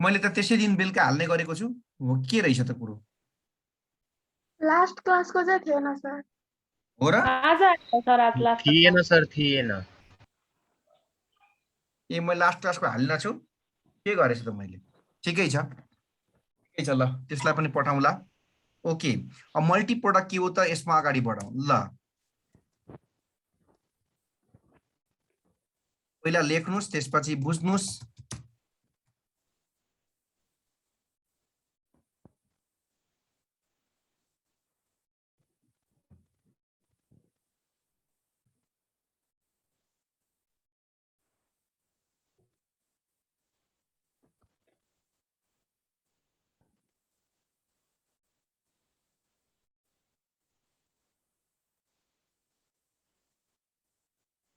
मैले त त्यसै दिन बेलुका हाल्ने गरेको छु। हो के रहेछ त कुरो? लास्ट क्लासको चाहिँ थिएन सर। हो र? आज आयो सर, आज लास्ट थिएन सर, थिएन। ए मैले लास्ट क्लासको हालिन छु, के गरेछु त मैले? ठिकै छ, ठिकै छ, ल त्यसलाई पनि पठाउँला। ओके, अब मल्टी प्रोडक्ट के हो त यसमा अगाडि बढौँ ल। पहिला लेख्नुस् त्यसपछि बुझ्नुस्।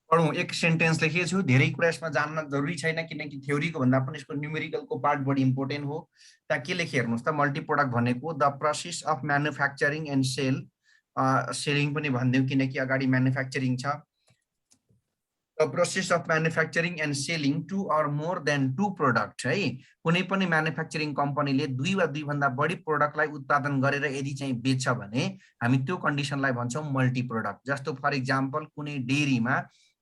पढौँ, एक सेन्टेन्स लेखेको छु, धेरै कुरा यसमा जान्न जरुरी छैन किनकि थ्योरीको भन्दा पनि यसको न्युमेरिकलको पार्ट बढी इम्पोर्टेन्ट हो। त्यहाँ के लेखे हेर्नुहोस् त, मल्टी प्रोडक्ट भनेको the process of manufacturing and sale, selling पनि भनिदिउँ किनकि अगाडि म्यानुफ्याक्चरिङ छ। The process of manufacturing and selling two or more than two product है। कुनै पनि म्यानुफ्याक्चरिङ कम्पनीले दुई वा दुईभन्दा बढी प्रोडक्टलाई उत्पादन गरेर यदि चाहिँ बेच्छ भने हामी त्यो कन्डिसनलाई भन्छौँ मल्टी प्रोडक्ट। जस्तो फर इक्जाम्पल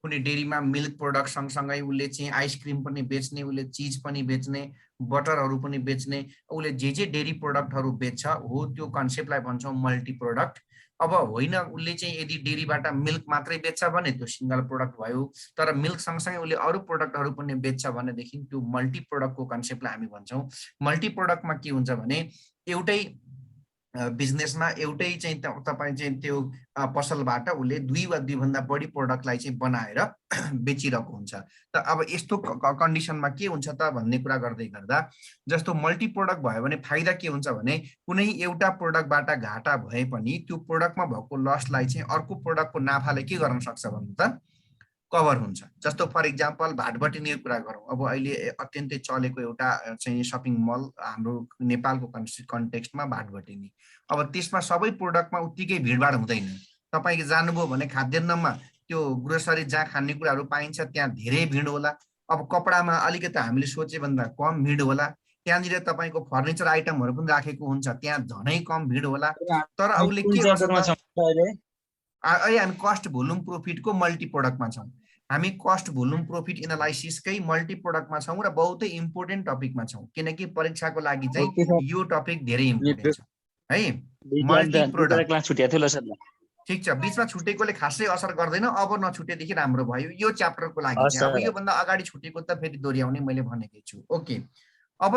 कुनै डेरीमा मिल्क प्रोडक्ट सँगसँगै उसले चाहिँ आइसक्रिम पनि बेच्ने, उसले चिज पनि बेच्ने, बटरहरू पनि बेच्ने, उसले जे डेरी प्रोडक्टहरू बेच्छ हो त्यो कन्सेप्टलाई भन्छौँ मल्टी प्रोडक्ट। अब होइन उसले चाहिँ यदि डेरीबाट मिल्क मात्रै बेच्छ भने त्यो सिंगल प्रोडक्ट भयो, तर मिल्क सँगसँगै उसले अरू प्रोडक्टहरू पनि बेच्छ भनेदेखि त्यो मल्टी प्रोडक्टको कन्सेप्टलाई हामी भन्छौँ। मल्टी प्रोडक्टमा के हुन्छ भने एउटै बिजनेसमा एउटै चाहिँ तपाईँ चाहिँ त्यो पसलबाट उसले दुई वा दुईभन्दा बढी प्रोडक्टलाई चाहिँ बनाएर बेचिरहेको हुन्छ। त अब यस्तो कन्डिसनमा के हुन्छ त भन्ने कुरा गर्दै गर्दा जस्तो मल्टी प्रोडक्ट भयो भने फाइदा के हुन्छ भने कुनै एउटा प्रोडक्टबाट घाटा भए पनि त्यो प्रोडक्टमा भएको लसलाई चाहिँ अर्को प्रोडक्टको नाफाले के गर्न सक्छ भन्नु त कभर हुन्छ। जस्तो फर इक्जाम्पल भाटबटिनीको कुरा गरौँ, अब अहिले अत्यन्तै चलेको एउटा चाहिँ सपिङ मल हाम्रो नेपालको कन्टेक्स्टमा भाटबटिनी। अब त्यसमा सबै प्रोडक्टमा उत्तिकै भिडभाड हुँदैन। तपाईँले जानुभयो भने खाद्यान्नमा त्यो ग्रोसरी जहाँ खानेकुराहरू पाइन्छ त्यहाँ धेरै भिड होला। अब कपडामा अलिकति हामीले सोचे भन्दा कम भिड होला। त्यहाँनिर तपाईँको फर्निचर आइटमहरू पनि राखेको हुन्छ, त्यहाँ झनै कम भिड होला। तर उसले के गर्छ अहिले हामी कस्ट भोल्युम प्रोफिटको मल्टी प्रोडक्टमा छौँ। हामी कस्ट भोल्युम प्रोफिट एनालाइसिसकै मल्टी प्रोडक्टमा छौँ र बहुतै इम्पोर्टेन्ट टपिकमा छौँ किनकि परीक्षाको लागि चाहिँ यो टपिक धेरै इम्पोर्टेन्ट छ है। मल्टी प्रोडक्ट ठिक छ, बिचमा छुटेकोले खासै असर गर्दैन, अब नछुटेदेखि राम्रो भयो यो च्याप्टरको लागि चाहिँ। अब योभन्दा अगाडि छुटेको त फेरि दोहोऱ्याउने मैले भनेकै छु। ओके, अब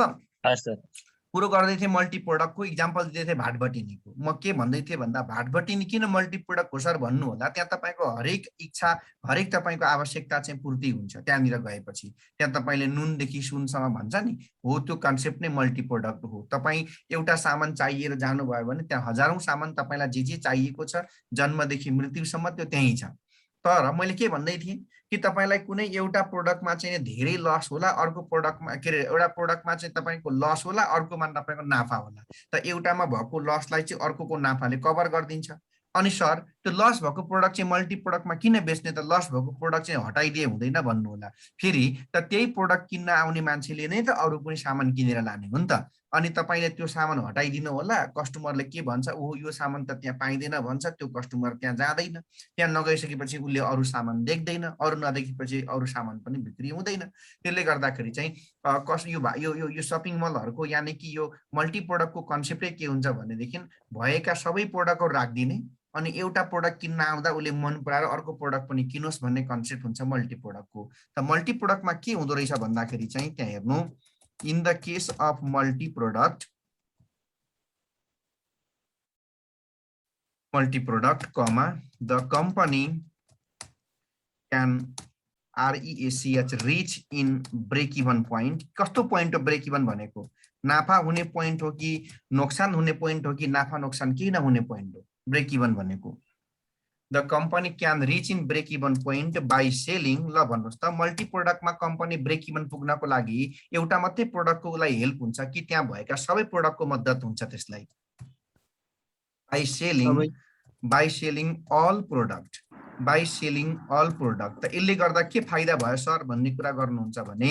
कुरो गर्दै थिएँ मल्टी प्रोडक्टको, इक्जाम्पल दिँदै थिएँ भाटबटिनीको। म के भन्दै थिएँ भन्दा भाटबटिनी किन मल्टी प्रोडक्ट हो सर भन्नु होला, त्यहाँ तपाईँको हरेक इच्छा हरेक तपाईँको आवश्यकता चाहिँ पूर्ति हुन्छ। त्यहाँनिर गएपछि त्यहाँ तपाईँले नुनदेखि सुनसम्म भन्छ नि, हो त्यो कन्सेप्ट नै मल्टी प्रोडक्ट हो। तपाईँ एउटा सामान चाहिएर जानुभयो भने त्यहाँ हजारौँ सामान तपाईँलाई जे चाहिएको छ जन्मदेखि मृत्युसम्म त्यो त्यहीँ छ। तर मैले के भन्दै थिएँ कि तपाईँलाई कुनै एउटा प्रोडक्टमा चाहिँ धेरै लस होला, अर्को प्रोडक्टमा के अरे एउटा प्रोडक्टमा चाहिँ तपाईँको लस होला, अर्कोमा तपाईँको नाफा होला। त एउटामा भएको लसलाई चाहिँ अर्कोको नाफाले कभर गरिदिन्छ। अनि सर त्यो लस भएको प्रोडक्ट चाहिँ मल्टी प्रोडक्टमा किन बेच्ने त, लस भएको प्रोडक्ट चाहिँ हटाइदिए हुँदैन भन्नु होला। फेरि त त्यही प्रोडक्ट किन्न आउने मान्छेले नै त अरू पनि सामान किनेर लाने हो नि त। अनि तपाईँले त्यो सामान हटाइदिनु होला, कस्टमरले के भन्छ, ओहो यो सामान त त्यहाँ पाइँदैन भन्छ, त्यो कस्टमर त्यहाँ जाँदैन। त्यहाँ नगइसकेपछि उसले अरू सामान देख्दैन, अरू नदेखेपछि अरू सामान पनि बिक्री हुँदैन। त्यसले गर्दाखेरि चाहिँ यो सपिङ मलहरूको यानि कि यो मल्टी प्रोडक्टको कन्सेप्टै के हुन्छ भनेदेखि भएका सबै प्रोडक्टहरू राखिदिने अनि एउटा प्रोडक्ट किन्न आउँदा उसले मन पराएर अर्को प्रोडक्ट पनि किनोस् भन्ने कन्सेप्ट हुन्छ मल्टी प्रोडक्टको। त मल्टी प्रोडक्टमा के हुँदो रहेछ भन्दाखेरि चाहिँ त्यहाँ हेर्नु, in the case of multi product comma the company can REACH reach in break even point. कस्तो पोइन्ट हो ब्रेक इभन भनेको? नाफा हुने पोइन्ट हो कि नोक्सान हुने पोइन्ट हो कि नाफा नोक्सान केही नहुने पोइन्ट हो ब्रेक इभन भनेको? The company can reach in break even point by selling. ल भन्नुहोस् त मल्टी प्रोडक्टमा कम्पनी ब्रेक इभन पुग्नको लागि एउटा मात्रै प्रोडक्टको उसलाई हेल्प हुन्छ कि त्यहाँ भएका सबै प्रोडक्टको मद्दत हुन्छ त्यसलाई? By selling all product, by selling all product. त यसले गर्दा के फाइदा भयो सर भन्ने कुरा गर्नुहुन्छ भने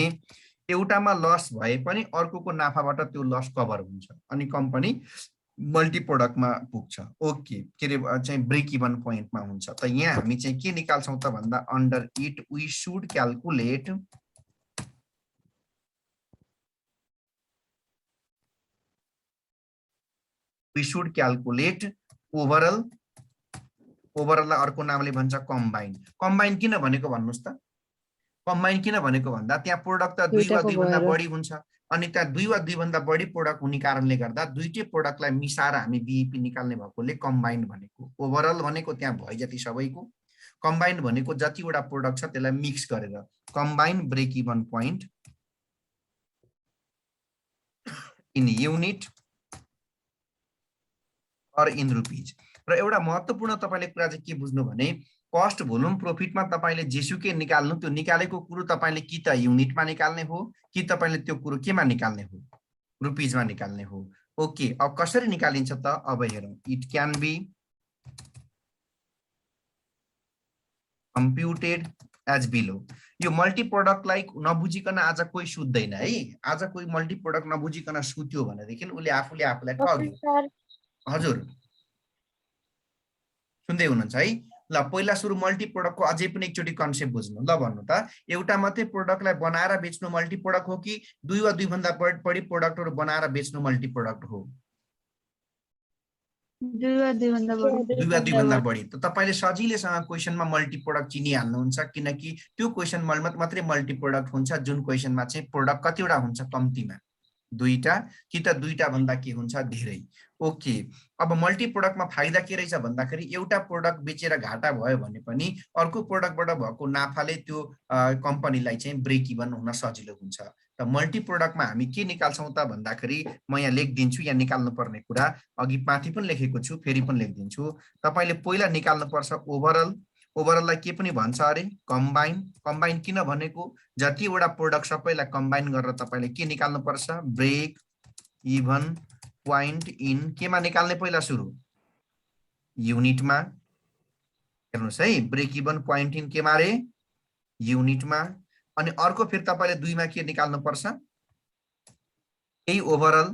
एउटामा लस भए पनि अर्कोको नाफाबाट त्यो लस कभर हुन्छ अनि कम्पनी मल्टी प्रोडक्टमा पुग्छ। ओके, के अरे चाहिँ ब्रेक इभन पोइन्टमा हुन्छ। त यहाँ हामी चाहिँ के निकाल्छौँ त भन्दा under it we should calculate overall. ओभरअललाई अर्को नामले भन्छ कम्बाइन। कम्बाइन किन भनेको भन्नुहोस् त? कम्बाइन किन भनेको भन्दा त्यहाँ प्रोडक्ट त दुई वा दुईभन्दा बढी हुन्छ अनि त्यहाँ दुई वा दुईभन्दा बढी प्रोडक्ट हुने कारणले गर्दा दुईटै प्रोडक्टलाई मिसाएर हामी बिइपी निकाल्ने भएकोले कम्बाइन भनेको। ओभरअल भनेको त्यहाँ भए जति सबैको, कम्बाइन भनेको जतिवटा प्रोडक्ट छ त्यसलाई मिक्स गरेर। Combine break even point in unit or in rupees. र एउटा महत्त्वपूर्ण तपाईले कुरा चाहिँ के बुझ्नु भने कस्ट भोल्युम प्रोफिटमा तपाईले जेसुकै निकाल्नु, त्यो निकालेको कुरो तपाईले कि त युनिटमा निकाल्ने हो कि तपाईले त्यो कुरो केमा निकाल्ने हो, रुपिजमा निकाल्ने हो। ओके, अब कसरी निकालिन्छ त? अब हेरौँ। It can be computed as below. यो मल्टी प्रोडक्टलाई नबुझिकन आज कोही सुत्दैन है। आज कोही मल्टी प्रोडक्ट नबुझिकन सुत्यो भनेदेखि उसले आफूले आफूलाई ठग्यो। हजुर सुन्दै हुनुहुन्छ है? ल पहिला सुरु मल्टी प्रोडक्टको अझै पनि एकचोटि कन्सेप्ट बुझ्नु। ल भन्नु त, एउटा मात्रै प्रोडक्टलाई बनाएर बेच्नु मल्टी प्रोडक्ट हो कि दुई वा दुईभन्दा बढी प्रोडक्टहरू बनाएर बेच्नु मल्टी प्रोडक्ट हो? दुई वा दुईभन्दा बढी। त तपाईले सजिलैसँग क्वेसनमा मल्टी प्रोडक्ट चिनिहाल्नुहुन्छ किनकि त्यो क्वेसन मात्रै मल्टी प्रोडक्ट हुन्छ जुन क्वेसनमा चाहिँ प्रोडक्ट कतिवटा हुन्छ कम्तीमा, दुईटा कि त दुईटा भन्दा के हुन्छ धेरै। ओके, अब मल्टी प्रोडक्टमा फाइदा के रहेछ भन्दाखेरि एउटा प्रोडक्ट बेचेर घाटा भयो भने पनि अर्को प्रोडक्टबाट भएको नाफाले त्यो कम्पनीलाई चाहिँ ब्रेक इभन हुन सजिलो हुन्छ। त मल्टी प्रोडक्टमा हामी के निकाल्छौँ त भन्दाखेरि म यहाँ लेखिदिन्छु, यहाँ निकाल्नु पर्ने कुरा अघि माथि पनि लेखेको छु, फेरि पनि लेखिदिन्छु। तपाईले पहिला निकाल्नु पर्छ ओभरअल। ओभरअललाई के पनि भन्छ अरे? कम्बाइन। कम्बाइन किन भनेको जतिवटा प्रोडक्ट सबैलाई कम्बाइन गरेर तपाईले के निकाल्नु पर्छ? ब्रेक इभन पोइन्ट इन केमा निकाल्ने? पहिला सुरु युनिटमा। हेर्नुहोस् है, ब्रेक इभन पोइन्ट इन केमा रे? युनिटमा। अनि अर्को फेरि तपाईले दुईमा के निकाल्नु पर्छ? यही ओभरअल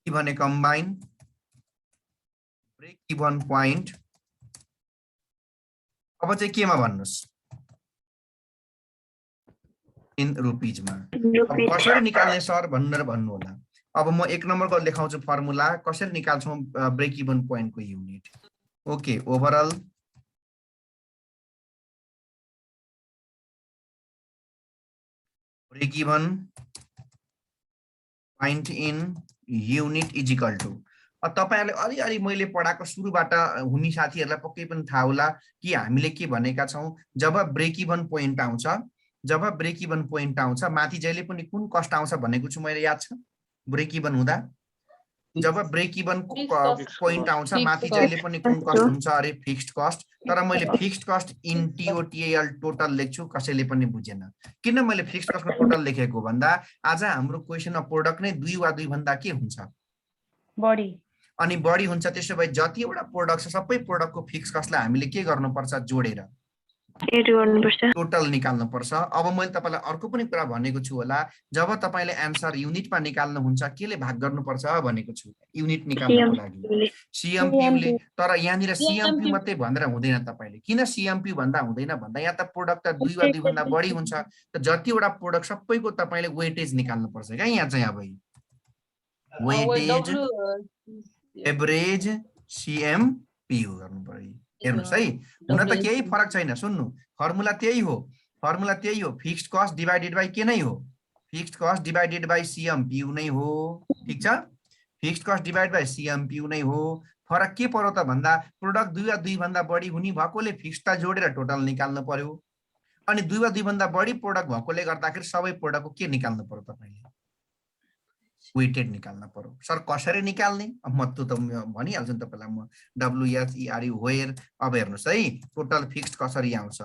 के भने कम्बाइन ब्रेक इभन पोइन्ट। अब चाहिँ केमा भन्नुहोस्? इन रुपिजमा। अब कसरी निकाल्ने सर भनेर भन्नु होला। अब म एक नम्बरको लेखाउँछु फर्मुला, कसरी निकाल्छौँ ब्रेक इभन पोइन्टको unit. Okay, overall break even point in unit is equal to. तपाईहरुले अलिअलि मैले पढाएको सुरुबाट हुने साथीहरूलाई पक्कै पनि थाहा होला कि हामीले के भनेका छौँ। जब ब्रेक इभन पोइन्ट आउँछ, जब ब्रेक इभन पोइन्ट आउँछ माथि जहिले पनि कुन कस्ट आउँछ भनेको छु मैले, याद छ? ब्रेक इभन हुँदा जब ब्रेक इभन पोइन्ट आउँछ माथि जहिले पनि कुन कस्ट हुन्छ अरे? Fixed cost. तर मैले फिक्स्ड कस्ट इन टिओटिएल टोटल लेख्छु, कसैले पनि बुझेन। किन मैले फिक्स्ड कस्टको टोटल लेखेको भन्दा आज हाम्रो क्वेसनमा प्रोडक्ट नै दुई वा दुईभन्दा के हुन्छ? बढी। अनि बढी हुन्छ, त्यसो भए जतिवटा प्रोडक्ट छ सबै प्रोडक्टको फिक्स कस्टलाई हामीले के गर्नुपर्छ? जोडेर टोटल निकाल्नु पर्छ। अब मैले तपाईलाई अर्को पनि कुरा भनेको छु होला, जब तपाईले आन्सर युनिटमा निकाल्नुहुन्छ केले भाग गर्नुपर्छ भनेको छु? युनिट निकाल्नको लागि सीएमपीले। तर यहाँनिर सीएमपी मात्रै भनेर हुँदैन तपाईले। किन सीएमपी भन्दा हुँदैन भन्दा यहाँ त प्रोडक्ट त दुई वा दुईभन्दा बढी हुन्छ, त जतिवटा प्रोडक्ट सबैको तपाईले वेटेज निकाल्नुपर्छ क्या। यहाँ चाहिँ अब वेटेज एभरेज सीएमपीयू गर्नु पर्यो। हेर्नुहोस् है, हुन त केही फरक छैन। सुन्नु, फर्मुला त्यही हो, फर्मुला त्यही हो। फिक्स्ड कस्ट डिवाइडेड बाई के नै हो? फिक्स्ड कस्ट डिवाइडेड बाई सीएमपीयू नै हो। ठीक छ, फिक्स्ड कस्ट डिवाइड बाई सीएमपीयू नै हो। फरक के पर्यो त भन्दा प्रोडक्ट दुई वा दुईभन्दा बढी हुने भएकोले फिक्स्डलाई जोडेर टोटल निकाल्नु पर्यो, अनि दुई वा दुईभन्दा बढी प्रोडक्ट भएकोले गर्दाखेरि सबै प्रोडक्टको के निकाल्नु पर्यो? तपाईले वेटेड निकाल्न पर्यो। सर कसरी निकाल्ने? अब म त भनिहाल्छु नि तपाईलाई, म WHERE वेयर। अब हेर्नुहोस् है, टोटल फिक्स्ड कसरी आउँछ?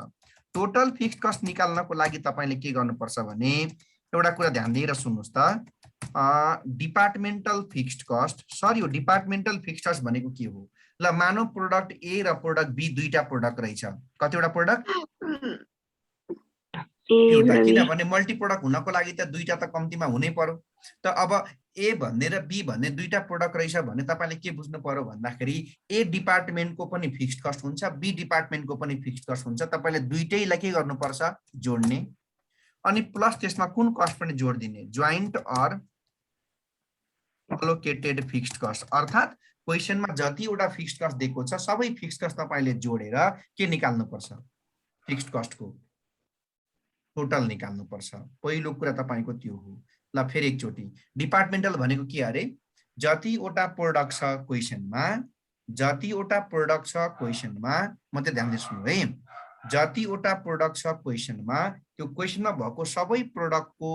टोटल फिक्स्ड कस्ट निकाल्नको लागि तपाईले के गर्नुपर्छ भने एउटा कुरा ध्यान दिएर सुन्नुहोस् त। Departmental fixed cost. सर यो डिपार्टमेन्टल फिक्स्ड कस्ट भनेको के हो? ल मानव प्रोडक्ट ए र प्रोडक्ट बी दुईटा प्रोडक्ट रहेछ। कतिवटा प्रोडक्ट? एउटा, किनभने मल्टी प्रोडक्ट हुनको लागि त दुईटा त कम्तीमा हुनै पर्यो। त अब ए भन्ने र बी भन्ने दुईटा प्रोडक्ट रहेछ भने तपाईले के बुझ्नु पर्यो भन्दाखेरि ए डिपार्टमेन्टको पनि फिक्स्ड कस्ट हुन्छ, बी डिपार्टमेन्टको पनि फिक्स्ड कस्ट हुन्छ। तपाईले दुईटैलाई के गर्नुपर्छ, जोड्ने, अनि प्लस त्यसमा कुन कस्ट पनि जोड्दिने, joint or allocated fixed cost. अर्थात् क्वेसनमा जतिवटा फिक्स्ड कस्ट दिएको छ सबै फिक्स्ड कस्ट तपाईले जोडेर के निकाल्नुपर्छ, फिक्स्ड कस्टको टोटल निकाल्नुपर्छ। पहिलो कुरा तपाईको त्यो हो। ल फेरि एकचोटी, डिपार्टमेन्टल भनेको के अरे, जतिवटा प्रोडक्ट छ क्वेसनमा, जतिवटा प्रोडक्ट छ क्वेसनमा, म त ध्यान दिन्छु है, जतिवटा प्रोडक्ट छ क्वेसनमा त्यो क्वेसनमा भएको सबै प्रोडक्टको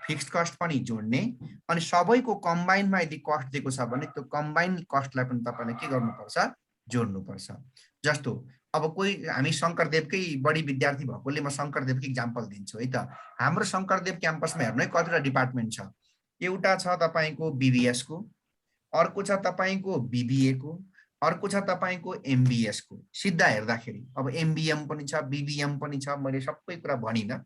फिक्स्ड कस्ट पनि जोड्ने, अनि सबैको कम्बाइनमा यदि कस्ट दिएको छ भने त्यो कम्बाइन कस्टलाई पनि तपाईले के गर्नुपर्छ, जोड्नुपर्छ। जस्तो अब कोही हामी शंकरदेवकै बढी विद्यार्थी भएकोले म शंकरदेवकै इक्जाम्पल दिन्छु है त। हाम्रो शंकरदेव क्याम्पसमा हेर्नु है कतिवटा डिपार्टमेन्ट छ। एउटा छ तपाईको बीबीएस को, अर्को छ तपाईको बीबीए को, अर्को छ तपाईको एमबीएस को। सिधा हेर्दाखेरि अब एमबीएम पनि छ, बीबीएम पनि छ, मैले सबै कुरा भनिन।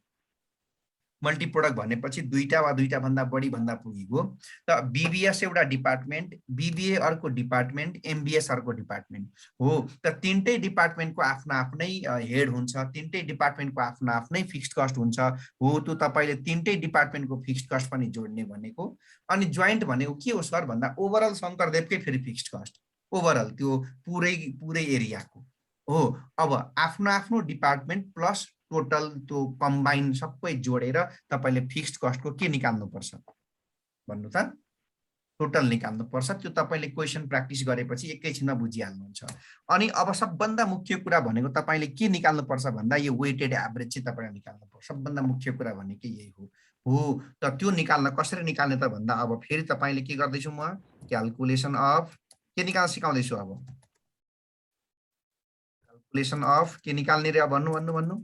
मल्टी प्रोडक्ट भनेपछि दुईटा वा दुईटा भन्दा बढी भन्दा पुगेको। त बीबीएस एउटा डिपार्टमेन्ट, बीबीए अर्को डिपार्टमेन्ट, एमबीएस अर्को डिपार्टमेन्ट हो। त तीनटै डिपार्टमेन्टको आफ्नो आफ्नै हेड हुन्छ, तीनटै डिपार्टमेन्टको आफ्नो आफ्नै फिक्स्ड कस्ट हुन्छ हो। त्यो तपाईले तीनटै डिपार्टमेन्टको फिक्स्ड कस्ट पनि जोड्ने भनेको। अनि ज्वाइन्ट भनेको के हो सर भन्दा ओभरअल शंकरदेवकै फेरि फिक्स्ड कस्ट, ओभरअल त्यो पुरै एरियाको हो। अब आफ्नो आफ्नो डिपार्टमेन्ट प्लस टोटल त्यो कम्बाइन सबै जोडेर तपाईले फिक्स्ड कस्टको के निकाल्नुपर्छ भन्नु त, टोटल निकाल्नुपर्छ। त्यो तपाईले क्वेशन प्र्याक्टिस गरेपछि एकैछिनमा बुझिहाल्नुहुन्छ। अनि अब सबभन्दा मुख्य कुरा भनेको तपाईले के निकाल्नुपर्छ भन्दा यो वेटेड एभरेज चाहिँ तपाईले निकाल्नुपर्छ। सबभन्दा मुख्य कुरा भनेको यही हो। त त्यो निकाल्न कसरी निकाल्ने त भन्दा अब फेरि तपाईले के गर्दैछु म, क्याल्कुलेसन अफ के निकाल्न सिकाउँदैछु। अब क्याल्कुलेसन अफ के निकाल्ने रे, अब भन्नु बोलौं।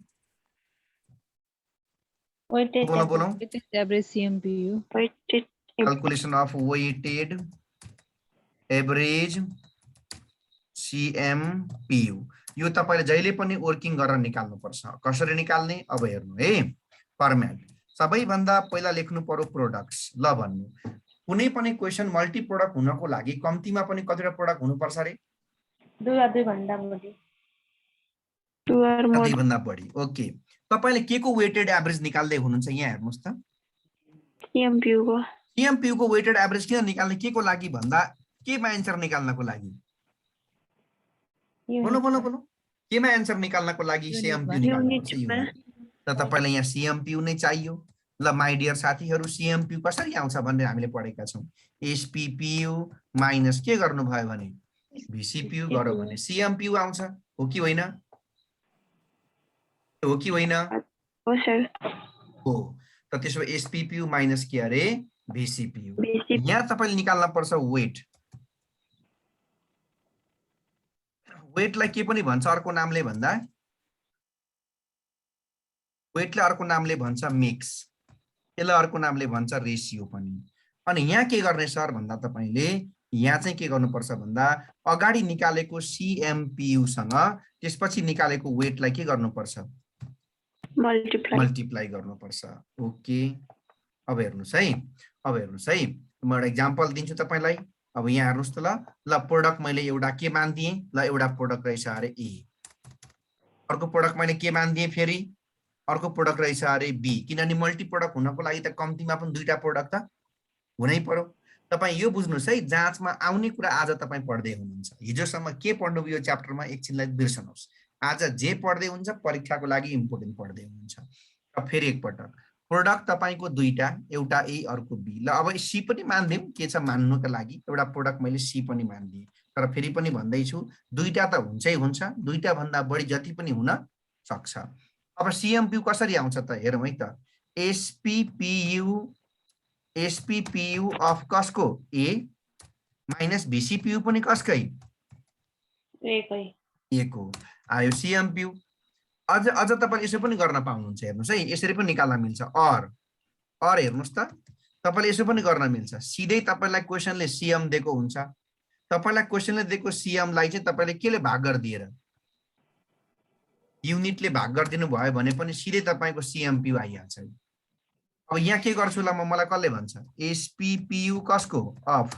Average CMPU, calculation of weighted average CMPU. यो तपाईले जहिले पनि वर्किङ गरेर निकाल्नुपर्छ। कसरी निकाल्ने अब हेर्नु है। फर्म्याट सबैभन्दा पहिला लेख्नु पर्यो प्रोडक्ट्स। ल भन्नु, कुनै पनि क्वेशन मल्टी प्रोडक्ट हुनको लागि कम्तीमा पनि कतिवटा प्रोडक्ट हुनुपर्छ रे, 2 भन्दा बढी, 2 भन्दा बढी। ओके, तपाईले के को वेटेड एभरेज निकाल्दै हुनुहुन्छ यहाँ हेर्नुस् त, सीएमपीयू को वेटेड एभरेज किन निकाल्ने, के को लागि भन्दा केमा एन्सर निकाल्नको लागि, बोलो केमा एन्सर निकाल्नको लागि सीएमपीयू निकाल्नुपर्छ युनिट। त तपाईलाई यहाँ सीएमपीयू नै चाहियो। ल माइ डियर साथीहरु, सीएमपीयू कसरी आउँछ भनेर हामीले पढेका छौं। एसपीपीयू माइनस के गर्नु भयो भने भीसीपीयू गर्यो भने सीएमपीयू आउँछ, हो कि होइन, हो कि होइन, हो सर, हो। त त्यसो एसपीपीयू माइनस के अरे भीसीपीयू। यहाँ तपाईले निकाल्न पर्छ वेट। वेटलाई के पनि भन्छ अर्को नामले भन्दा, वेटलाई अर्को नामले भन्छ मिक्स, यसलाई अर्को नामले भन्छ रेशियो पनि। अनि यहाँ के गर्ने सर भन्दा तपाईले यहाँ चाहिँ के गर्नुपर्छ भन्दा अगाडि निकालेको सीएमपीयू सँग त्यसपछि निकालेको वेटलाई के गर्नुपर्छ, मल्टिप्लाई गर्नुपर्छ। ओके, अब हेर्नुस् है, अब हेर्नुस् है, म एउटा एक्जाम्पल दिन्छु तपाईलाई। अब यहाँ हेर्नुस् त, ल प्रोडक्ट मैले एउटा के मान्दिए, ल एउटा प्रोडक्ट रहेछ अरे ए, अर्को प्रोडक्ट मैले के मान्दिए, फेरि अर्को प्रोडक्ट रहेछ अरे बी। किनभने मल्टी प्रोडक्ट हुनको लागि त कम्तीमा पनि दुईटा प्रोडक्ट त हुनै पर्यो। तपाई यो बुझ्नुस् है, जाँचमा आउने कुरा आज तपाई पढ्दै हुनुहुन्छ। हिजोसम्म के पढ्नु यो च्याप्टरमा एकछिनलाई बिर्सनुहोस्। आज जे पढ्दै हुन्छ परीक्षाको लागि इम्पोर्टेन्ट पढ्दै हुनुहुन्छ। अब फेरि एकपटक, प्रोडक्ट तपाईको दुईटा, एउटा ए अर्को बी। ल अब सी पनि मान्दियौं, के छ मान्नुको लागि, एउटा प्रोडक्ट मैले सी पनि मान्दिए। तर फेरि पनि भन्दैछु दुईटा त हुन्छै हुन्छ, दुईटा भन्दा बढी जति पनि हुन सक्छ। अब सीएमपीयू कसरी आउँछ त हेरौँ है त। एसपीपीयू अफ कसको ए माइनस भीसीपीयू पनि कसकै ए को आयो सीएमपीयू। अझ तपाईले यसो पनि गर्न पाउनुहुन्छ, हेर्नुस् है, यसरी पनि निकाल्न मिल्छ। अर हेर्नुस् त, तपाईले यसो पनि गर्न मिल्छ। सिधै तपाईलाई क्वेशनले सीएम दिएको हुन्छ, तपाईलाई क्वेशनले दिएको सीएम लाई चाहिँ तपाईले केले भाग गरिदिएर युनिटले भाग गरिदिनु भयो भने पनि सिधै तपाईको सीएमपीयू आइहाल्छ। अब यहाँ के गर्छु ल म, मलाई कसले भन्छ एसपीपीयू कसको अफ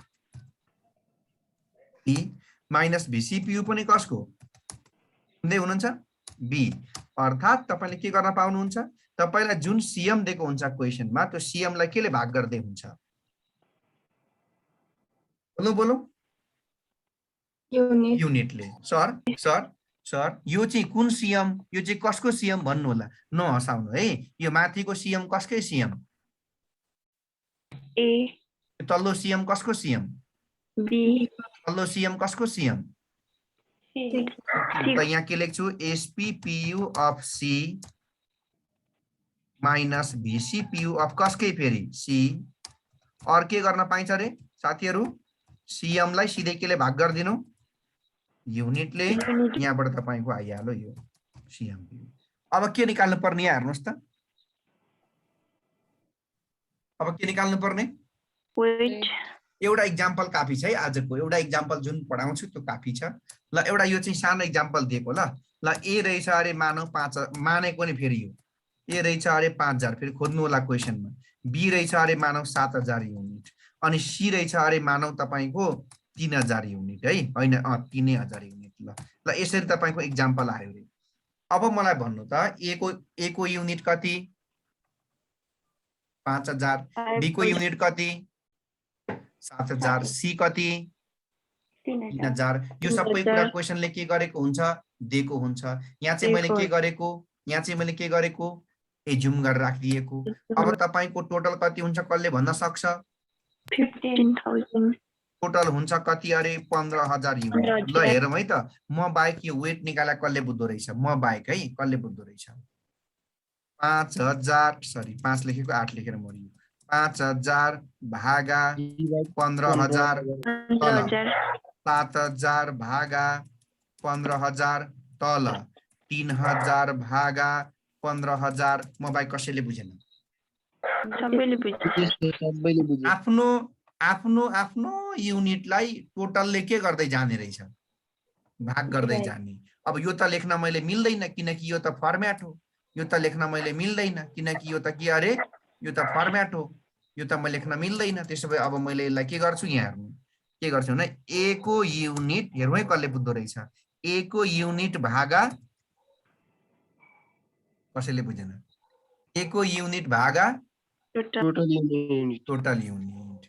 बी माइनस भीसीपीयू पनि कसको हुँदै हुनुहुन्छ बी। अर्थात् तपाईले के गर्न पाउनुहुन्छ, तपाईलाई जुन सीएम दिएको हुन्छ क्वेशनमा त्यो सीएम लाई केले भाग गर्दै हुन्छ, बोलो बोलो युनिट युनिटले। सर सर सर यो चाहिँ कुन सीएम, यो चाहिँ कसको सीएम भन्नु होला, नहसाउनु है, यो माथिको सीएम कसकै सीएम, ए तल्लो सीएम कसको सीएम, बी तल्लो सीएम कसको सीएम। सी त यहाँ के लेख्छु SPPU of C minus भीसीपीयू of कसकै फेरि सी। और के गर्न पाइन्छ रे साथीहरु, सीएम लाई सिधै केले भाग गरिदिनु युनिटले, यहाँबाट तपाईको आइहाल्यो यो सीएमपीयू। अब के निकाल्नु पर्ने हेर्नुस् त, अब के निकाल्नु पर्ने, वेट एउटा इक्जाम्पल काफी छ है, आजको एउटा इक्जाम्पल जुन पढाउँछु त्यो काफी छ ल। एउटा यो चाहिँ सानो इक्जाम्पल दिएको ल ल ए रहेछ अरे मानौ 5 मानेको नि फेरि यो ए रहेछ अरे 5000, फेरि खोज्नु होला क्वेशनमा। बी रहेछ अरे मानौ 7000 युनिट, अनि सी रहेछ अरे मानौ तपाईको 3000 युनिट है, हैन 3000 युनिट। ल ल यसरी तपाईको इक्जाम्पल आयो रे। अब मलाई भन्नु त ए को युनिट कति 5000, बी को युनिट कति 7000, सी कति 3000। यो सबै कुरा क्वेशनले के गरेको हुन्छ दिएको हुन्छ। यहाँ चाहिँ मैले के गरेको, यहाँ चाहिँ मैले के गरेको एज्युम गरेर राखिदिएको। अब तपाईको टोटल कति हुन्छ कसले भन्न सक्छ, 15,000 टोटल हुन्छ कति अरे 15000 युनिट। ल हेरौँ है त, म बाहेक यो वेट निकाला कसले बुझ्दो रहेछ, म बाहेक है कसले बुझ्दो रहेछ। 5000 सरी 5 लेखेको 8 लेखेर मरियो, 5000 भागा 15000 तल, 7000 भागा 15000 तल, 3000 भागा 15000। म बाहेक कसैले बुझेन, सबैले बुझ्छ। आफ्नो आफ्नो आफ्नो युनिटलाई टोटलले के गर्दै जाने रहेछ, भाग गर्दै जाने। अब यो त लेख्न मैले मिल्दैन किनकि यो त फर्म्याट हो, यो त लेख्न मैले मिल्दैन किनकि यो त के अरे यो त फर्म्याट हो, यो त म लेख्न मिल्दैन। त्यसो भए अब मैले यसलाई के गर्छु, यहाँ हेर्नु के गर्छु भने ए को युनिट हेरौँ है कसले बुझ्दो रहेछ, ए को युनिट भागा, कसैले बुझेन, ए को युनिट भागा टोटल युनिट, टोटल युनिट,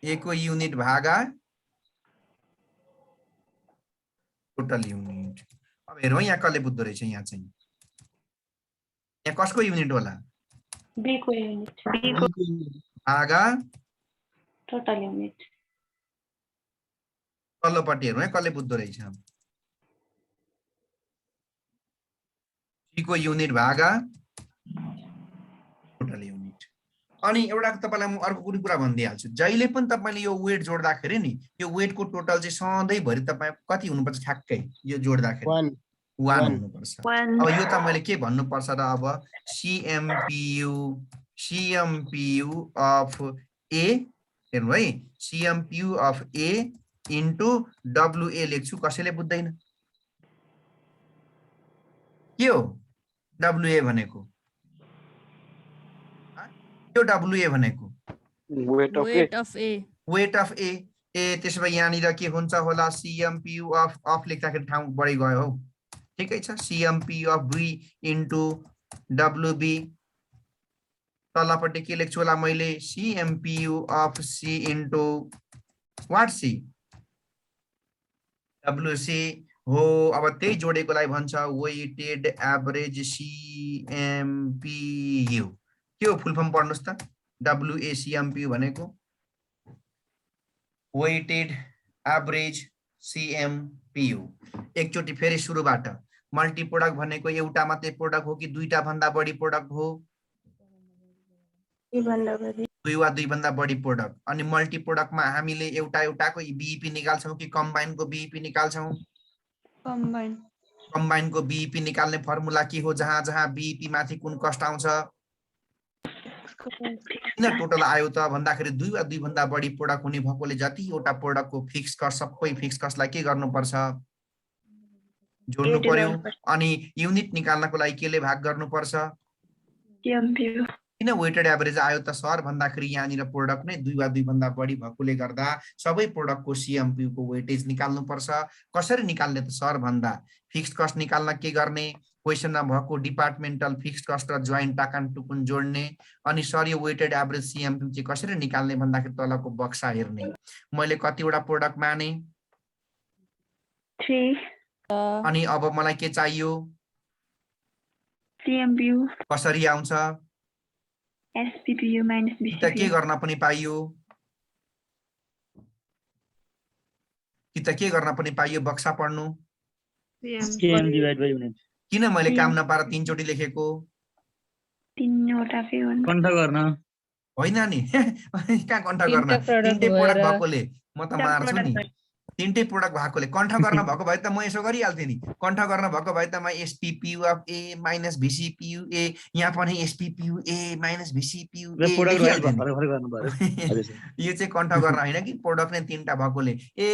ए को युनिट भागा टोटल युनिट। अब हेरौँ यहाँ कसले बुझ्दो रहेछ, यहाँ चाहिँ यहाँ कसको युनिट होला, बी को युनिट, बी को भागा टोटल युनिट। तल्लोपट्टि हेरौँ है कसले बुझ्दो रहेछ, सी को युनिट भागा टोटल युनिट। अनि एउटा तपाईलाई म अर्को कुरा भनिदिइहाल्छु, जहिले पनि तपाईले यो वेट जोड्दाखेरि नि यो वेटको टोटल चाहिँ सधैँभरि तपाईँ कति हुनुपर्छ ठ्याक्कै, यो जोड्दाखेरि 1 हुनुपर्छ। अब यो त मैले के भन्नुपर्छ र, अब सीएमपीयू अफ ए हेर्नु है, सीएमपीयू अफ ए इन्टु डब्लुए लेख्छु, कसैले बुझ्दैन के हो डब्लुए भनेको, यो डब्लुए भनेको weight of A, weight of A. ए त्यसो भए यहाँनिर के हुन्छ होला, सीएमपीयू अफ लेख्दाखेरि ठाउँ बढी गयो हौ, ठिकै छ। CMPU of B into W B, तलपट्टि के लेख्छु होला मैले, CMPU of C into weight C W C हो। अब त्यही जोडेकोलाई भन्छ वेटेड एभरेज सीएमपीयू। के हो फुल फर्म पढ्नुस् त, डब्लुएसीएमपीयू भनेको वेटेड एभरेज सीएमपीयू। एकचोटि फेरि सुरुबाट, मल्टी प्रोडक्ट भनेको एउटा मात्रै प्रोडक्ट हो कि दुईटा भन्दा बढी प्रोडक्ट हो, दुई वा दुई भन्दा बढी प्रोडक्ट। अनि मल्टी प्रोडक्टमा हामीले एउटाको बीईपी निकाल्छौँ कि कम्बाइनको बीईपी निकाल्छौँ, कम्बाइनको बीईपी निकाल्ने फर्मुला के हो, जहाँ जहाँ बीईपी माथि कुन कस्ट आउँछ, किन टोटल आयो त भन्दाखेरि दुई वा दुई भन्दा बढी प्रोडक्ट हुने भएकोले जति एउटा प्रोडक्टको फिक्स कस्ट सबै फिक्स कस्टलाई के गर्नुपर्छ जोड्नु Eight पर्यो गर्नुपर्छ। अनि युनिट निकाल्नको लागि केले भाग गर्नुपर्छ CMPU किन वेटेड एभरेज आयो त सर भन्दाखेरि यहाँनिर प्रोडक्ट नै 2 वा 2 भन्दा बढी भएकोले गर्दा सबै प्रोडक्टको सीएमपीयू को वेटेज निकाल्नु पर्छ कसरी निकाल्ने त सर भन्दा फिक्स्ड कस्ट निकाल्न के गर्ने क्वेशनमा भएको डिपार्टमेन्टल फिक्स्ड कस्ट र जोइन्ट टाकान टुकुन जोड्ने अनि सर यो वेटेड एभरेज सीएमपीयू चाहिँ कसरी निकाल्ने भन्दाखेरि तलको बक्सा हेर्ने मैले कतिवटा प्रोडक्ट माने 3 अनि अब मलाई के चाहियो CMPU कसरी आउँछ SPPU minus कि त के BCPU गर्न पनि पाइयो कि त के गर्न पनि पाइयो बक्सा पढ्नु CM divide by unit. किन मैले काम नपाएर 3 चोटि लेखेको 3 वटा के भन्नु कण्ठ गर्न होइन नि कहाँ कण्ठ गर्न तीनटा product तीनटै प्रोडक्ट भएर। भएकोले म त मार्छु नि तीनटै प्रोडक्ट भएकोले कण्ठ गर्न भएको भए त म यसो गरिहाल्थेँ नि कण्ठ गर्न भएको भए त म एसपीपीयू अफ ए माइनस भीसीपीयू ए यहाँ पनि एसपीपीयू ए माइनस भीसीपीयू ए प्रोडक्ट लेखिहाल्थेँ नि भर्खर भर्खर गर्नु पर्यो हजुर सर यो चाहिँ कण्ठ गर्न होइन कि प्रोडक्ट नै 3टा भएकोले ए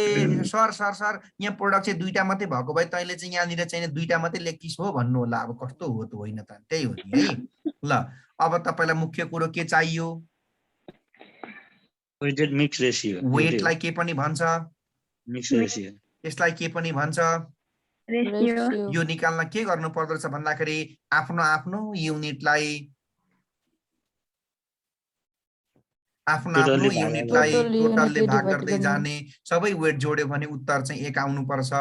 सर सर सर यहाँ प्रोडक्ट चाहिँ 2टा मात्रै भएको भए तैँले चाहिँ यहाँनिर चाहिँ 2टा मात्रै लेखिस् हो भन्नु होला अब कस्तो हो त होइन त त्यही हो नि है ल अब तपाईलाई मुख्य कुरो के चाहियो वेटेड मिक्स रेशियो वेटलाई के पनि भन्छ मिक्स रेशियो यसलाई के पनि भन्छ रेशियो यो निकाल्न के गर्नु पर्दछ भन्दाखेरि आफ्नो आफ्नो युनिटलाई आफ्नो आफ्नो युनिटलाई टोटलले भाग गर्दै जाने सबै वेट जोड्यो भने उत्तर चाहिँ 1 आउनु पर्छ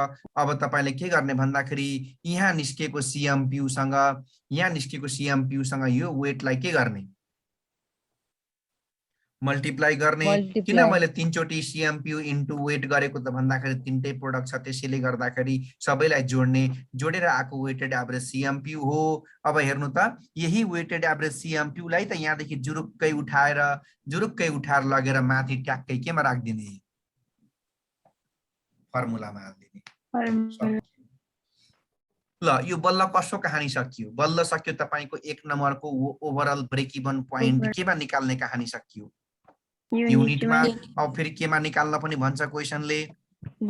अब तपाईले के गर्ने भन्दाखेरि यहाँ निस्केको सीएमपीयू सँग यो वेटलाई के गर्ने मल्टिप्लाई गर्ने किन मैले 3 चोटि सीएमपीयू इन्टु वेट गरेको त भन्दाखेरि 3टै प्रोडक्ट छ त्यसैले गर्दाखेरि सबैलाई जोडेर आएको वेटेड एभरेज सीएमपीयू हो अब हेर्नु त यही वेटेड एभरेज सीएमपीयू लाई त यहाँदेखि जुरुक्कै उठाएर लगेर माथि ट्याक्कै केमा राख्दिने फर्मुलामा हाल्दिने ल यो बल्ल कसो कहानी सकियो बल्ल सक्यो तपाईको 1 नम्बरको ओभरअल ब्रेक इभन प्वाइन्ट केमा निकाल्ने कहानी सकियो युनिटमा अब फेरि केमा निकाल्न पनि भन्छ क्वेशनले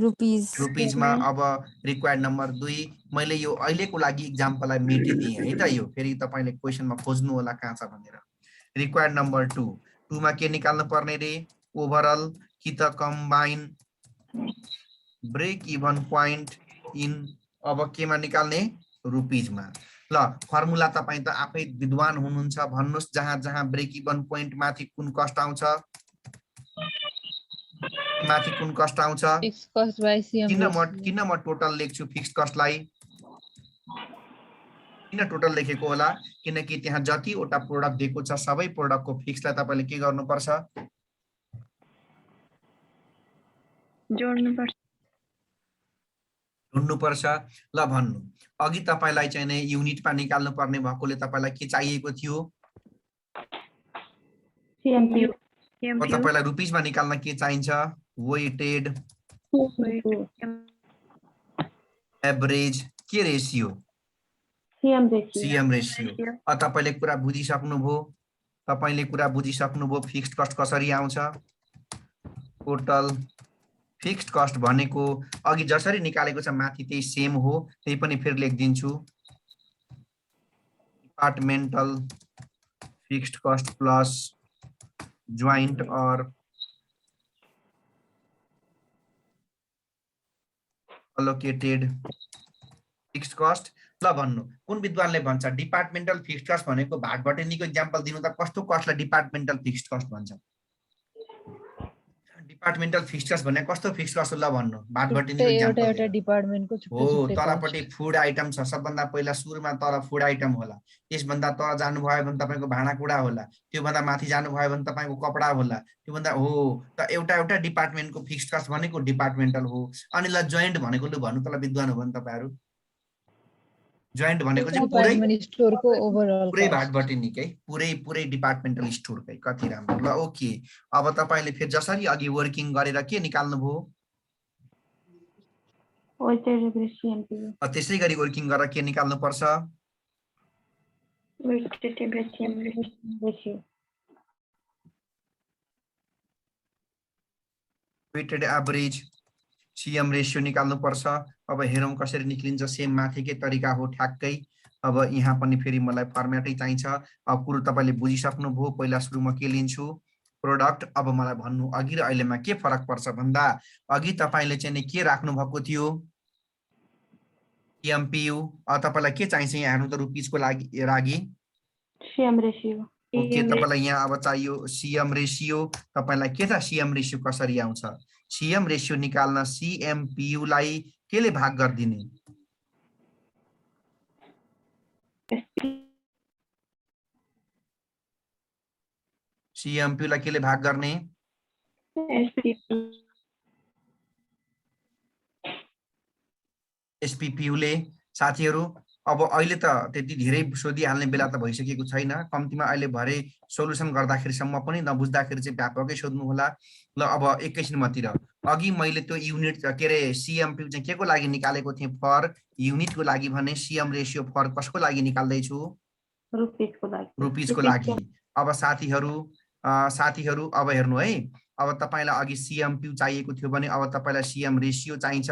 रुपीजमा अब रिक्वायर्ड नम्बर 2 मैले यो अहिलेको लागि एक्जाम्पललाई मेटिदिए है त यो फेरि तपाईले क्वेशनमा खोज्नु होला कहाँ छ भनेर रिक्वायर्ड नम्बर 2 मा के निकाल्नु पर्ने रे ओभरअल कि त combine break even point in अब केमा निकाल्ने रुपीजमा ल फर्मुला तपाई त आफै विद्वान हुनुहुन्छ भन्नुस् जहाँ जहाँ ब्रेक इभन प्वाइन्ट माथि कुन कस्ट आउँछ माथि कुन कस्ट आउँछ फिक्स्ड कस्ट बाइ सीएम किन म टोटल लेख्छु फिक्स्ड कस्टलाई किन टोटल लेखेको होला किनकि त्यहाँ जतिवटा प्रोडक्ट दिएको छ सबै प्रोडक्टको फिक्सलाई तपाईले के गर्नुपर्छ जोड्नुपर्छ ल भन्नु अघि तपाईलाई चाहिँ नै युनिटमा निकाल्नु पर्ने भएकोले तपाईलाई के चाहिएको थियो CMPU तपाईलाई रुपीजमा निकाल्न के चाहिन्छ वेटेड एभरेज के रेशियो सीएम रेशियो तपाईले कुरा बुझिसक्नुभयो फिक्स्ड कस्ट कसरी आउँछ टोटल फिक्स्ड कस्ट भनेको अघि जसरी निकालेको छ माथि त्यही सेम हो त्यही पनि फेरि लेखिदिन्छु departmental fixed cost plus joint or allocated fixed cost ल भन्नु कुन विद्वानले भन्छ डिपार्टमेन्टल फिक्स्ड कस्ट भनेको भागबटेनीको एक्जाम्पल दिनु त कस्तो कस्टलाई डिपार्टमेन्टल फिक्स्ड कस्ट भन्छ डिपार्टमेन्टल फिक्स्ड कस्ट भने कस्तो फिक्स्ड कस्ट ल भन्नु भागबटेनीको एक्जाम्पल एउटा डिपार्टमेन्टको हो तलपट्टि फुड आइटम छ सबभन्दा पहिला सुरुमा तल फुड आइटम होला त्यसभन्दा तल जानुभयो भने तपाईको भाँडाकुडा होला त्योभन्दा माथि जानुभयो भने तपाईको कपडा होला त्योभन्दा हो त एउटा डिपार्टमेन्टको फिक्स्ड कस्ट भनेको डिपार्टमेन्टल हो अनि ल जोइन्ट भनेको लु भन्नु तल विद्वान हो भने तपाईहरु जोइन्ट भनेको चाहिँ स्टोरको ओभरअल पुरै भागबटेनीकै पुरै डिपार्टमेन्टल स्टोरकै कति राम्रो ल ओके अब तपाईले फेरि जसरी अघि वर्किङ गरेर के निकाल्नु भो त्यसै गरी वर्किङ गरेर के निकाल्नु पर्छ वेटेड एभरेज सीएम रेशियो निकाल्नु पर्छ। अब हेरौँ कसरी निक्लिन्छ, सेम माथिकै तरिका हो ठ्याक्कै। अब यहाँ पनि फेरि मलाई फर्मेटै चाहिन्छ। अब कुरो तपाईले बुझिसक्नुभयो। पहिला सुरुमा के लिन्छु, प्रोडक्ट। अब मलाई भन्नु अघि र अहिलेमा के फरक पर्छ भन्दा अघि तपाईले चाहिँ नि के राख्नु भएको थियो, सीएमपीयू। अब तपाईलाई के चाहिन्छ यहाँ हेर्नु त, रुपीजको लागि सीएम रेशियो। ओके, तपाईलाई यहाँ अब चाहियो सीएम रेशियो। तपाईलाई के छ सीएम रेशियो कसरी आउँछ, सीएम रेशियो निकाल्न सीएमपीयू लाई केले भाग गर्दिने, सीएमपीयू लाई केले भाग गर्ने, एसपीपीयू ले। साथीहरु अब अहिले त त्यति धेरै सोधिहाल्ने बेला त भइसकेको छैन, कम्तीमा अहिले भरे सोलुसन गर्दाखेरिसम्म पनि नबुझ्दाखेरि चाहिँ व्यापकै सोध्नु होला। ल अब एकैछिनमातिर अघि मैले त्यो युनिट के रे सीएमपीयू चाहिँ केको लागि निकालेको थिएँ, फर युनिटको लागि भने सीएम रेशियो फर कसको लागि निकाल्दै छु, रुपीजको लागि। अब साथीहरु अब हेर्नु है, अब तपाईलाई अघि सीएमपीयू चाहिएको थियो भने अब तपाईलाई सीएम रेशियो चाहिन्छ।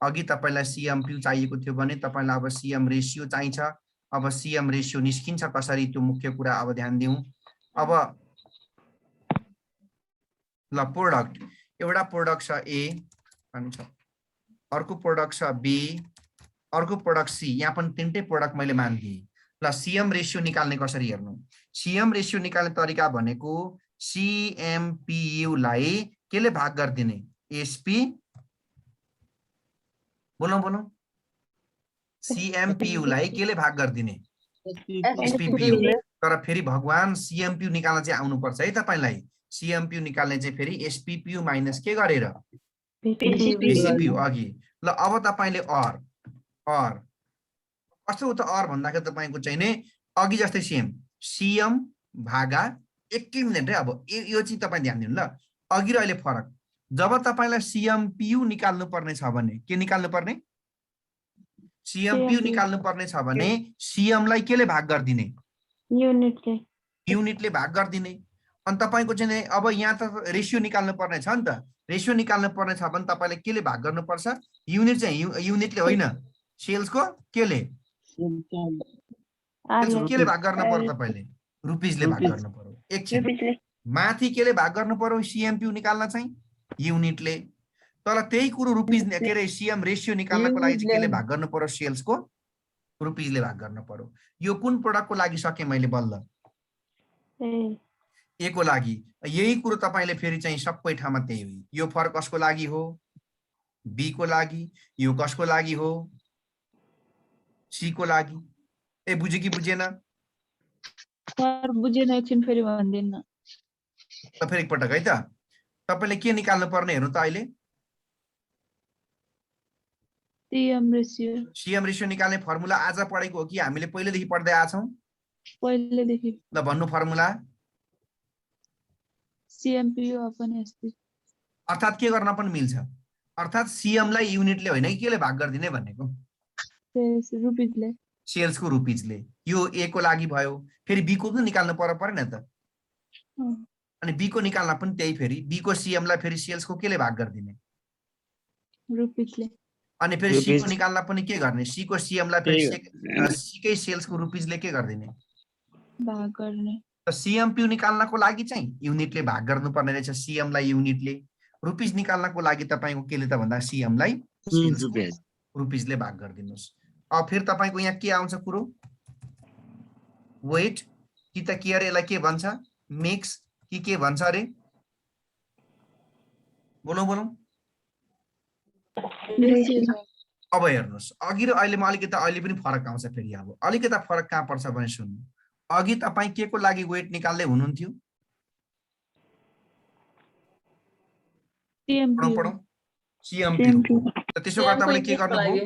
अघि तपाईलाई सीएमपीयू चाहिएको थियो भने तपाईलाई अब सीएम रेशियो चाहिन्छ। अब सीएम रेशियो निस्किन्छ कसरी त्यो मुख्य कुरा अब ध्यान दिउँ। अब ल प्रोडक्ट, एउटा प्रोडक्ट छ ए भन्छ, अर्को प्रोडक्ट छ बी, अर्को प्रोडक्ट सी। यहाँ पनि तीनटै प्रोडक्ट मैले मान्दिए। ल सीएम रेशियो निकाल्ने कसरी हेर्नु, सीएम रेशियो निकाल्ने तरिका भनेको सीएमपीयू लाई केले भाग गर्दिने, एसपी। बोलौं सीएमपीयू लाई केले भाग गर्दिने, एसपीपीयू। तर फेरि भगवान सीएमपीयू निकाल्न चाहिँ आउनुपर्छ है तपाईलाई। सीएमपीयू निकाल्ने चाहिँ फेरि एसपीपीयू माइनस के गरेर, बीसीपीयू अघि। ल अब तपाईले अर कस्तो हो त अर भन्दाखेरि तपाईको चाहिँ नि अघि जस्तै सेम सीएम भागा एकै मिनेट है। अब यो चाहिँ तपाई ध्यान दिनु ल, अघि र अहिले फरक। जब तपाईलाई सीएमपीयू निकाल्नु पर्ने छ भने के निकाल्नु पर्ने, सीएमपीयू निकाल्नु पर्ने छ भने सीएम लाई केले भाग गर्दिने, युनिटले भाग गर्दिने। अनि तपाईको चाहिँ अब यहाँ त रेशियो निकाल्नु पर्ने छ नि त, रेशियो निकाल्नु पर्ने छ भने तपाईले केले भाग गर्नुपर्छ, युनिट चाहिँ युनिटले होइन, सेल्सको केले, केले भाग गर्न पर्यो, तपाईले रुपीजले भाग गर्न पर्यो। एकछिन माथि केले भाग गर्नु पर्यो सीएमपीयू निकाल्न चाहिँ, युनिटले। तर त्यही कुरो रुपीज के रे सीएम रेशियो निकाल्नको लागि चाहिँ केले भाग गर्नु पर्यो, सेल्सको रुपीजले भाग गर्नु पर्यो। यो कुन प्रोडक्टको लागि सके मैले बल्ल, ए को लागि। यही कुरो तपाईले फेरि चाहिँ सबै ठाउँमा त्यही हो। यो फरक कसको लागि हो, बी को लागि। यो कसको लागि हो, सी को लागि। ए बुझ्यो कि बुझेन, सर बुझेन, एकछिन फेरि भन्दिन न। त फेरि एकपटक है त, तपाईले के निकाल्नु पर्ने हेर्नु त अहिले, सीएम रेशियो। सीएम रेशियो निकाल्ने फर्मुला आज पढेको हो कि हामीले पहिलेदेखि पढ्दै आछौं, पहिलेदेखि। ल भन्नु फर्मुला, सीएमपीयू अपन एसपी। अर्थात के गर्न पनि मिल्छ, अर्थात सीएम लाई युनिटले होइन कि केले भाग गर्दिने भनेको, रुपीजले, सेल्सको रुपीजले। यो ए को लागि भयो। फेरि बी को पनि निकाल्नु परेन त, अनि बी को निकाल्न पनि त्यही, फेरि बी को सीएम लाई फेरि सेल्सको केले भाग गर्दिने, रुपीजले। अनि फेरि सी को निकाल्न पनि के गर्ने, सी को सीएम लाई फेरि सी कै सेल्सको रुपीजले के गर्दिने, भाग गर्ने। त सीएमपीयू निकाल्नको लागि चाहिँ युनिटले भाग गर्नुपर्ने रहेछ, सीएम लाई युनिटले। रुपीज निकाल्नको लागि तपाईको केले त भन्दा सीएम लाई रुपीजले भाग गरिदिनुस्। अब फेरि तपाईको यहाँ के आउँछ कुरो, वेट कि त के अरे, यसलाई के भन्छ, मिक्स कि के भन्छ अरे, बोलौं। अब हेर्नुस् अघि र अहिलेमा अलिकति अहिले पनि फरक आउँछ। फेरि अब अलिकति फरक कहाँ पर्छ भने सुन्नु, अघि तपाई के को लागि वेट निकाल्दै हुनुहुन्थ्यो, सीएमपीयू। त्यसो गर्दा तपाईले के गर्नुभयो,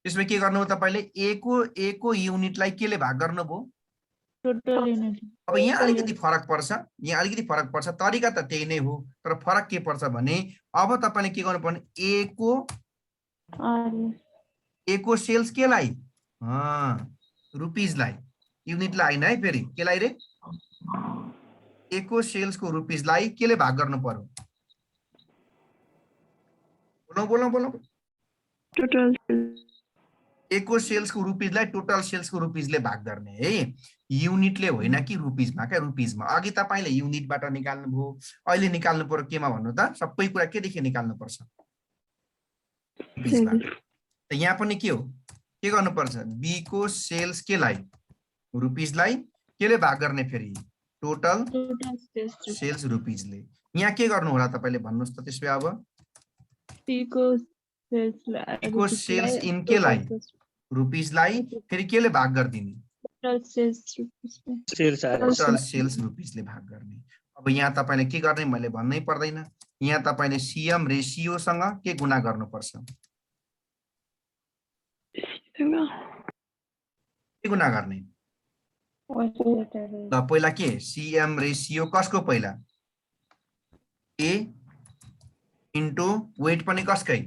त्यसमा के गर्नुभयो तपाईले ए को युनिटलाई केले भाग गर्नुभयो, टोटल युनिट। अब यहाँ अलिकति फरक पर्छ, यहाँ अलिकति फरक पर्छ, तरिका त त्यही नै हो, तर फरक के पर्छ भने अब तपाईले के गर्नुपर्ने, ए को सेल्स केलाई, रुपीजलाई, युनिटलाई होइन है, फेरि केलाई रे, ए को सेल्सको रुपीजलाई केले भाग गर्नु पर्यो, बोलौँ बोलौँ बोलौँ टोटल ए को सेल्सको रुपिजलाई टोटल सेल्सको रुपिजले भाग गर्ने है, युनिटले होइन कि रुपिजमा क्या, रुपिजमा। अघि तपाईँले युनिटबाट निकाल्नु भयो, अहिले निकाल्नु पर्यो केमा भन्नु त, सबै कुरा केदेखि निकाल्नु पर्छ, रुपिजबाट। त यहाँ पनि के हो, के गर्नुपर्छ, बी को सेल्स केलाई, रुपिजलाई केले भाग गर्ने, फेरि टोटल सेल्स रुपिजले। यहाँ के गर्नु होला तपाईँले भन्नुहोस् त त्यसो भए। अब पी को सेल्स इन केलाई, रुपिजलाई फेरि केले भाग गरिदिने, सेल्स आएर टोटल सेल्स रुपिजले भाग गर्ने। अब यहाँ तपाईँले के गर्ने मैले भन्नै पर्दैन, यहाँ तपाईँले सीएम रेसियोसँग के गुणा गर्नुपर्छ, के गुणा गर्ने ल, पहिला के सीएम रेसियो कसको, पहिला ए इन्टु वेट पनि कसकै,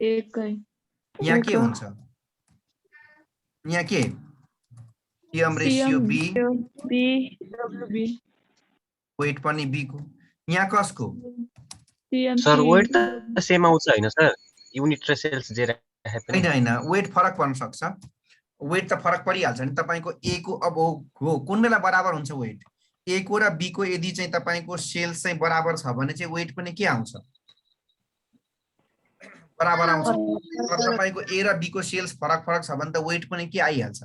यहाँ के हुन्छ, यहाँ के सीएम रेसियो बी, वेट पनि बी को, यहाँ कसको, सर वेट त सेम आउँछ हैन सर, युनिट र सेल्स जे राखे पनि होइन, वेट फरक पर्न सक्छ, वेट त फरक परिहाल्छ नि तपाईँको। ए को अब हो कुन बेला बराबर हुन्छ वेट, ए को र बी को यदि चाहिँ तपाईँको सेल्स चाहिँ बराबर छ भने चाहिँ वेट पनि के आउँछ, बराबर आउँछ। अब तपाईँको ए र बी को सेल्स फरक फरक छ भने त वेट पनि के आइहाल्छ,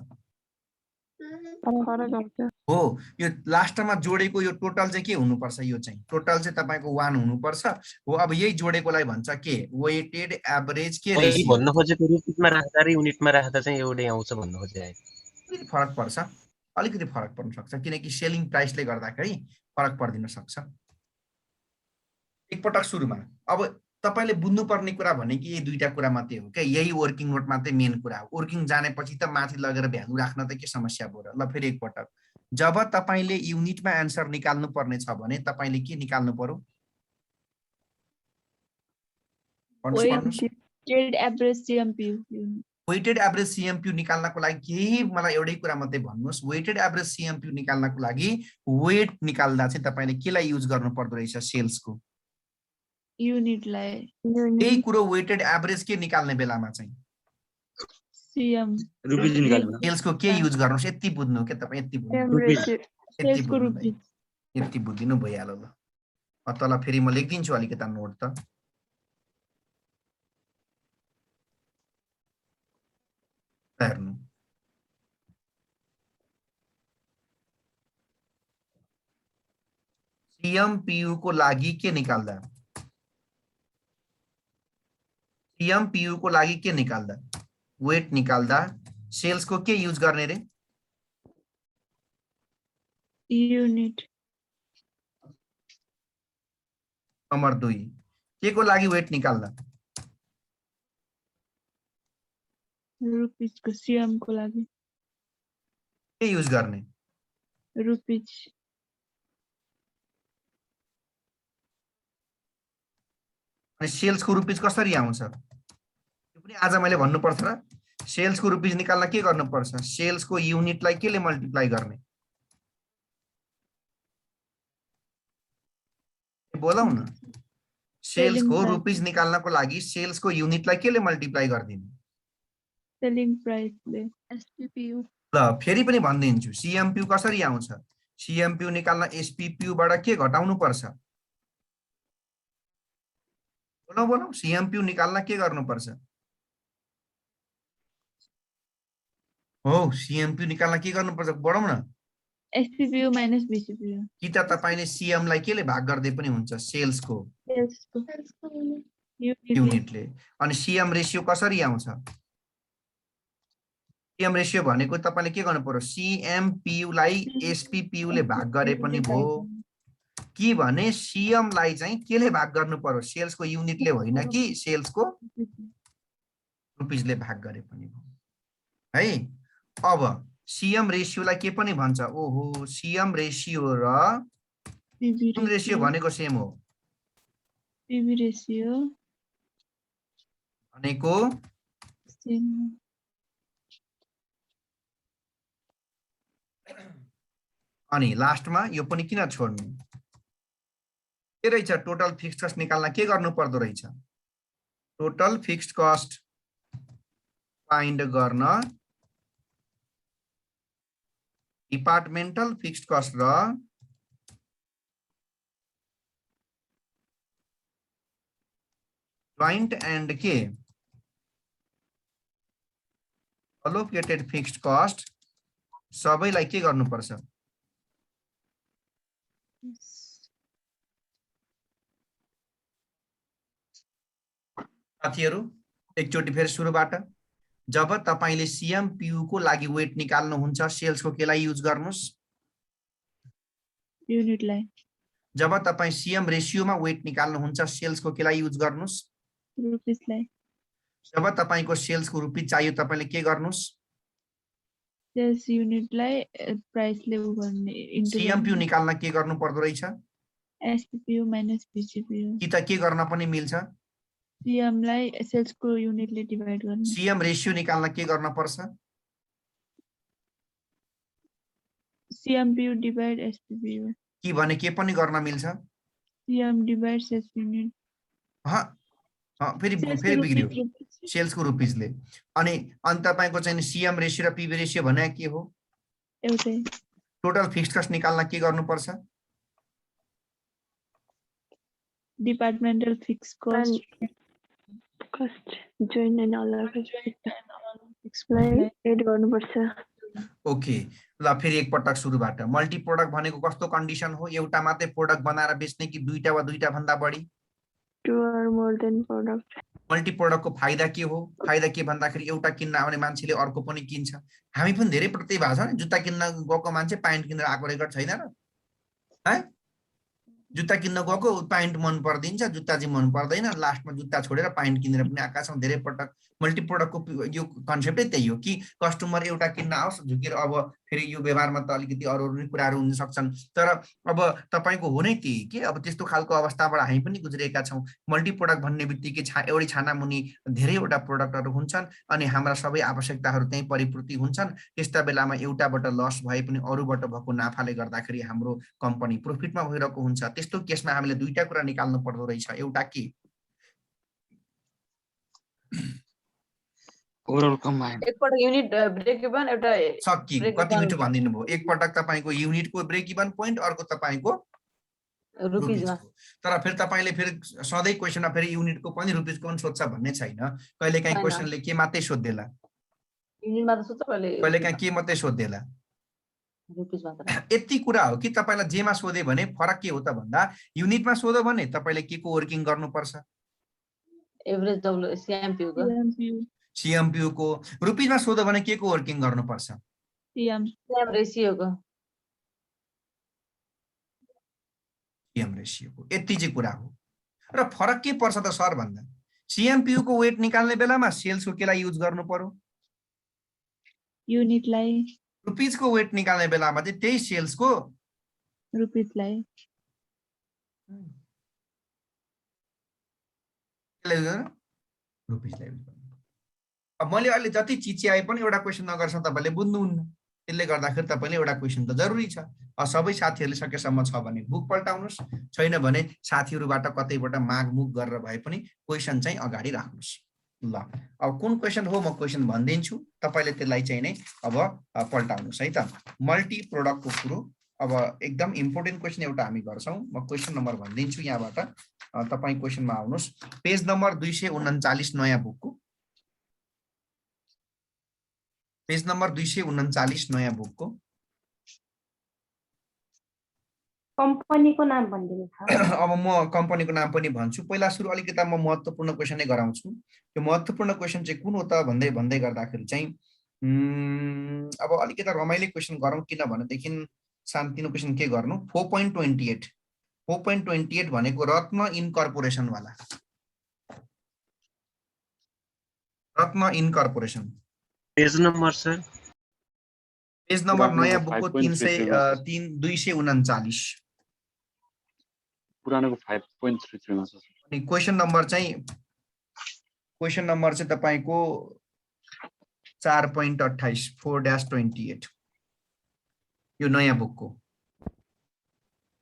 हो। यो लास्टमा जोडेको यो टोटल चाहिँ के हुनुपर्छ, यो चाहिँ टोटल चाहिँ तपाईँको 1 हुनुपर्छ, हो। अब यही जोडेकोलाई भन्छ के, वेटेड एभरेज के रेसियो। भन्नु खोजेको रुपिसमा राख्दा र युनिटमा राख्दा चाहिँ एउटै आउँछ भन्नु खोजेको। फरक पर्छ, अलिकति फरक पर्न सक्छ, किनकि सेलिङ प्राइसले गर्दाखेरि फरक पर्दिन सक्छ। एकपटक सुरुमा अब तपाईले बुझ्नुपर्ने कुरा भनेको यही दुईटा कुरा मात्रै हो क्या, यही वर्किङ नोट मात्रै मेन कुरा हो। वर्किङ जानेपछि त माथि लगेर भ्यालु राख्न त के समस्या भयो र। ल फेरि एकपटक, जब तपाईले युनिटमा आन्सर निकाल्नु पर्ने छ भने तपाईले के निकाल्नु पर्यो, वेटेड एभरेज सीएमपी निकाल्नको लागि यही मलाई एउटै कुरा मात्रै भन्नुहोस्, वेटेड एभरेज सीएमपी निकाल्नको लागि वेट निकाल्दा चाहिँ तपाईले केलाई युज गर्नु पर्दो रहेछ, सेल्सको युनिटलाई। यही कुरो वेटेड एभरेज के निकाल्ने बेलामा चाहिँ सीएम रुपिज निकाल्नु, सेल्सको के युज गर्नुस्, यति बुझ्नु के तपाई, यति बुझ्नु, यति बुझिदिनु भइहाल्यो। ल तल फेरि म लेखिदिन्छु अलिकता नोट त, हेर्नु सीएमपीयू को लागि के निकाल्दा, सीएमपीयू को लागि के निकाल्दा, वेट निकाल्दा सेल्स को के युज गर्ने रे, युनिट। नम्बर 2 के को लागि वेट निकाल्दा, रुपिज को, सीएम को लागि के युज गर्ने, रुपिज। अनि सेल्स को रुपिज कसरी आउँछ, यो पनि आज मैले भन्नु पर्छ र। सेल्स को रुपिज निकाल्न के गर्नु पर्छ, सेल्स को युनिटलाई केले मल्टिप्लाई गर्ने, बोलाउ न। सेल्स को रुपिज निकाल्नको लागि सेल्स को युनिटलाई केले मल्टिप्लाई गर्दिनु, सेलिङ प्राइसले, एसपीपीयू। ल फेरि पनि भन्दिन्छु, सीएमपीयू कसरी आउँछ, सीएमपीयू निकाल्न एसपीपीयू बाट के घटाउनु पर्छ, बोलाउ बोलाउ, सीएमपीयू निकाल्न के गर्नुपर्छ, हो सीएमपीयू निकाल्न के गर्नुपर्छ, बढाउ न। एसपीपीयू माइनस बीसीपीयू, कि त तपाईले सीएम लाई केले भाग गर्दै पनि हुन्छ, सेल्स को युनिटले। अनि सीएम रेशियो कसरी आउँछ, सीएम रेशियो भनेको तपाईले के गर्नु पर्यो, सीएमपीयू लाई एसपीपीयू ले भाग गरे पनि भयो, कि भने सीएम लाई चाहिँ केले भाग गर्नु पर्यो, सेल्स को युनिटले होइन कि सेल्स को रुपिजले भाग गरे पनि भयो है। अब सीएम रेशियोलाई के पनि भन्छ, ओहो सीएम रेशियो र कुन रेशियो भनेको सेम हो, पीवी रेशियो भनेको सेम। अनि लास्टमा यो पनि किन छोड्नु, के रहेछ, टोटल फिक्स्ड कस्ट निकाल्न के गर्नु पर्दो रहेछ, टोटल फिक्स्ड कस्ट फाइन्ड गर्न डिपार्टमेन्टल फिक्स्ड कस्ट र ज्वाइन्ट एन्ड के अलोकेटेड फिक्स्ड कस्ट सबैलाई के गर्नुपर्छ? साथीहरु एकचोटि फेरि सुरुबाट जब तपाईले CMPU को लागि वेट निकाल्नुहुन्छ सेल्सको केलाई युज गर्नुस्? युनिटलाई। जब तपाई CM रेशियोमा वेट निकाल्नुहुन्छ सेल्सको केलाई युज गर्नुस्? रुपिसलाई। जब तपाईको सेल्सको रुपी चाहियो तपाईले के गर्नुस्? सेल्स युनिटलाई प्राइसले उ गर्ने CMPU निकाल्न के गर्नु पर्दो रहेछ? SPPU minus PCPU। कि त के गर्न पनि मिल्छ? CM लाई सेल्स को युनिटले डिवाइड गर्ने। CM रेशियो निकाल्न के गर्न पर्छ? CMPU divide SPPU। कि भने के पनि गर्न मिल्छ? CM divide sales unit. फेरि बिग्रियो सेल्सको रुपिसले। अनि तपाईको चाहिँ CM रेशियो र PV रेशियो भने के हो? एउटै। टोटल फिक्स्ड कस्ट निकाल्न के गर्नुपर्छ? Departmental fixed cost join and allocated add गर्नुपर्छ। ओके ल फेरि एकपटक सुरुबाट मल्टी प्रोडक्ट भनेको कस्तो कन्डिसन हो? एउटा मात्रै प्रोडक्ट बनाएर बेच्ने कि दुईटा वा दुईटा भन्दा बढी? Two or more than product. Multi प्रोडक्टको फाइदा के हो? फाइदा के भन्दाखेरि एउटा किन्न आउने मान्छेले अर्को पनि किन्छ। हामी पनि धेरै प्रतिभा छ नि, जुत्ता किन्न गएको मान्छे प्यान्ट किनेर आएको रेकर्ड छैन र? है जुत्ता किन्न गएको प्यान्ट मन पर्दिन्छ, जुत्ता चाहिँ मन पर्दैन, लास्टमा जुत्ता छोडेर प्यान्ट किनेर पनि आएका छौँ धेरै पटक। मल्टी प्रोडक्टको यो कन्सेप्टै त्यही हो कि कस्टमर एउटा किन्न आओस् झुकेर। अब फेरि यो व्यवहारमा त अलिकति अरू अरू कुराहरू हुन सक्छन्, तर अब तपाईको हो नै त्यही कि अब त्यस्तो खालको अवस्थाबाट हामी पनि गुज्रेका छौँ। मल्टी प्रोडक्ट भन्ने बित्तिकै एउटै छानामुनि धेरैवटा प्रोडक्टहरू हुन्छन् अनि हाम्रा सबै आवश्यकताहरू त्यही परिपूर्ति हुन्छन्। त्यस्ता बेलामा एउटाबाट लस भए पनि अरूबाट भएको नाफाले गर्दाखेरि हाम्रो कम्पनी प्रफिटमा भइरहेको हुन्छ। त्यस्तो केसमा हामीले दुईटा कुरा निकाल्नु पर्दो रहेछ। एउटा के ओभरअल कम्बाइन। एकपटक युनिट ब्रेक इभन एउटा सकियो। कति मिठो भनिदिनु भयो। एकपटक तपाईको युनिटको ब्रेक इभन पोइन्ट, अर्को तपाईको रुपिसमा। तर फेरि तपाईले फेरि सधैँ क्वेसनमा फेरि युनिटको पनि रुपिसको पनि सोध्छ भन्ने छैन। कहिलेकाहीँ क्वेसनले के मात्रै सोध्देला? युनिटमा त सोध्छ, कहिलेकाहीँ के मात्रै सोध्देला? रुपिस मात्र। यति कुरा हो कि तपाईलाई जेमा सोधे भने फरक के हो त भन्दा युनिटमा सोध्यो भने तपाईले के को वर्किङ गर्नुपर्छ? एभरेज CMPU को। CMPU को। रुपिसमा सोध्यो भने के को वर्किङ गर्नुपर्छ? CM रेशियो को। CM रेशियो को। यति चाहिँ कुरा हो। र फरक के पर्छ त सर भन्दा CMPU को वेट निकाल्ने बेलामा सेल्सको केलाई युज गर्नु पर्यो? युनिटलाई। रुपिसको वेट निकाल्ने बेलामा चाहिँ त्यही सेल्सको रुपिसलाई। रुपिसलाई। अब मैले अहिले जति चिच्याए पनि एउटा क्वेसन नगर्छ तपाईँले बुझ्नुहुन्न। त्यसले गर्दाखेरि तपाईँले एउटा क्वेसन त जरुरी छ। सबै साथीहरूले सकेसम्म छ भने बुक पल्टाउनुहोस्, छैन भने साथीहरूबाट कतैबाट मागमुग गरेर भए पनि क्वेसन चाहिँ अगाडि राख्नुहोस्। ल अब कुन क्वेसन हो म क्वेसन भनिदिन्छु, तपाईँले त्यसलाई चाहिँ नै अब पल्टाउनुहोस् है त। मल्टी प्रोडक्टको कुरो अब एकदम इम्पोर्टेन्ट क्वेसन एउटा हामी गर्छौँ। म क्वेसन नम्बर भनिदिन्छु यहाँबाट, तपाईँ क्वेसनमा आउनुहोस्। पेज नम्बर 239 नयाँ बुकको, पेज नम्बर 239 नयाँ बुकको। कम्पनीको नाम भनिदिनुहोस्। अब म कम्पनीको नाम पनि भन्छु। पहिला सुरु अलिकति म महत्त्वपूर्ण क्वेसन नै गराउँछु। त्यो महत्त्वपूर्ण क्वेसन चाहिँ कुन हो त भन्दै भन्दै गर्दाखेरि चाहिँ अब अलिकति रमाइलो क्वेसन गरौँ। किन भनेदेखि शान्तिनो क्वेसन के गर्नु? 4.28 4.28 भनेको रत्न इनकर्पोरेसन वाला। Ratna incorporation. Page number sir? Page number नयाँ बुकको 239। पुरानोको 5.33 मा छ। अनि क्वेसन नम्बर चाहिँ तपाईको 4.28 4-28 यो नयाँ बुकको।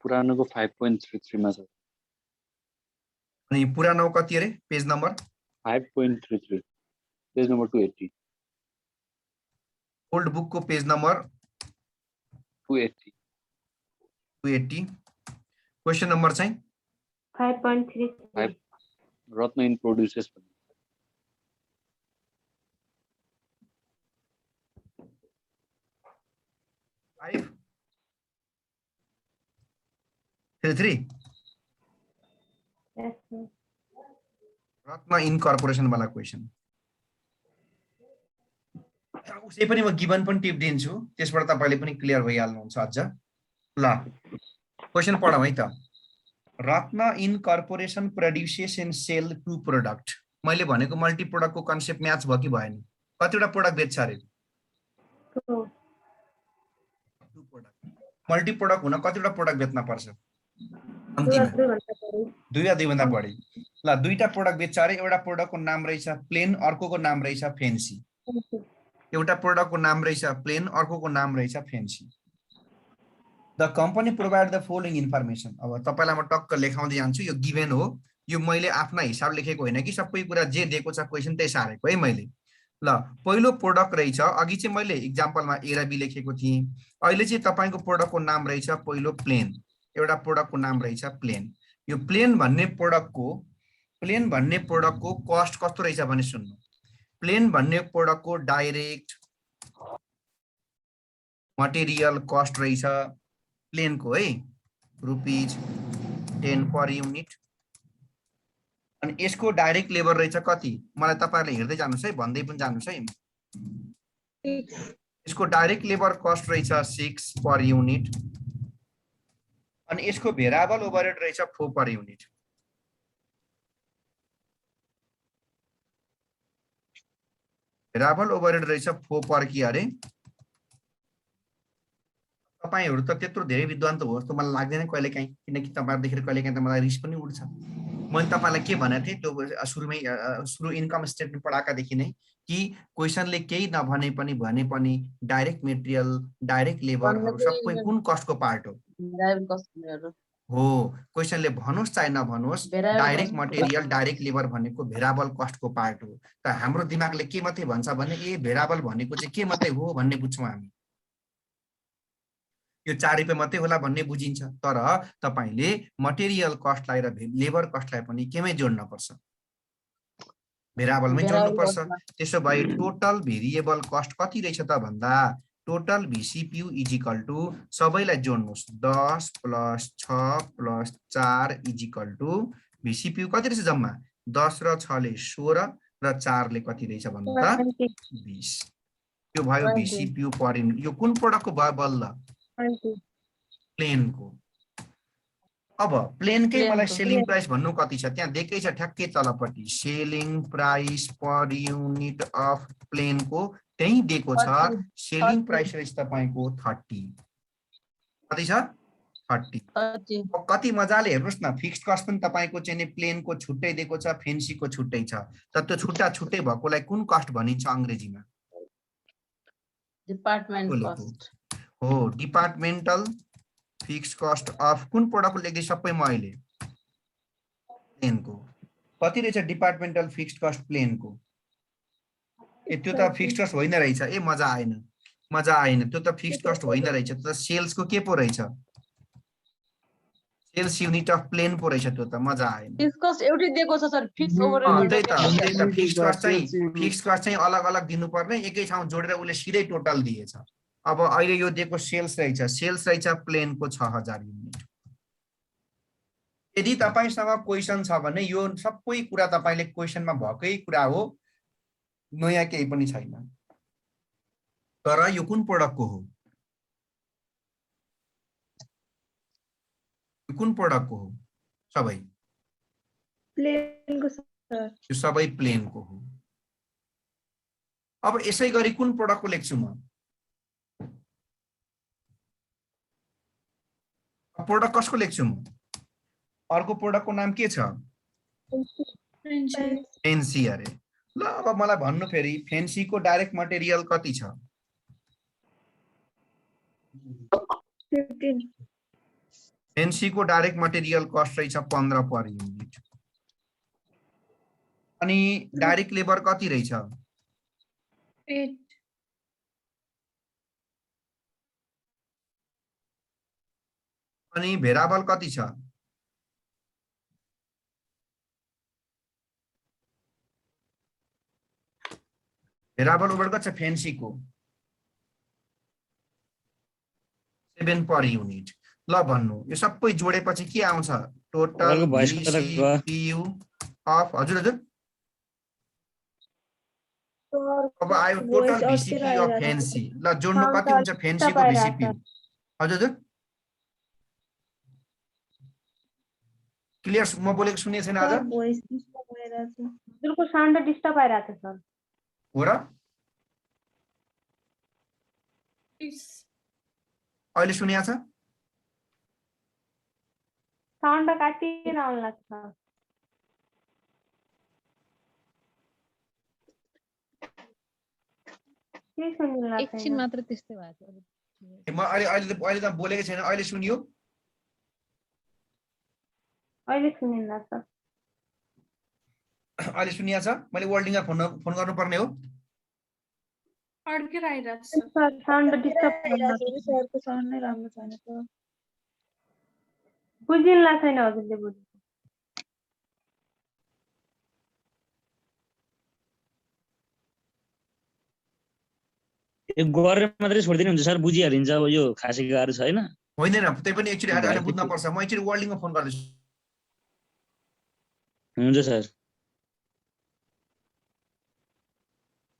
पुरानोको 5.33 मा छ। अनि पुरानो कति अरे page number? 5.33. Page number 280. Old book को पेज नंबर 280. 280. क्वेश्चन नंबर चाहिँ 5.33. Ratna in produces. 5.33. Yes, sir. Ratna incorporation वाला क्वेसन उसै पनि म गिभन पनि टिप दिन्छु त्यसबाट तपाईले पनि क्लियर भइहाल्नुहुन्छ अझ ल क्वेसन पढौँ है त Ratna incorporation produces and sell two product मैले भनेको मल्टी प्रोडक्टको कन्सेप्ट म्याच भयो कि भएन कतिवटा प्रोडक्ट बेच्छ अरे Two. Two product multi product हुन कतिवटा प्रोडक्ट बेच्न पर्छ कम्तीमा दुई वा दुईभन्दा बढी ल दुईटा प्रोडक्ट बेच्छ अरे एउटा प्रोडक्टको नाम रहेछ प्लेन अर्कोको नाम रहेछ फेन्सी एउटा प्रोडक्टको नाम रहेछ प्लेन अर्कोको नाम रहेछ fancy the company provide the following information अब तपाईलाई म टक्क लेखाउँदै जान्छु यो गिभन हो यो मैले आफ्ना हिसाब लेखेको होइन कि सबै कुरा जे दिएको छ क्वेसन त्यही सारेको है मैले ल पहिलो प्रोडक्ट रहेछ अघि चाहिँ मैले एक्जाम्पलमा ए र बी लेखेको थिएँ अहिले चाहिँ तपाईको प्रोडक्टको नाम रहेछ पहिलो प्लेन एउटा प्रोडक्टको नाम रहेछ प्लेन यो प्लेन भन्ने प्रोडक्टको कस्ट कस्तो रहेछ भने सुन्नु प्लेन भन्ने प्रोडक्टको डाइरेक्ट मटेरियल कस्ट रहेछ प्लेनको है ₹10 पर युनिट अनि यसको डाइरेक्ट लेबर रहेछ कति मलाई तपाईहरुले हेर्दै जानुस् है भन्दै पनि जानुस् है यसको डाइरेक्ट लेबर कस्ट रहेछ 6 पर युनिट अनि यसको भेरिएबल ओभरहेड रहेछ 4 पर युनिट भेरिएबल ओभरहेड रहेछ 4 पर कि अरे तपाईहरु त त्यत्रो धेरै विद्वान त हो जस्तो मलाई लाग्दैन कहिलेकाहीँ किनकि तपाईहरु देखेर कहिलेकाहीँ त मलाई रिस पनि उठ्छ मैले तपाईलाई के भनेको थिएँ त्यो सुरु इन्कम स्टेटमेन्ट पढाका देखि नै कि क्वेशनले केही नभने पनि डाइरेक्ट मटेरियल डाइरेक्ट लेबरहरु सबै कुन कस्टको पार्ट हो हो क्वेशनले भनोस् चाहे नभनोस् डाइरेक्ट मटेरियल डाइरेक्ट लेबर भनेको भेरिएबल कस्टको पार्ट हो त हाम्रो दिमागले के मात्रै भन्छ भने ए भेरिएबल भनेको चाहिँ के मात्रै हो भन्ने बुझ्छौं हामी यो 4 रुपैयाँ मात्रै होला भन्ने बुझिन्छ तर तपाईले मटेरियल कस्टलाई र लेबर कस्टलाई पनि केमै जोड्न पर्छ भेरिएबलमै जोड्नु पर्छ त्यसो भए टोटल भेरिएबल कस्ट कति रहेछ त भन्दा total VCPU is equal to सबैलाई जोड्नुस् 10 + 6 + 4 इज इक्वल टु VCPU कति रहेछ जम्मा 10 र 6 ले 16 र 4 ले कति रहेछ भन्दा 20 यो भयो VCPU पर युनिट यो कुन प्रोडक्टको भयो बल्ल प्लेनको अब प्लेनकै मलाई सेलिङ प्राइस भन्नु कति छ त्यहाँ देकै छ ठ्याक्कै तलपट्टि selling price per unit of प्लेनको त्यही दिएको छ सेलिङ प्राइस रहेछ तपाईको 30 कति छ 30 कति मजाले हेर्नुस् न फिक्स्ड कस्ट पनि तपाईको चाहिँ नि प्लेनको छुट्टै दिएको छ फेन्सीको छुट्टै छ तर त्यो छुट्टै भएकोलाई कुन कस्ट भनिन्छ अंग्रेजीमा डिपार्टमेन्ट कस्ट हो डिपार्टमेन्टल फिक्स्ड कस्ट अफ कुन प्रोडक्टको लेख्दै सबै म अहिले प्लेनको कति रहेछ डिपार्टमेन्टल फिक्स्ड कस्ट प्लेनको ए त्यो त फिक्स्ड कस्ट होइन रहेछ ए मजा आएन त्यो त फिक्स्ड कस्ट होइन रहेछ त्यो त सेल्सको के पो रहेछ सेल्स युनिट अफ प्लेन पो रहेछ त्यो त मजा आएन फिक्स्ड कस्ट एउटै दिएको छ सर फिक्स ओभरहेड त्यही त फिक्स्ड कस्ट चाहिँ अलग दिनुपर्ने एकै ठाउँ जोडेर उले सिधै टोटल दिएछ अब अहिले यो दिएको सेल्स रहेछ प्लेनको 6000 युनिट यदि तपाईसँग क्वेशन छ भने यो सबै कुरा तपाईले क्वेशनमा भएकै कुरा हो नयाँ केही पनि छैन तर यो कुन प्रोडक्टको हो सबै प्लेनको सर यो सबै प्लेनको हो अब यसै गरी कुन प्रोडक्टको लेख्छु म प्रोडक्ट कसको लेख्छु म अर्को प्रोडक्टको नाम के छ फेन्सी अरे ल अब मलाई भन्नु फेरि फेन्सीको डाइरेक्ट मटेरियल कति छ 15 फेन्सीको डाइरेक्ट मटेरियल कस्ट रहेछ 15 पर युनिट अनि डाइरेक्ट लेबर कति रहेछ? 8 अनि भेराबल कति छ? भेराबल ओभर कति छ फेन्सीको? 7 पर युनिट। ल भन्नु, यो सबै जोडेपछि के आउँछ? टोटल तपाईँको voice कता गयो? VCPU अफ हजुर हजुर अब आयो टोटल VCPU अफ फेन्सी। ल जोड्नु कति हुन्छ फेन्सीको VCPU? हजुर हजुर क्लियर? म बोलेको सुने छैन आज? हजुरको साउन्ड डिस्टर्ब आइरहेको छ सर। हो र? अहिले सुनिया छ? साउन्ड काटिएर आउनु लाग्छ। के सुन्नु लाग्छ? एकछिन मात्र त्यस्तै भएको छ। म अहिले त बोलेको छैन, अहिले सुनियो? अहिले सुनिन्न सर। अहिले सुनिया छ? मैले वर्ल्डिङमा फोन गर्नुपर्ने हो? अड्केर आइरहेको छ। सर साउन्ड डिस्टर्ब सरको साउन्ड नै राम्रो छैन त। बुझिन्न छैन हजुरले बोलेको। यो गरेर मात्रै छोडिदिनु हुन्छ सर, बुझिहालिन्छ। अब यो खासै गाह्रो छ हैन। होइन त्यही पनि एकचोटि अहिले बुझ्न पर्छ। म एकचोटि वर्ल्डिङमा फोन गर्दैछु। हुन्छ सर।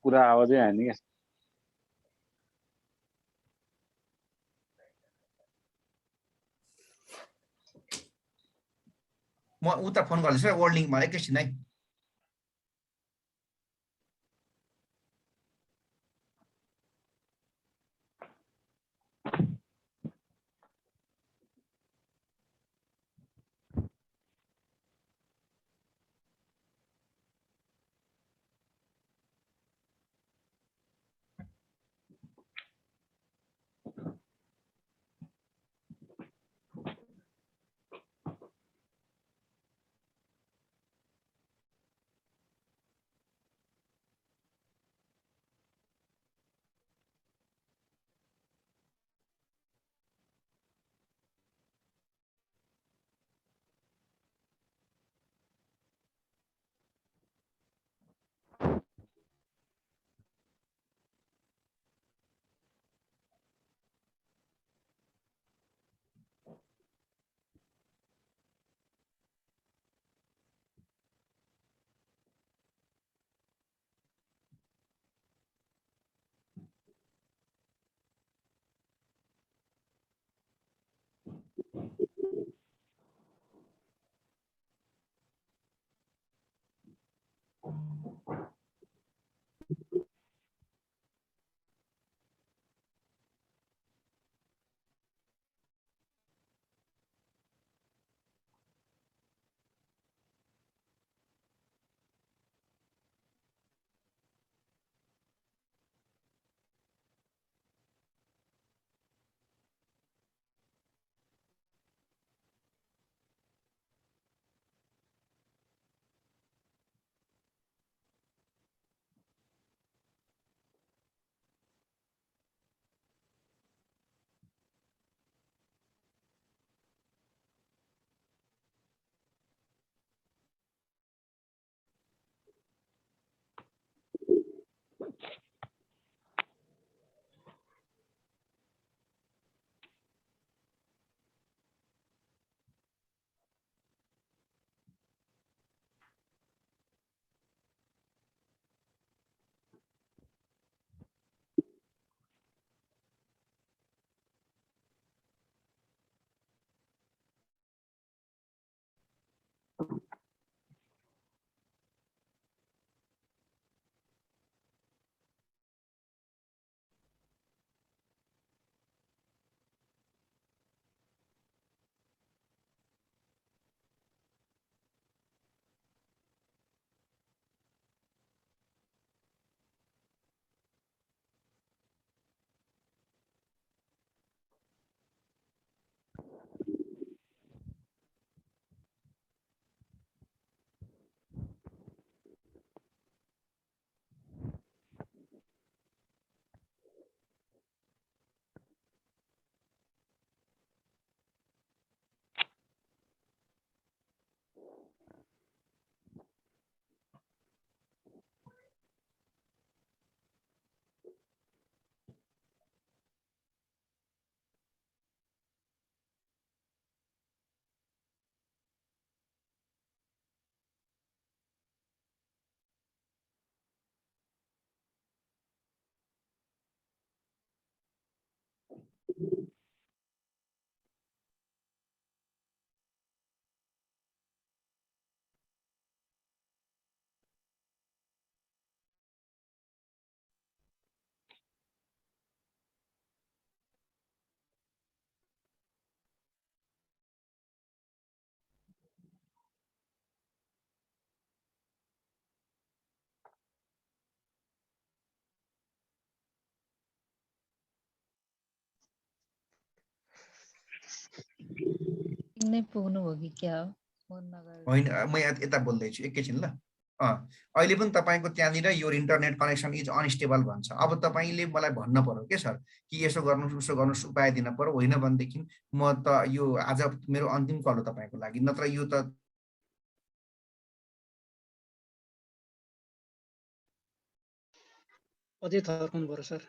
पुरा आवाजै आएन क्या। म उता फोन गर्दैछु वर्ल्डिङमा एकैछिन है। नै पुग्नुभयो कि क्या हो फोन नगरेर होइन म यता बोल्दैछु एकैछिन ल। अहिले पनि तपाईँको त्यहाँनिर यो इन्टरनेट कनेक्सन इज अनस्टेबल भन्छ। अब तपाईँले मलाई भन्न पर्यो के सर कि यसो गर्नुहोस् उसो गर्नुहोस् उपाय दिन पर्यो, होइन भनेदेखि म त यो आज मेरो अन्तिम कल हो तपाईँको लागि, नत्र यो त अझै थर्काउनु पर्यो सर।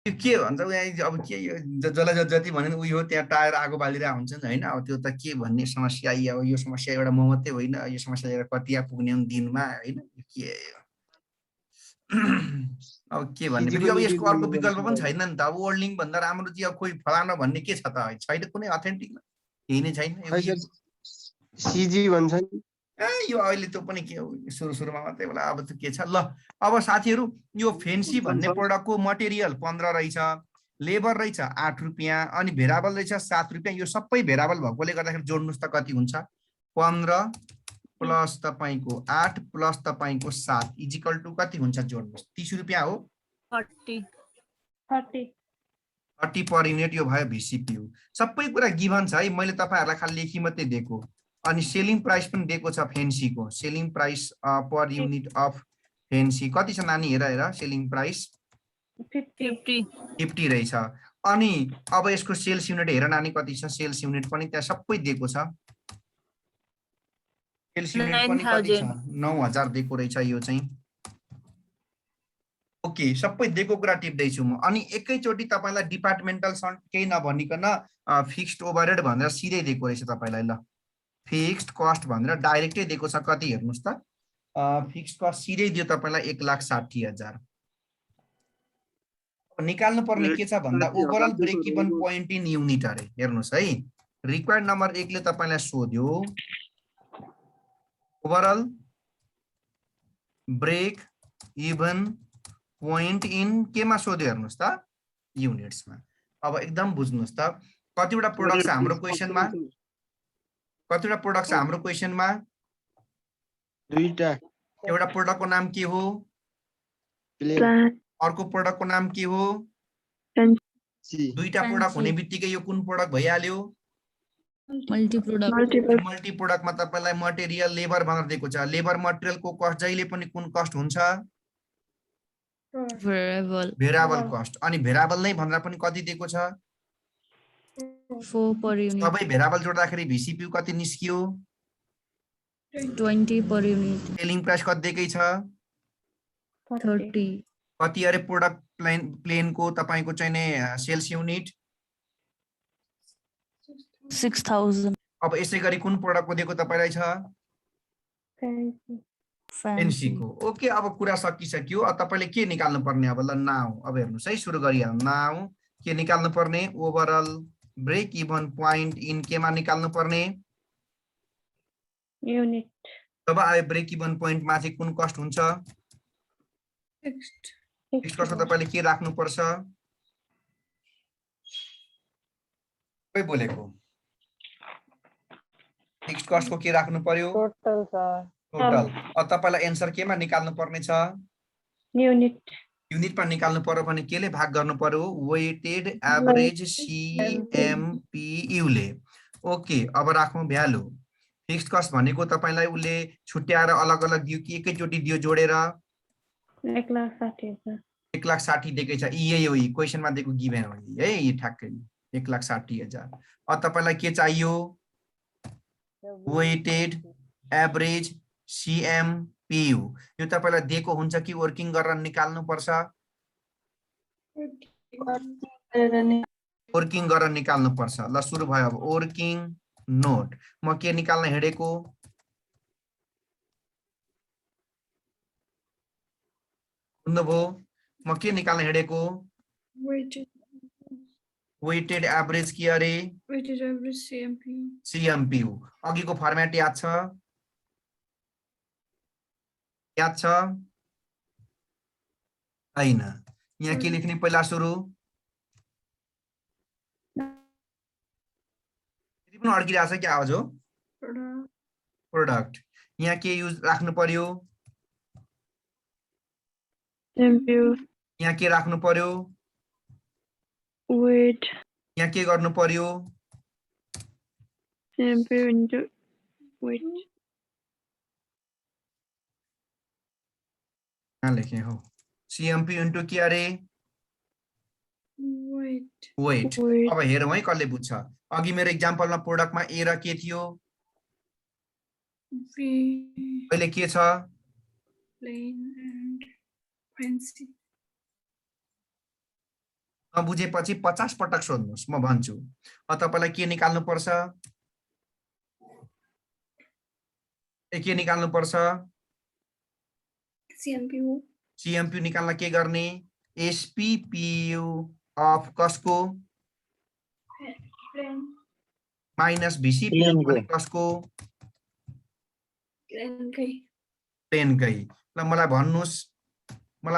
यो के भन्छ यहाँ अब के यो जसलाई जति भन्यो नि उयो त्यहाँ टायर आगो बालिरहेको हुन्छ नि होइन। अब त्यो त के भन्ने समस्या अब यो समस्या एउटा म मात्रै होइन, यो समस्या लिएर कति पुग्ने हुन् दिनमा होइन के अब के भन्ने फेरि अब यसको अर्को विकल्प पनि छैन नि त। अब वर्ल्डिङ भन्दा राम्रो चाहिँ अब खोइ फलाना भन्ने के छ त, छैन कुनै अथेन्टिक केही नै छैन। सिजी भन्छ नि यो अहिले त्यो पनि के हो सुरुमा मात्रै होला, अब त्यो के छ ल। अब साथीहरू यो फेन्सी भन्ने प्रोडक्टको मटेरियल 15 रहेछ, लेबर रहेछ 8 रुपियाँ, अनि भेराबल रहेछ 7 रुपियाँ। यो सबै भेराबल भएकोले गर्दाखेरि जोड्नुहोस् त कति हुन्छ, 15 प्लस तपाईँको 8 प्लस तपाईँको 7 इजिकल टु कति हुन्छ जोड्नुहोस्, 30 रुपियाँ हो। 30 पर युनिट यो भयो VCPU। सबै कुरा गिभन छ है, मैले तपाईँहरूलाई खाली लेखी मात्रै दिएको। अनि सेलिङ प्राइस पनि दिएको छ फेन्सीको, selling price per unit of fancy कति छ नानी, हेर सेलिङ प्राइस 50 रहेछ। अनि अब यसको सेल्स युनिट हेर नानी कति छ, सेल्स युनिट पनि त्यहाँ सबै दिएको छ। सेल्स युनिट पनि कति छ, 9000 दिएको रहेछ यो चाहिँ। ओके सबै दिएको कुरा टिप्दैछु म। अनि एकैचोटि तपाईँलाई डिपार्टमेन्टल केही नभनिकन फिक्स्ड ओभरहेड भनेर सिधै दिएको रहेछ तपाईँलाई। ल फिक्स्ड कस्ट भनेर डाइरेक्टै दिएको छ, कति हेर्नुहोस् त, फिक्स्ड कस्ट सिधै दियो तपाईँलाई 1,60,000। निकाल्नु पर्ने के छ भन्दा overall break even point in unit अरे, हेर्नुहोस् है। रिक्वायर्ड नम्बर 1 ले तपाईँलाई सोध्यो overall break even point in केमा सोध्यो हेर्नुहोस् त, युनिट्समा। अब एकदम बुझ्नुहोस् त, कतिवटा प्रोडक्ट छ हाम्रो क्वेसनमा, कतिवटा प्रोडक्ट छ हाम्रो क्वेसनमा, दुईटा। एउटा प्रोडक्टको नाम के हो, अर्को प्रोडक्टको नाम के हो। दुईटा प्रोडक्ट हुने बित्तिकै यो कुन प्रोडक्ट भइहाल्यो, मल्टी प्रोडक्टमा तपाईलाई मटेरियल लेबर भनेर दिएको छ। लेबर मटेरियलको कस्ट जहिले पनि कुन कस्ट हुन्छ, भेरिएबल कस्ट। अनि भेरिएबल नै भनेर पनि कति दिएको छ, 4 per unit. सबै भेरिएबल जोड्दाखेरि VCPU कति निस्कियो 20 per unit. सेलिङ प्राइस कति दिएकै छ 30. कति अरे प्रोडक्ट प्लेनको तपाईको चाहिँ नि सेल्स युनिट 6,000. अब यसै गरी कुन प्रोडक्टको दिएको तपाईलाई छ Fancy. को ओके अब कुरा सकिसक्यो अब तपाईले के निकाल्नु पर्ने अब ल नाउ अब हेर्नुस् है सुरु गरिहालौँ नाउ के निकाल्नु पर्ने overall break even point in केमा निकाल्नु पर्ने Unit. जब आयो ब्रेक इभन पोइन्टमा चाहिँ कुन कस्ट हुन्छ फिक्स्ड कस्ट तपाईले के राख्नु पर्छ कोही बोलेको फिक्स्ड कस्टको के राख्नु पर्यो Total, sir. टोटल अब तपाईलाई एन्सर केमा निकाल्नु पर्ने छ Unit. युनिटमा निकाल्नु पर्यो भने केले भाग गर्नु पर्यो वेटेड एभरेज CMPU ले ओके अब राखौं भ्यालु फिक्स्ड कस्ट भनेको तपाईलाई उले छुट्याएर अलग अलग दियो कि एकैचोटी दियो जोडेर 1,60,000. 1,60,000 दिएकै छ यही हो क्वेशनमा दिएको गिभन हो है यी ठ्याक्कै 1,60,000 अब तपाईलाई के चाहियो वेटेड एभरेज CMPU यो तपाईलाई दिएको हुन्छ कि वर्किङ गरेर निकाल्नु पर्छ वर्किङ गरेर निकाल्नु पर्छ ल सुरु भयो अब वर्किङ नोट म के निकाल्न हिडेको सुन्नुभयो म के निकाल्न हिडेको वेटेड एभरेज के अरे CMPU अघिको फर्म्याट याद छ हैन यहाँ के लेख्ने पहिला सुरु फेरि पनि अड्किरहेछ के आवाज हो प्रोडक्ट यहाँ के युज राख्नु पर्यो यहाँ के राख्नु पर्यो Weight. यहाँ के गर्नु पर्यो CMPU into weight. यहाँ लेखे हो CMPU इन्टु के अरे वेट अब हेरौँ है कसले बुझ्छ अघि मेरो एक्जाम्पलमा प्रोडक्टमा ए र के थियो अहिले के छ नबुझेपछि 50 पटक सोध्नुहोस् म भन्छु अब तपाईलाई के निकाल्नु पर्छ के निकाल्नु पर्छ CMPU निकाल्न के गर्ने SPPU अफ कसको माइनस VCPU भने कसको प्लेनकै ल मलाई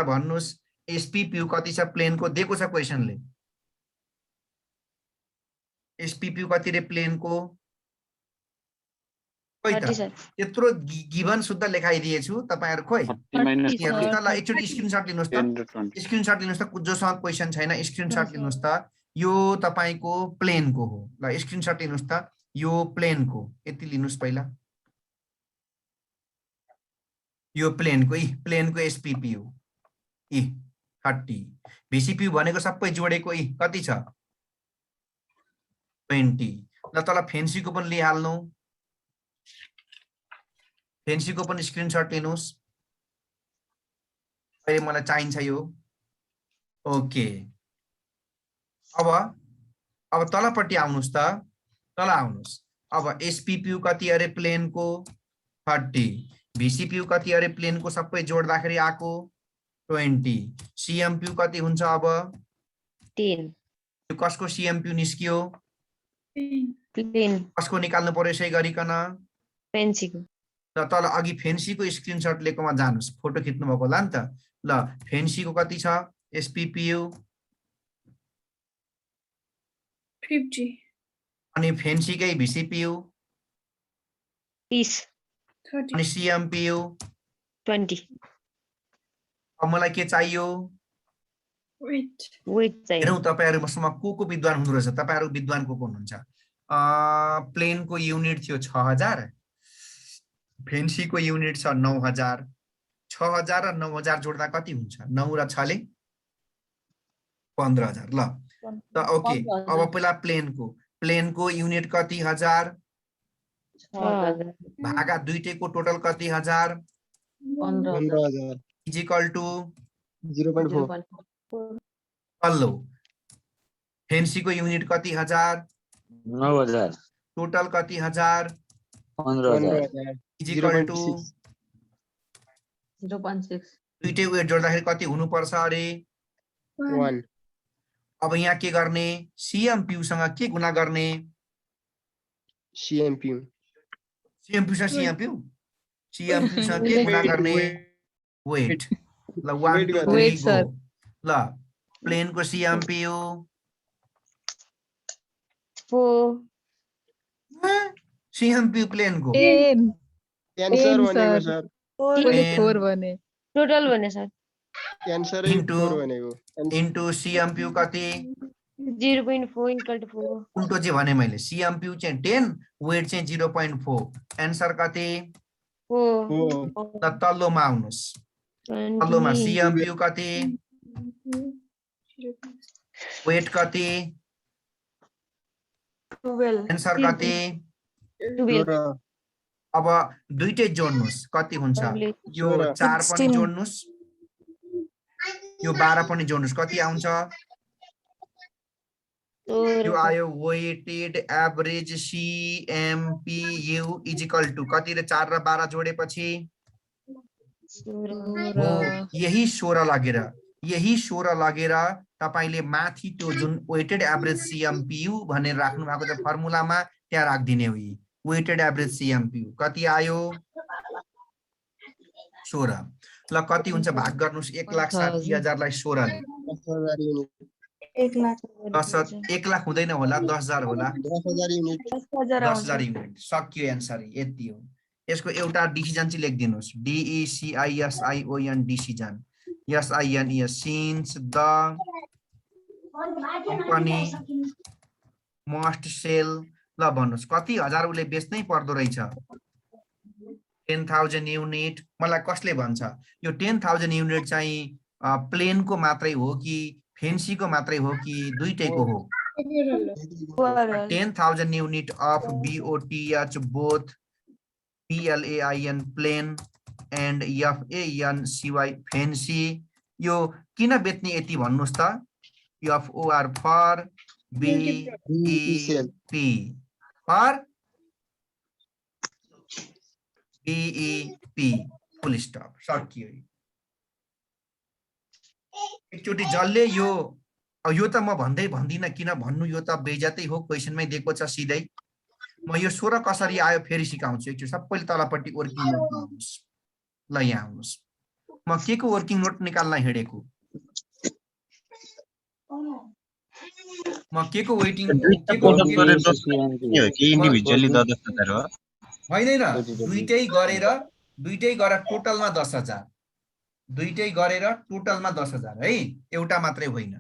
भन्नुस् SPPU कति छ प्लेनको दिएको छ क्वेशनले SPPU कति रे प्लेनको यत्रो गिभन शुद्ध लेखाइदिएछु तपाईहरु खोइ हेर्नुस् त ल एकचोटी स्क्रिनशट लिनुस् त जोसँग क्वेशन छैन स्क्रिनशट लिनुस् त यो तपाईको प्लेनको हो ल स्क्रिनशट लिनुस् त यो प्लेनको यति लिनुस् पहिला यो प्लेनको SPPU 30 VCPU भनेको सबै जोडेको कति छ 20 ल तल फेन्सीको पनि लिइहाल्नु फेन्सीको पनि स्क्रिनशट लिनुस् अहिले मलाई चाहिन्छ यो ओके अब तलपट्टि आउनुस् त तल आउनुस् अब SPPU कति अरे प्लेनको 30 VCPU कति अरे प्लेनको सबै जोड्दाखेरि आको 20 CMPU कति हुन्छ अब 10 यो कसको CMPU निस्कियो प्लेन कसको निकाल्नु पर्यो यसै गरिकन फेन्सीको ल तल अघि फेन्सीको स्क्रिनशट लिएकोमा जानुस् फोटो खिच्नु भएको होला नि त ल फेन्सीको कति छ SPPU 50 अनि फेन्सीकै VCPU 30 अनि CMPU 20 अब मलाई के चाहियो weight चाहियो हेरौँ तपाईहरुसँग को विद्वान हुनु रहेछ तपाईहरु विद्वान को हुनुहुन्छ प्लेनको युनिट थियो 6000 फेन्सीको युनिट छ 9000 6000 र 9000 जोड्दा कति हुन्छ 9 र 6 ले 15000 ल त ओके अब पहिला प्लेनको युनिट कति हजार भागा दुईटैको टोटल कति हजार 15,000 इजिकल टु 0.4 तल्लो फेन्सीको युनिट कति हजार 9,000 टोटल कति हजार 15,000 इजिकल टु 0.6 दुईटै वेट जोड्दाखेरि कति हुनुपर्छ अरे 1 अब यहाँ के गर्ने सीएमपीयू सँग के गुणा गर्ने CMPU सीएमपीयू सँग के गुणा गर्ने वेट ल 1 2 3 Weight, गो sir. ल प्लेनको सीएमपीयू 4 सीएमपीयू प्लेनको 10 क्यान्सर Ten, भनेको sir. सर मैले 10 4 भने टोटल भने सर क्यान्सरै Into- 4 भनेको इन्टु सीएमपीयू कति 0.4 इक्वल टु 4 उल्टो चाहिँ भने मैले सीएमपीयू चाहिँ 10 वेट चाहिँ 0.4 एन्सर कति 4 त तल्लोमा आउनुस् तल्लोमा सीएमपीयू कति वेट कति 12 एन्सर कति 12 अब दुईटै जोड्नुस् कति हुन्छ यो 4 पनि 16 जोड्नुस् यो 12 पनि जोड्नुस् कति आउँछ यो आयो वेटेड एभरेज सीएमपीयू इजिकल टु कति र 4 र 12 जोडेपछि हो यही 16 लगेर तपाईले माथि त्यो जुन वेटेड एभरेज सीएमपीयू भनेर राख्नु भएको छ फर्मुलामा त्यहाँ राख्दिने हो यी वेटेड एभरेज सीएमपीयू कति आयो 16 ल कति हुन्छ भाग गर्नुस् 1,60,000 लाई 16 ले 10,000 युनिट 1 लाख 1 लाख हुँदैन होला 10,000 होला 10,000 युनिट 10,000 युनिट सक्यो एन्सर यति हो यसको एउटा डिसिजन चाहिँ लेखिदिनुस् DECISION decision SIN since the company must sell ल भन्नुस् कति हजार उले बेच्नै पर्दो रहेछ 10,000 युनिट मलाई कसले भन्छ यो 10,000 युनिट चाहिँ प्लेनको मात्रै हो कि फेन्सीको मात्रै हो कि दुईटैको हो 10,000 unit of BOTH both PLAIN plain and FANCY fancy यो किन बेच्ने यति भन्नुस् त FOR for BEP for BEP full stop सकियो एकचोटी जसले यो त म भन्दिनँ किन भन्नु यो त बेइज्जतै हो क्वेशनमै दिएको छ सिधै म यो 16 कसरी आयो फेरि सिकाउँछु एकचोटी सबैले तलपट्टि वर्किङ नोट आउनुस् ल यहाँ आउनुस् म के को वर्किङ नोट निकाल्न हिँडेको म के को वेटिङ होइन दुईटै गरेर टोटलमा 10,000 दुईटै गरेर टोटलमा 10,000 है एउटा मात्रै होइन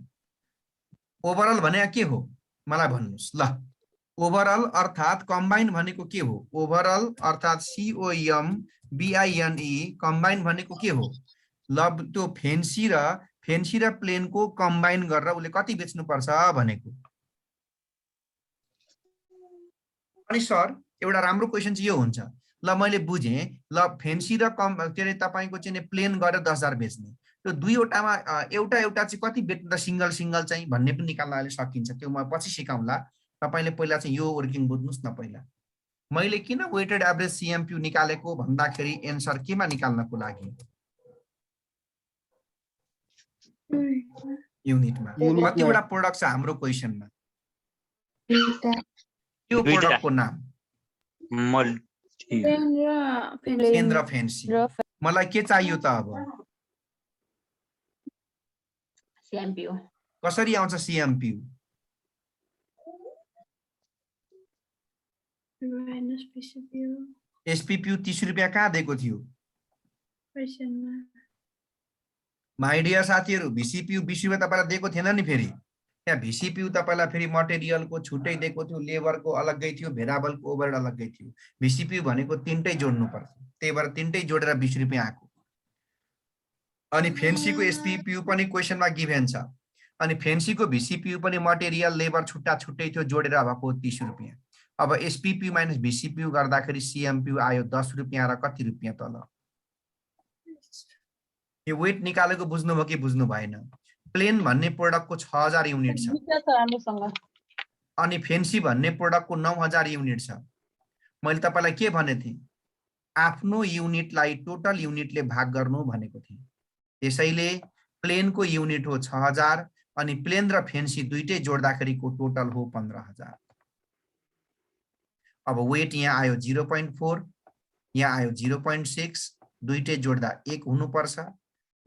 ओभरअल भने के हो मलाई भन्नुस् ल ओभरअल अर्थात कम्बाइन भनेको के हो ओभरअल अर्थात COMBINE कम्बाइन भनेको के हो ल त्यो फेन्सी र प्लेनको कम्बाइन गरेर उले कति बेच्नु पर्छ भनेको अनि सर एउटा राम्रो क्वेशन चाहिँ यो हुन्छ ल मैले बुझे ल फेन्सी र के अरे तपाईको चाहिँ प्लेन गरेर 10,000 बेच्ने त्यो दुईवटामा एउटा चाहिँ कति बेच्नु त सिंगल चाहिँ भन्ने पनि निकाल्न अहिले सकिन्छ त्यो म पछि सिकाउँला तपाईले पहिला चाहिँ यो वर्किङ बुझ्नुस् न पहिला मैले किन वेटेड एभरेज सीएमपीयू निकालेको भन्दाखेरि एन्सर केमा निकाल्नको लागि युनिटमा कतिवटा प्रोडक्ट छ हाम्रो क्वेशनमा त्यो प्रोडक्टको नाम केन्द्र फेन्सी मलाई के चाहियो त अब CMPU कसरी आउँछ सीएमपीयू एसपीपीयू 30 रुपैयाँ कहाँ दिएको थियो माय डियर साथीहरु VCPU 20 रुपैयाँ तपाईलाई दिएको थिएन नि फेरि त्यहाँ VCPU तपाईलाई फेरि मटेरियलको छुट्टै दिएको थियो लेबरको अलग्गै थियो भेरिएबलको ओभरहेड अलग्गै थियो VCPU भनेको तीनटै जोड्नु पर्छ त्यही भएर तीनटै जोडेर 20 रुपैयाँ आको अनि फेन्सीको SPPU पनि क्वेशनमा गिभेन छ अनि फेन्सीको भिसिपियु पनि मटेरियल लेबर छुट्टा छुट्टै थियो जोडेर भएको 30 रुपियाँ। अब एसपिपियु माइनस भिसिपियु गर्दाखेरि सिएमपियु आयो 10 रुपियाँ र कति रुपियाँ तल। यो वेट निकालेको बुझ्नुभयो कि बुझ्नु भएन? प्लेन भन्ने प्रोडक्टको 6000 युनिट छ अनि फेन्सी भन्ने प्रोडक्टको 9000 युनिट छ। मैले तपाईलाई के भनेको थिएँ? आफ्नो युनिटलाई टोटल युनिटले भाग गर्नु भनेको थिएँ। त्यसैले प्लेनको युनिट हो 6000 अनि प्लेन र फेन्सी दुईटै जोड्दाखेरिको टोटल हो 15000। अब वेट यहाँ आयो 0.4, यहाँ आयो 0.6, दुईटै जोड्दा 1 हुनुपर्छ।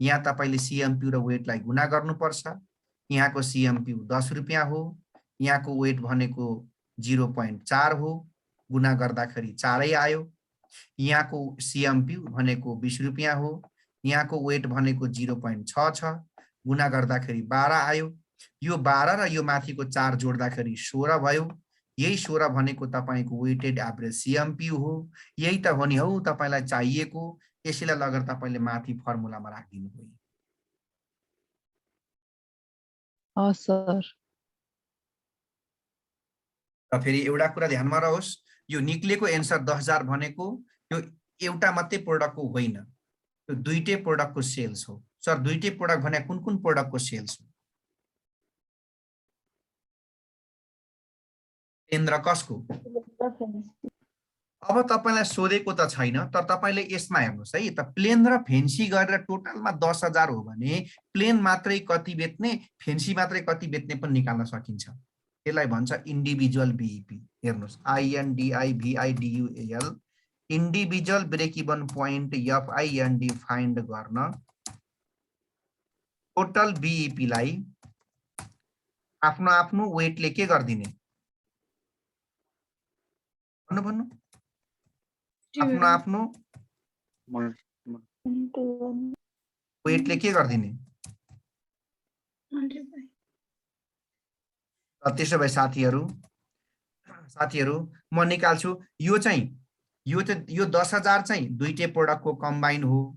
यहाँ तपाईले सिएमपियु र वेटलाई गुणा गर्नुपर्छ। यहाँको सिएमपियु 10 रुपियाँ हो, यहाँको वेट भनेको 0.4 हो, गुणा गर्दाखेरि 4 आयो। यहाँको सिएमपियु भनेको 20 रुपियाँ हो, यहाँको वेट भनेको 0.6 छ, गुणा गर्दाखेरि 12 आयो। यो 12 र यो माथिको 4 जोड्दाखेरि 16 भयो। यही 16 भनेको तपाईको वेटेड एभरेज सिएमपियु हो। यही त हो नि हौ तपाईलाई चाहिएको। यसैलाई लगेर तपाईले माथि फर्मुलामा राखिदिनु भयो। सर र फेरि एउटा कुरा ध्यानमा रहोस्, यो निक्लेको एन्सर 10000 भनेको यो एउटा मात्रै प्रोडक्टको होइन, यो दुईटै प्रोडक्टको सेल्स हो। सर दुईटै प्रोडक्ट भने कुन कुन प्रोडक्टको सेल्स हो? प्लेन र कसको? अब तपाईलाई सोधेको त छैन, तर तपाईले यसमा हेर्नुस् है त। प्लेन र फेन्सी गरेर टोटलमा 10000 हो भने प्लेन मात्रै कति बेच्ने, फेन्सी मात्रै कति बेच्ने पनि निकाल्न सकिन्छ। यसलाई भन्छ इन्डिभिजुअल बिइपी। हेर्नुस्, INDIVIDUAL individual break even point FIND find गर्न टोटल बिइपी लाई आफ्नो आफ्नो वेटले के गर्दिने? भन्नु भन्नु, आफ्नो आफ्नो वेटले के गर्दिने? त्यसो भए साथीहरू म निकाल्छु। यो 10000 चाहिँ दुईटै प्रोडक्टको कम्बाइन हो।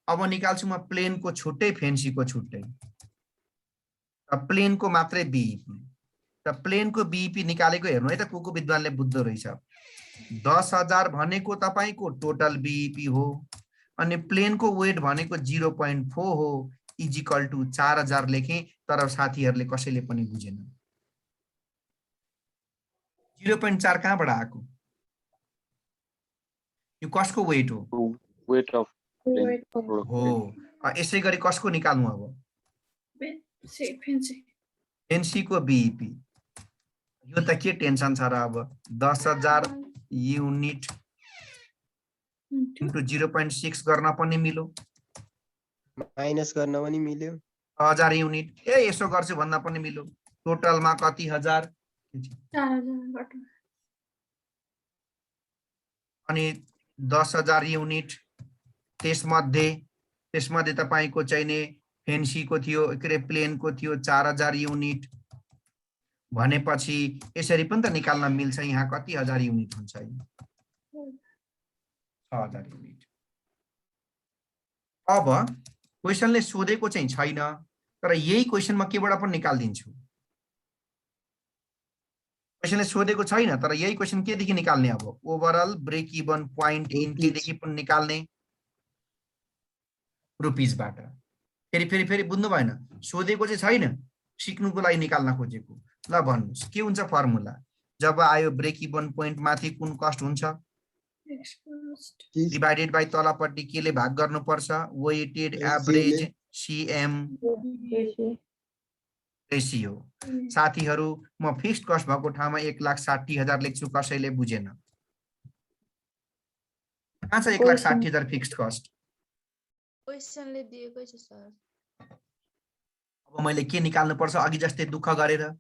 अब निकाल्छु म प्लेनको छुट्टै, फेन्सीको छुट्टै, र प्लेनको मात्रै बिइपी। त प्लेनको बिइपी निकालेको हेर्नु है त, को विद्वानले बुझ्दो रहेछ। 10000 भनेको तपाईको टोटल बिइपी हो अनि प्लेनको वेट भनेको 0.4 हो, इजिकल टु 4000 लेखेँ, तर साथीहरूले कसैले पनि बुझेन। 0.4 कहाँबाट आएको? यो कसको वेट हो? वेट अफ हो। यसै गरी कसको निकाल्नु? अब फेन्सीको बिइपी। यो त के टेन्सन छ र? अब 10000 युनिट इन्टु 0.6 गर्न पनि मिल्यो, माइनस गर्न पनि मिल्यो, 1000 युनिट यसो गर्छु भन्दा पनि मिल्यो। टोटलमा कति हजार? अनि 10000 युनिट। त्यसमध्ये तपाईको चाहिने फेन्सीको थियो, के अरे प्लेनको थियो 4000 युनिट भनेपछि यसरी पनि त निकाल्न मिल्छ। यहाँ कति हजार युनिट हुन्छ? 6000 युनिट। अब क्वेसनले सोधेको चाहिँ छैन, तर यही क्वेसन म केबाट पनि निकाल्दिन्छु। क्वेसनले सोधेको छैन, तर यही क्वेसन केदेखि निकाल्ने? अब overall break even point in केदेखि पनि निकाल्ने? रुपिसबाट। फेरि बुझ्नु भएन? सोधेको चाहिँ छैन, सिक्नुको लागि निकाल्न खोजेको। ल भन्नुस् के हुन्छ फर्मुला? जब आयो ब्रेक इभन पोइन्ट माथि कुन कस्ट हुन्छ? डिभाइडेड बाइ तलपट्टि केले भाग गर्नुपर्छ? Weighted average CM ratio. साथीहरू म फिक्स्ड कस्ट भएको ठाउँमा 1,60,000 लेख्छु, कसैले बुझेन? कहाँ छ 1,60,000 फिक्स्ड कस्ट? क्वेसनले दिएकै छ सर। अब मैले के निकाल्नु पर्छ? अघि जस्तै दुःख गरेर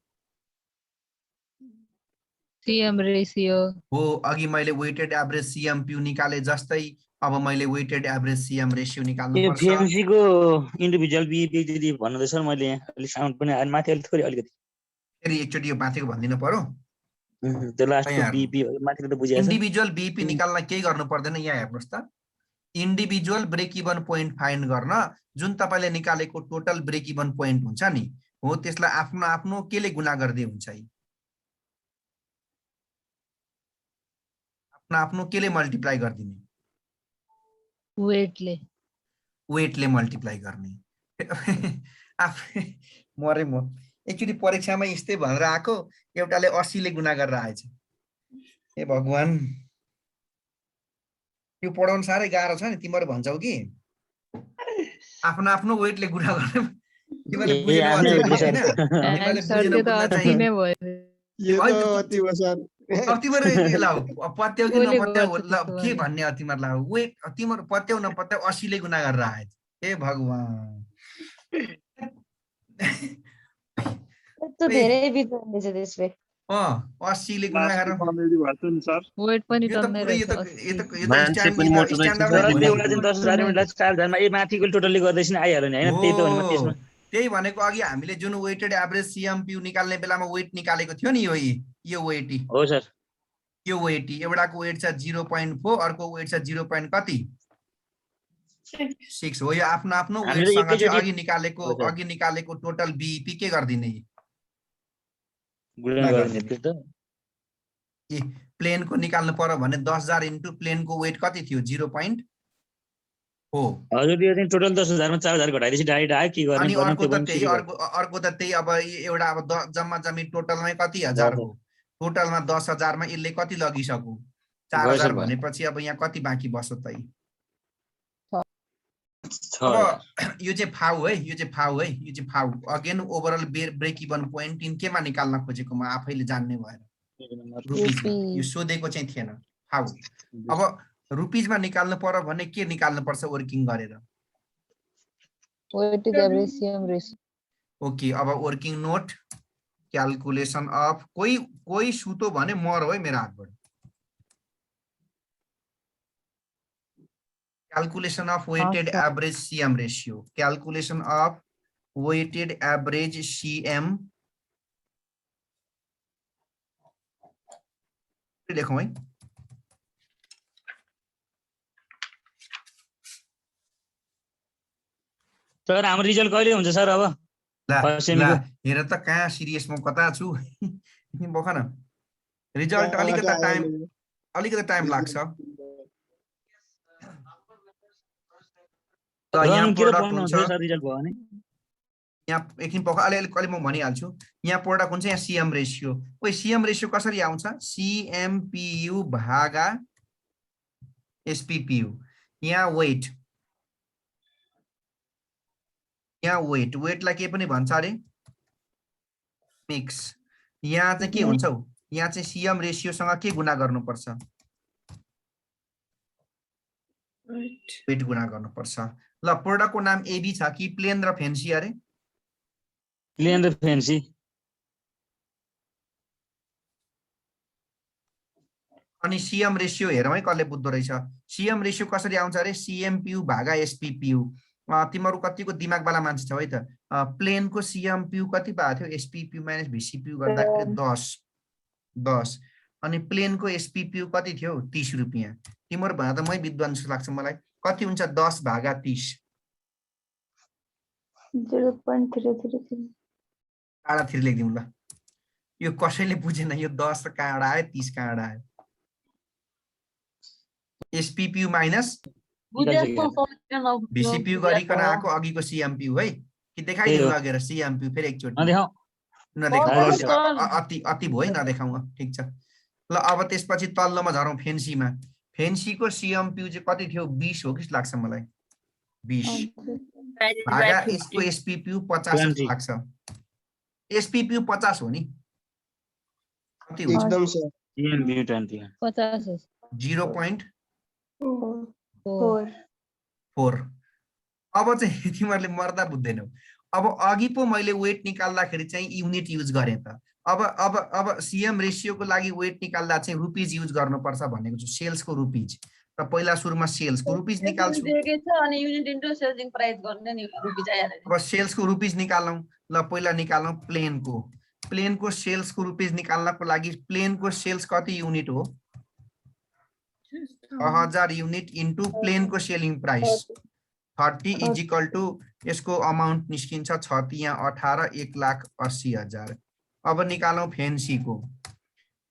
सीएम रेशियो हो। अघि मैले वेटेड एभरेज सिएमपियु निकाले जस्तै अब मैले वेटेड एभरेज सिएम रेशियो निकाल्नु यो पर्छ। फेन्सीको इन्डिभिजुअल बिइपी दिदी भन्नुहुँदैछ मैले यहाँ अलि साउन्ड पनि आयो माथि अलि थोरै अलिकति। फेरि एकचोटि यो माथिको भनिदिनु पर्यो। त्यो लास्टको बिइपी माथिको त बुझिहाल्छ। इन्डिभिजुअल बिइपी निकाल्न केही गर्नु पर्दैन। यहाँ हेर्नुहोस् त, individual break even point find गर्न जुन तपाईले निकालेको टोटल ब्रेक इभन पोइन्ट हुन्छ नि, हो त्यसलाई आफ्नो आफ्नो केले गुणा गर्दै हुन्छ है आफ्नो आफ्नो केले मल्टिप्लाई गर्दिने वेटले मल्टिप्लाई गर्ने मरे म एकचोटि परीक्षामा यस्तै भनेर आएको एउटाले 80 ले गुणा गरेर आएछ ए भगवान यो पढाउन साह्रै गाह्रो छ नि तिमीहरू भन्छौ कि आफ्नो आफ्नो वेटले गुणा गर्ने तिमीले बुझेन आफ्नै भने वेटले हैन तिमीले बुझेन बुझ्न चाहिँ यो त अति हो सर अब तिमीहरू ल पत्याउ कि नपत्याउ ल के भन्ने हो तिमीहरूलाई वेट तिमीहरू पत्याउ नपत्याउ 80 ले गुणा गरेर आएछ ए भगवान धेरै बिग्रिन्छ त्यसले 80 ले गुणा गरेर कमेडी भन्छ नि सर वेट पनि यो त टन्नै पुरै यो रहेछ त मान्छे पनि मोटो रहेछ स्ट्यान्डर्ड सर, तर एउटा चाहिँ 10,000 युनिटलाई 4,000 मा ए माथिको टोटलले गर्दैछ नि आइहाल्यो नि हैन त्यही त भने त्यसमा त्यही भनेको अघि हामीले जुन वेटेड एभरेज सीएमपीयू निकाल्ने बेलामा वेट निकालेको थियो नि यो वेट हो सर यो वेट एउटाको वेट छ 0.4 अर्को वेट छ 0. कति 6 हो यो आफ्नो आफ्नो हामीले वेटसँग चाहिँ एकैचोटि- अघि निकालेको टोटल बीईपी के गर्दिने गुणा गर्ने त्यो त ए प्लेनको निकाल्नु पर्यो भने 10,000 इन्टु प्लेनको वेट कति थियो 0.4 हजुर यो चाहिँ टोटल 10,000 मा 4,000 घटाइदिएपछि डाइरेक्ट आयो के गर्ने अनि पर्ने अर्को त्यो त पनि त्यही अर्को त त्यही अब एउटा अब जम्मा जम्मी टोटलमै कति हजार हो टोटलमा 10,000 मा यसले कति लगिसक्यो 4,000 भयो। भनेपछि अब यहाँ कति बाँकी बस्यो त छ अब यो चाहिँ फाउ है यो चाहिँ फाउ again overall break even point in केमा निकाल्न खोजेको म आफैले जान्ने भएर रुपिजमा यो सोधेको चाहिँ थिएन फाउ अब रुपिजमा निकाल्नु पर्यो भने के निकाल्नु पर्छ वर्किङ गरेर ओके अब वर्किङ नोट क्यालकुलेसन अफ कोही सुतो भने मर है मेरो हातबाट calculation of weighted average CM ratio calculation of weighted average CM लेखौँ है सर हाम्रो रिजल्ट कहिले हुन्छ सर अब हेर त कहाँ सिरियस म कता छु बख न रिजल्ट अलिकति टाइम लाग्छ यहाँ एकछिन पछि अलिअलि म भनिहाल्छु यहाँ प्रोडक्ट हुन्छ यहाँ सीएम रेशियो सीएम रेशियो कसरी आउँछ सीएमपीयू भागा एसपीपीयू यहाँ वेटलाई के पनि भन्छ अरे मिक्स यहाँ चाहिँ के हुन्छ हौ यहाँ चाहिँ सीएम रेशियोसँग के गुणा गर्नुपर्छ वेट गुणा गर्नुपर्छ ल प्रोडक्टको नाम एबी छ कि प्लेन र फेन्सी अरे प्लेन र फेन्सी अनि सीएम रेशियो हेरौँ है कसले बुझ्दो रहेछ सीएम रेशियो कसरी आउँछ अरे सीएमपीयू भागा एसपीपीयू तिमीहरू कतिको दिमागवाला मान्छे छौ है त प्लेनको सीएमपीयू कति भएको थियो एसपीपीयू माइनस भीसीपीयू गर्दाखेरि 10 अनि प्लेनको एसपीपीयू कति थियो 30 रुपैयाँ तिमीहरू भन्दा त मै विद्वान जस्तो लाग्छ मलाई कति हुन्छ 10 भागा 30 0.333 काडा 3 लेखिदिउँ ल यो कसैले बुझेन यो 10 कहाँबाट आयो 30 कहाँबाट आयो एसपीपीयू माइनस भीसीपीयू गरिकन आएको अघिको सीएमपीयू है कि देखाइदिनु लगेर सीएमपीयू फेरि एकचोटि नदेखाउँ अति भयो नदेखाउँ ठिक छ ल अब त्यसपछि तल्लोमा झरौँ फेन्सीमा फेन्सीको सीएमपीयू चाहिँ कति थियो 20 हो कि लाग्छ मलाई 20 भागा यसको एसपीपीयू 50 लाग्छ एसपीपीयू 50 हो नि कति हो एकदम सर सीएमपीयू 20 0.4 अब चाहिँ तिमीहरूले मर्दा बुझ्दैनौ अब अघि पो मैले वेट निकाल्दाखेरि चाहिँ युनिट युज गरेँ त अब सीएम रेशियोको लागि वेट निकाल्दा चाहिँ रुपीज युज गर्नुपर्छ भनेको छु सेल्सको रुपीज र पहिला सुरुमा सेल्सको रुपीज निकाल्छु अब सेल्सको रुपीज निकालौँ ल पहिला निकालौँ प्लेनको सेल्सको रुपीज निकाल्नको लागि प्लेनको सेल्स कति युनिट हो 1000 युनिट इन्टु प्लेनको selling price 30 is equal to यसको अमाउन्ट निस्किन्छ 6 तिया 18 1,80,000। अब निकालौं फेन्सीको।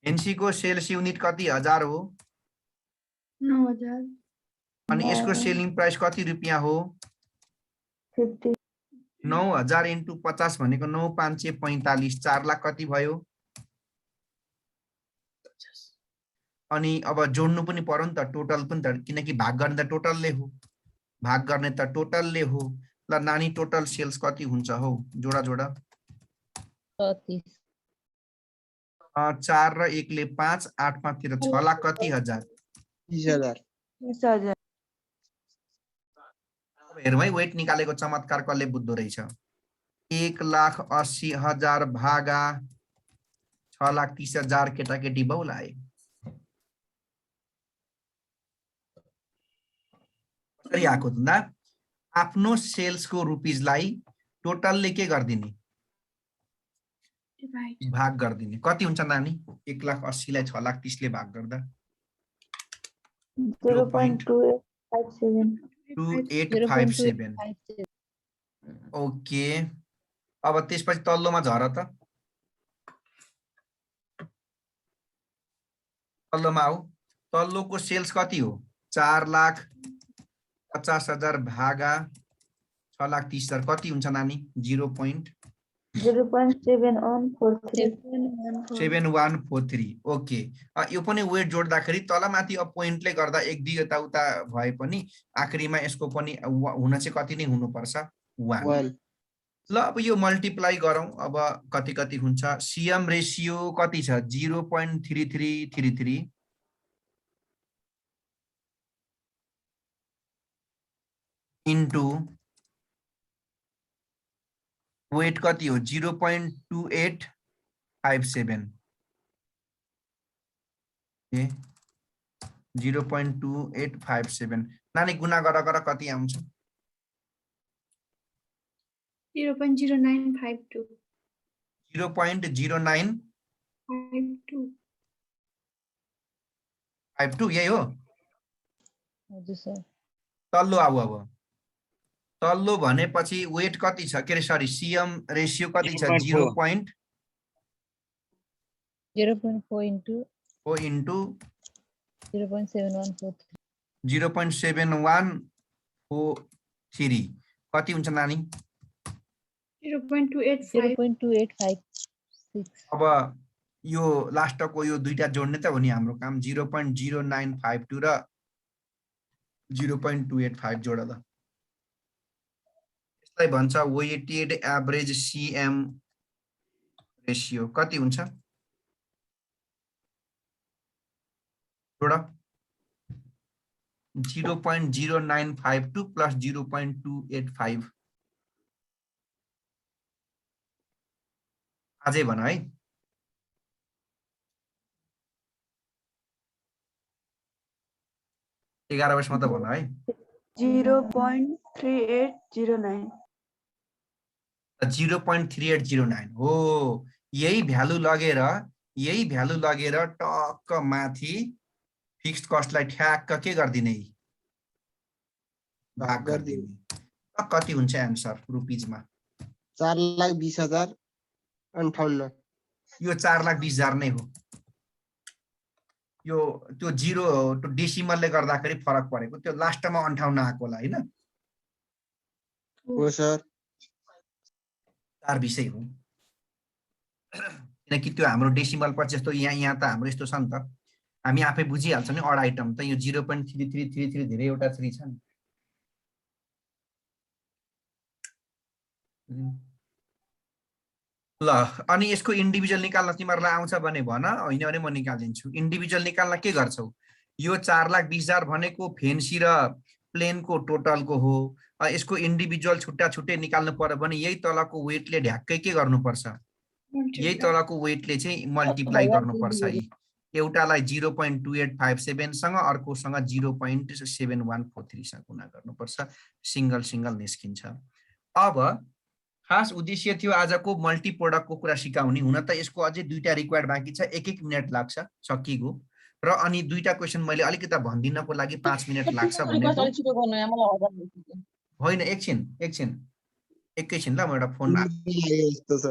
फेन्सीको सेल्स युनिट कति हजार हो 9,000 अनि यसको सेलिङ प्राइस कति रुपियाँ हो 50 9,000 इन्टु 50 भनेको 9,545 4 लाख कति भयो। अनि अब जोड्नु पनि पर्यो नि त टोटल पनि त किनकि भाग गर्ने त टोटलले हो भाग गर्ने त टोटलले हो। ल नानी टोटल सेल्स कति हुन्छ हौ जोडा जोडा 4 र 1 ले 5 8 5 तिर 6 लाख कति हजार 20,000 20,000 हेरौँ है वेट निकालेको चमत्कार कसले बुझ्दो रहेछ। 1,80,000 भागा 6,30,000 केटाकेटी बहुलाए कसरी आएको भन्दा आफ्नो सेल्सको रुपिजलाई टोटलले के गर्दिने भाग गर्दिने। कति हुन्छ नानी 1,80,000 लाई 6,30,000 ले भाग गर्दा 0.2857 2857। ओके अब त्यसपछि तल्लोमा झर त तल्लोमा आऊ। तल्लोको सेल्स कति हो 4,50,000 भागा 6,30,000 कति हुन्छ नानी 0.7143। ओके यो पनि वेट जोड्दाखेरि तलमाथि अब पोइन्टले गर्दा 1-2 यताउता भए पनि आखिरीमा यसको पनि हुन चाहिँ कति नै हुनुपर्छ 1। ल अब यो मल्टिप्लाई गरौँ अब कति कति हुन्छ। सीएम रेशियो कति छ 0.3333 इन्टु वेट कति हो 0.2857 0.2857 नानी गुणा गर कति आउँछ 0.0952 0.0952 यही हो। हजुर सर तल्लो आऊ अब तल्लो भनेपछि वेट कति छ के रे सरी सीएम रेशियो कति छ 0.4 इन्टु 0.7143 कति हुन्छ नानी 0.2856 अब यो लास्टको यो दुईटा जोड्ने त हो नि हाम्रो काम 0.0952 र 0.285 जोड ल यसलाई भन्छ वेटेड एभरेज सीएम रेशियो कति हुन्छ जोड 0.0952 प्लस 0.285 अझै भन है 11 वर्षमा त भन है 0.3809 0.3809 हो। यही भ्यालु लगेर टक्क माथि फिक्स्ड कस्टलाई ठ्याक्क के गर्दिने भाग गर्दिने। कति हुन्छ एन्सर रुपिजमा 4,20,058 यो 4,20,000 नै हो। यो त्यो जिरो त्यो डेसिमलले गर्दाखेरि फरक परेको त्यो लास्टमा 58 आएको होला हैन हो सर 4,20 हो किनकि त्यो हाम्रो डेसिमल पछि जस्तो यहाँ त हाम्रो यस्तो छ नि त हामी आफै बुझिहाल्छौँ नि अड आइटम त यो 0.3333 धेरै एउटा 3 छ नि ल अनि यसको इन्डिभिजुअल निकाल्न तिमीहरुलाई आउँछ भने भन हैन भने म निकाल्दिन्छु। इन्डिभिजुअल निकाल्न के गर्छौ यो 4,20,000 भनेको फेन्सी र प्लेनको टोटलको हो। यसको इन्डिभिजुअल छुट्टा छुट्टै निकाल्नु पर्यो भने यही तलको वेटले ढ्याक्कै के गर्नुपर्छ यही तलको वेटले चाहिँ मल्टिप्लाई गर्नुपर्छ। एउटालाई 0.2857 सँग अर्कोसँग 0.7143 सँग गुणा गर्नुपर्छ सिंगल सिंगल निस्किन्छ। अब खास उद्देश्य थियो आजको मल्टी प्रोडक्टको कुरा सिकाउने। हुन त यसको अझै दुईटा रिक्वायर्ड बाँकी छ 1-1 मिनेट लाग्छ सकिगयो र अनि दुईटा क्वेशन मैले अलिकति भन्दिनको लागि 5 मिनेट लाग्छ भनेको होइन। एकछिन एकैछिन ल म एउटा फोन निन्द्रा लाग्यो जस्तो छ।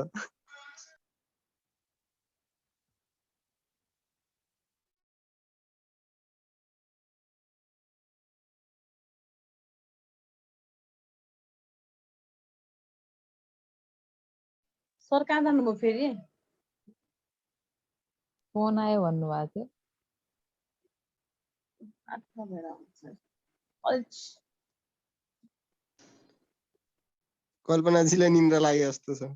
सर कहाँ जानुभयो फेरि? फोन आयो भन्नुभएको थियो। आत्मा भएर आउँछ। अल्छ। कल्पनाजीलाई निन्द्रा लाग्यो जस्तो छ।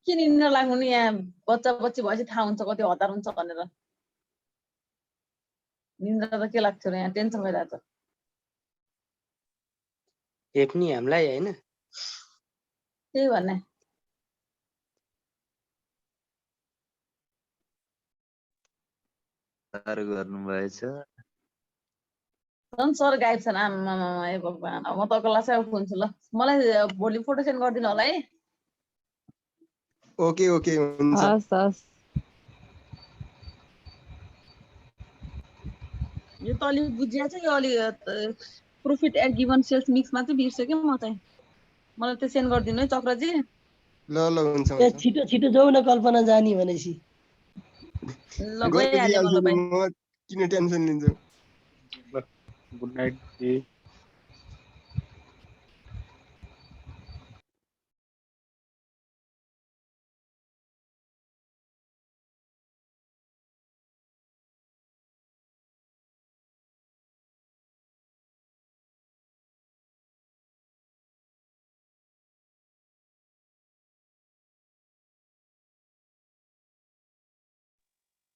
के निन्द्रा लाग्नु नि, यहाँ बच्चा बच्ची भएपछि थाहा हुन्छ कति हतार हुन्छ भनेर। निन्द्रा त के लाग्छ र, यहाँ टेन्सन भइरहेछ। हेप्ने हामीलाई होइन? त्यही भन्ने। साह्रो गर्नुभएछ। झन् सर गायब छन्, आमामा हे भगवान्। अब म त क्लासै हुन्छु ल। मलाई भोलि फोटो सेन्ड गरिदिनु होला है। ओके ओके हुन्छ। हस् हस्। यो त अलिक बुझिया छ, यो अलिक प्रॉफिट एट गिवन सेल्स मिक्समा चाहिँ बिर्सेँ म चाहिँ। मलाई त्यो सेन्ड गरिदिनु है चक्रजी। ल ल हुन्छ ए हुन्छ। छिटो छिटो जाऊ न कल्पना जानी भनेपछि। ल गइहाल्यो गरिदिइहाल्छु मलाई नि, म किन टेन्सन लिन्छु। गुड नाइट जी।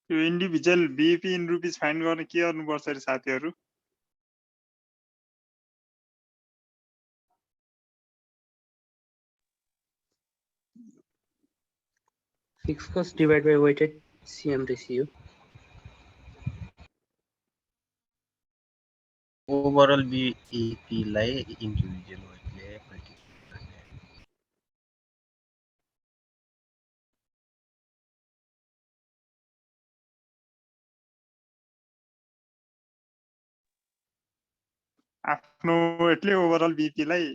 यो individual BP in rupees find गर्न के गर्नुपर्छ अरे साथीहरू? Fix cost divide by weighted CM ratio. Overall BEP लाई इन्डिभिजुअल वेटले मल्टिप्लाई गर्ने। आफ्नो वेटले ओभरअल बिपी लाई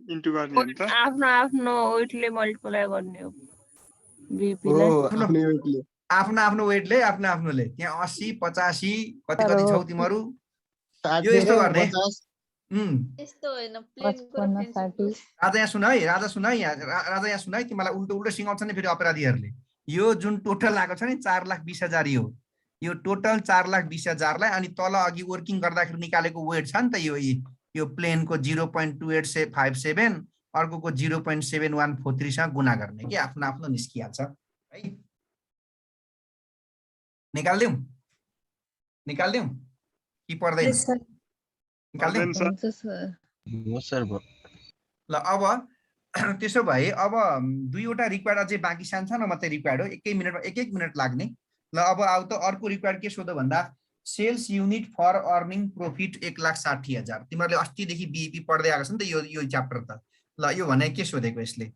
इन्टु गर्ने हो नि त? आफ्नो वेटले मल्टिप्लाई गर्ने हो बीपी हो लाई। आफ्नै वेटले। आफ्नो वेटले आफ्नोले त्यहाँ 80 85 कति तर कति हो। छौ तिमीहरू? 60 यो यस्तो र गर्ने 50। यस्तो होइन, 55 60। राजा यहाँ सुन है, राजा सुन है, राजा यहाँ सुन है, तिमीलाई उल्टो उल्टो सिकाउँछ नि फेरि अपराधीहरूले। यो जुन टोटल आएको छ नि 4,20,000 यो टोटल 4,20,000 अनि तल अघि वर्किङ गर्दाखेरि निकालेको वेट छ नि त, यो प्लेनको 0.2857 अर्कोको 0.7143 सँग गुणा गर्ने कि आफ्नो निस्किहाल्छ है। निकाल्दिउँ कि पर्दैन? निकाल्दिउँ हो सर भयो। ल अब त्यसो भए अब दुईवटा रिक्वायर्ड अझै बाँकी सानो मात्रै रिक्वायर्ड हो, एक मिनट लाग्ने। ल अब आउ त अर्को रिक्वायर्ड के सोध्यो भन्दा sales unit for earning profit 1,60,000। तिमीहरूले अस्तिदेखि बिइपी पढ्दै आएको छ नि त यो च्याप्टर त। ल यो भने के सोधेको यसले?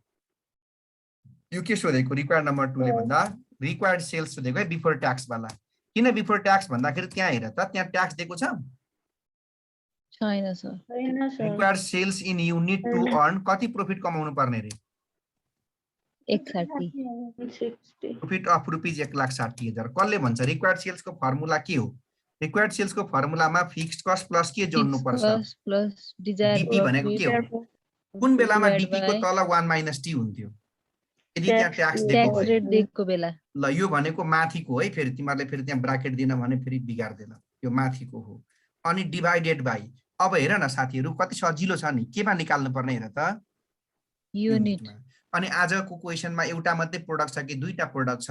यो के सोधेको रिक्वायर्ड नम्बर 2 ले भन्दा रिक्वायर्ड सेल्स सोधेको है बिफोर ट्याक्स वाला। किन बिफोर ट्याक्स भन्दाखेरि त्यहाँ हेर त त्यहाँ ट्याक्स दिएको छ छैन sir. Required sales in unit to earn कति प्रॉफिट कमाउनु पर्ने रे? 160 प्रॉफिट अफ रुपीज 1,60,000। कसले भन्छ? रिक्वायर्ड सेल्स को फर्मुला के हो? रिक्वायर्ड सेल्स को फर्मुलामा फिक्स्ड कस्ट प्लस के जोड्नु पर्छ? प्लस डिजायर डीपी भनेको के हो? कुन बेलामा डीपी को तल 1 - टी हुन्थ्यो? यदि त्यहाँ ट्याक्स दिएको ट्याक्स रेट दिएको बेला। ल यो भनेको माथिको है, फेरि तिमीहरूले फेरि त्यहाँ ब्राकेट दिन भने फेरि बिगार्दैन, यो माथिको हो। अनि डिभाइडेड बाइ, अब हेर न साथीहरू कति सजिलो छ नि, केमा निकाल्नु पर्ने हेर त? युनिट। अनि आजको क्वेशनमा एउटा मात्रै प्रोडक्ट छ कि दुईटा प्रोडक्ट छ?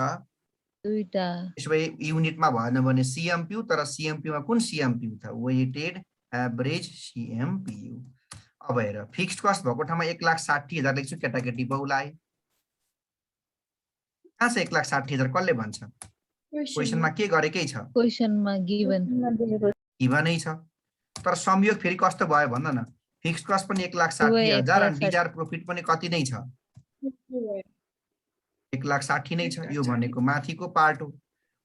दुईटा। त्यसो भए युनिटमा भएन भने सीएमपीयू, तर सीएमपीयू मा कुन सीएमपीयू त? Weighted average CMPU. अब हेर फिक्स्ड कस्ट भएको ठाउँमा 1,60,000 लेख्छु केटाकेटी बहुलाई। कहाँ छ 1,60,000? कसले भन्छ? क्वेशनमा के गरेकै छ? क्वेशनमा गिभनै छ। तर संयोग फेरि कस्तो भयो भन्न न? फिक्स्ड कस्ट पनि 1,60,000 अनि डिजायर प्रॉफिट पनि कति नै छ? 1,60,000 नै छ। यो भनेको माथिको पार्ट हो।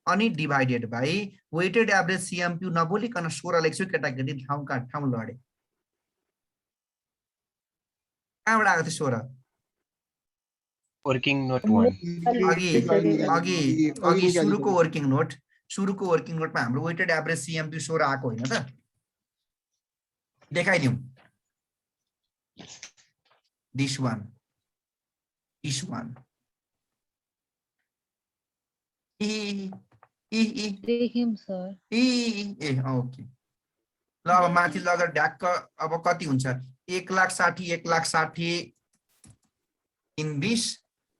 अनि डिभाइडेड बाइ वेटेड एभरेज सीएमपीयू नबोलिकन 16 लेख्छु केटाकेटी, ठाउँ लडे। कहाँबाट आएको थियो 16? वर्किङ नोट 1 अघि सुरुको वर्किङ नोटमा हाम्रो वेटेड एभरेज CMPU 16 आएको होइन त? देखाइदिउँ। This one. देख्यौं सर। ओके ल अब माथि लगेर ढ्याक्क अब कति हुन्छ 1,60,000 इन 20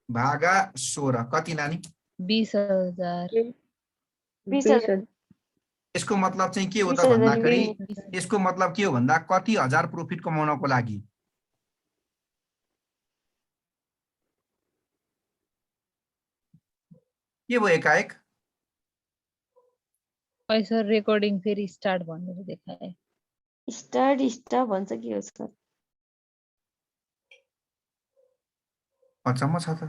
भागा 16 कति नानी? 20,000। यसको मतलब चाहिँ के हो त भन्दाखेरि यसको मतलब के हो भन्दा कति हजार प्रॉफिट कमाउनको लागि के भयो एकाएक? सर रेकर्डिङ फेरि स्टार्ट भनेर देखाए। स्टार्ट भन्छ के हो सर? अचम्म छ त।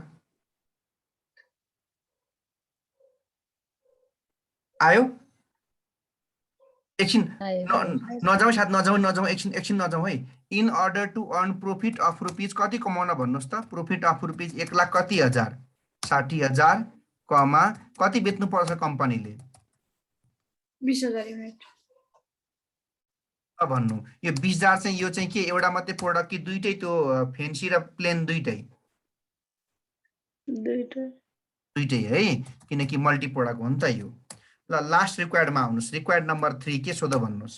आयो? एकछिन नजाऊ साथ नजाऊ एकछिन नजाऊ है। In order to earn profit of rupees कति कमाउन भन्नुस् त? प्रॉफिट अफ रुपीज 1,00,000 कति हजार? 60,000 कमा कति बेच्नु पर्छ कम्पनीले? 20,000 युनिट। भन्नु यो 20,000 चाहिँ यो चाहिँ के एउटा मात्रै प्रोडक्ट कि दुईटै त्यो फेन्सी र प्लेन दुईटै? दुईटै है, किनकि मल्टी प्रोडक्ट हो नि त यो। ल लास्ट रिक्वायर्डमा आउनुस्। रिक्वायर्ड नम्बर 3 के सोध भन्नुस्?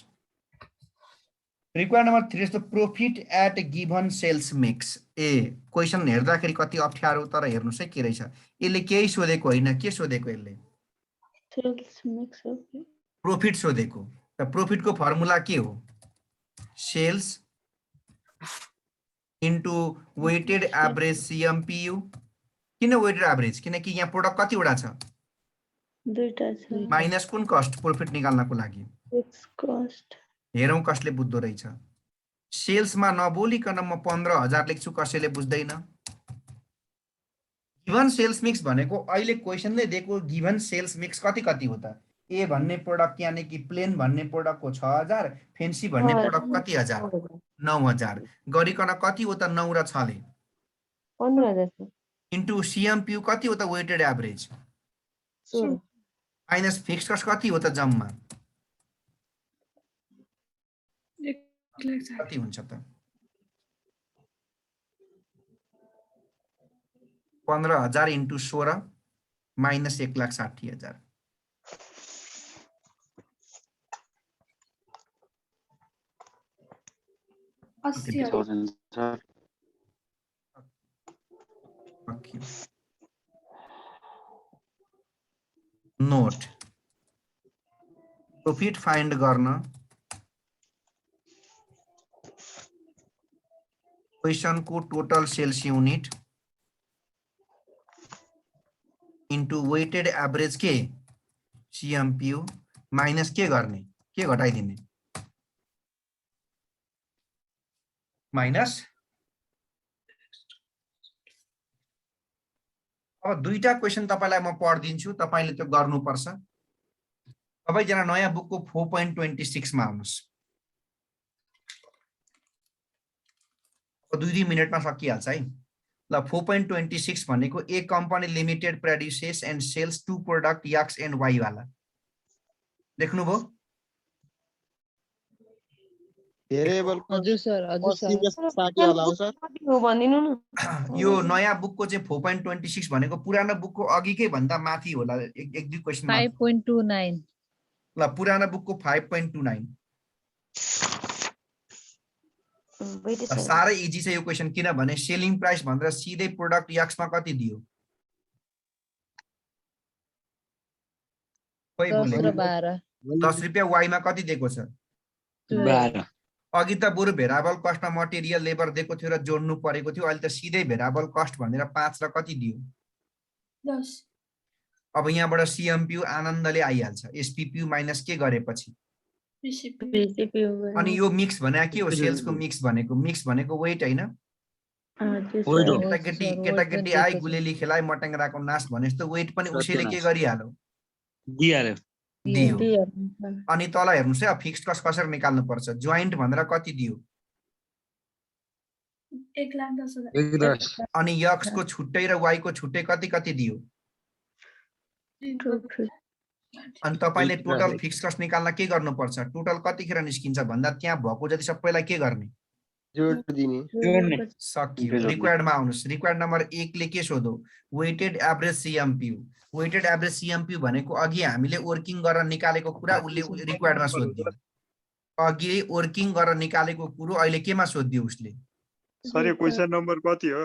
रिक्वायर्ड नम्बर 3 यस्तो profit at given sales mix. Question हेर्दाखेरि कति अप्ठ्यारो, तर हेर्नुस् है के रहेछ। यसले केही सोधेको होइन, के सोधेको यसले? सेल्स मिक्स हो। प्रॉफिट सोधेको। त प्रॉफिटको फर्मुला के हो? Sales into weighted average CMPU। किन वेटेड एभरेज? किनकि यहाँ प्रोडक्ट कतिवटा छ? दुईटा छ। माइनस कुन कस्ट प्रॉफिट निकाल्नको लागि? Fix cost. हेरौँ कसले बुझ्दो रहेछ। सेल्समा नबोलिकन म 15,000 लेख्छु, कसैले बुझ्दैन। गिभन सेल्स मिक्स भनेको अहिले क्वेसनले दिएको गिभन सेल्स मिक्स कति कति हो त? ए भन्ने प्रोडक्ट यानी कि प्लेन भन्ने प्रोडक्टको 6,000, फेन्सी भन्ने प्रोडक्ट कति हजार? 9,000 गरिकन कति हो त 9 र 6 ले? 15,000 इन्टु CMPU कति हो त weighted average? Minus fix cost कति हो त जम्मा? कति हुन्छ त? 15,000 into 16 minus 1,60,000। 80,000 sir. Net profit find गर्न क्वेसनको total sales unit into weighted average के CMPU माइनस के गर्ने? के घटाइदिने? माइनस। अब दुईटा क्वेसन तपाईलाई म पढिदिन्छु, तपाईले त्यो गर्नुपर्छ। सबैजना नयाँ बुकको 4.26 मा आउनुस्। 2 मिनेटमा सकिहाल्छ है। ल 4.26 भनेको A company limited produces and sells two product X and Y वाला। देख्नुभयो? भेरिएबल हजुर सर, हजुर सर। 60 वाला हो सर। भनिदिनु न। यो नयाँ बुकको चाहिँ 4.26 भनेको पुरानो बुकको अघिकै भन्दा माथि होला। एक दुई क्वेसन 5.29। ल पुरानो बुकको 5.29। साह्रै इजी छ यो क्वेसन, किनभने सेलिङ प्राइस भनेर सिधै प्रोडक्ट X मा कति दियो? 10 र 12। 10 रुपैयाँ Y मा कति दिएको छ? 12। अघि त बरु भेरिएबल कस्टमा मटेरियल लेबर दिएको थियो र जोड्नु परेको थियो, अहिले त सिधै भेरिएबल कस्ट भनेर 5 र कति दियो? 10। अब यहाँबाट CMPU आनन्दले आइहाल्छ। SPPU माइनस के गरेपछि? अनि यो मिक्स भने के हो? सेल्सको मिक्स भनेको वेट हैन? केटाकेटी आइ गुलेली खेलाइ मटेङ्ग्राको नाश भने जस्तो वेट पनि उसैले के गरिहाल्यो? दियो। अनि तल हेर्नुस् है फिक्स्ड कस्ट कसरी निकाल्नु पर्छ। जोइन्ट भनेर कति दियो? 1,10,000 अनि x को छुट्टै र y को छुट्टै कति कति दियो अनि तपाईले टोटल फिक्स कस्ट निकाल्न के गर्नुपर्छ टोटल कतिखेर निस्किन्छ भन्दा त्यहाँ भएको जति सबैलाई के गर्ने जोड दिने जोड्ने सकियो रिक्वायर्डमा आउनुस् रिक्वायर्ड नम्बर 1 ले के सोधो वेटेड एभरेज सीएमपीयू वेटेड एभरेज सीएमपीयू भनेको अघि हामीले वर्किङ गरेर निकालेको कुरा उले रिक्वायर्डमा सोध्दियो अघि वर्किङ गरेर निकालेको कुरो अहिले केमा सोध्दियो उसले सर यो क्वेशन नम्बर कति हो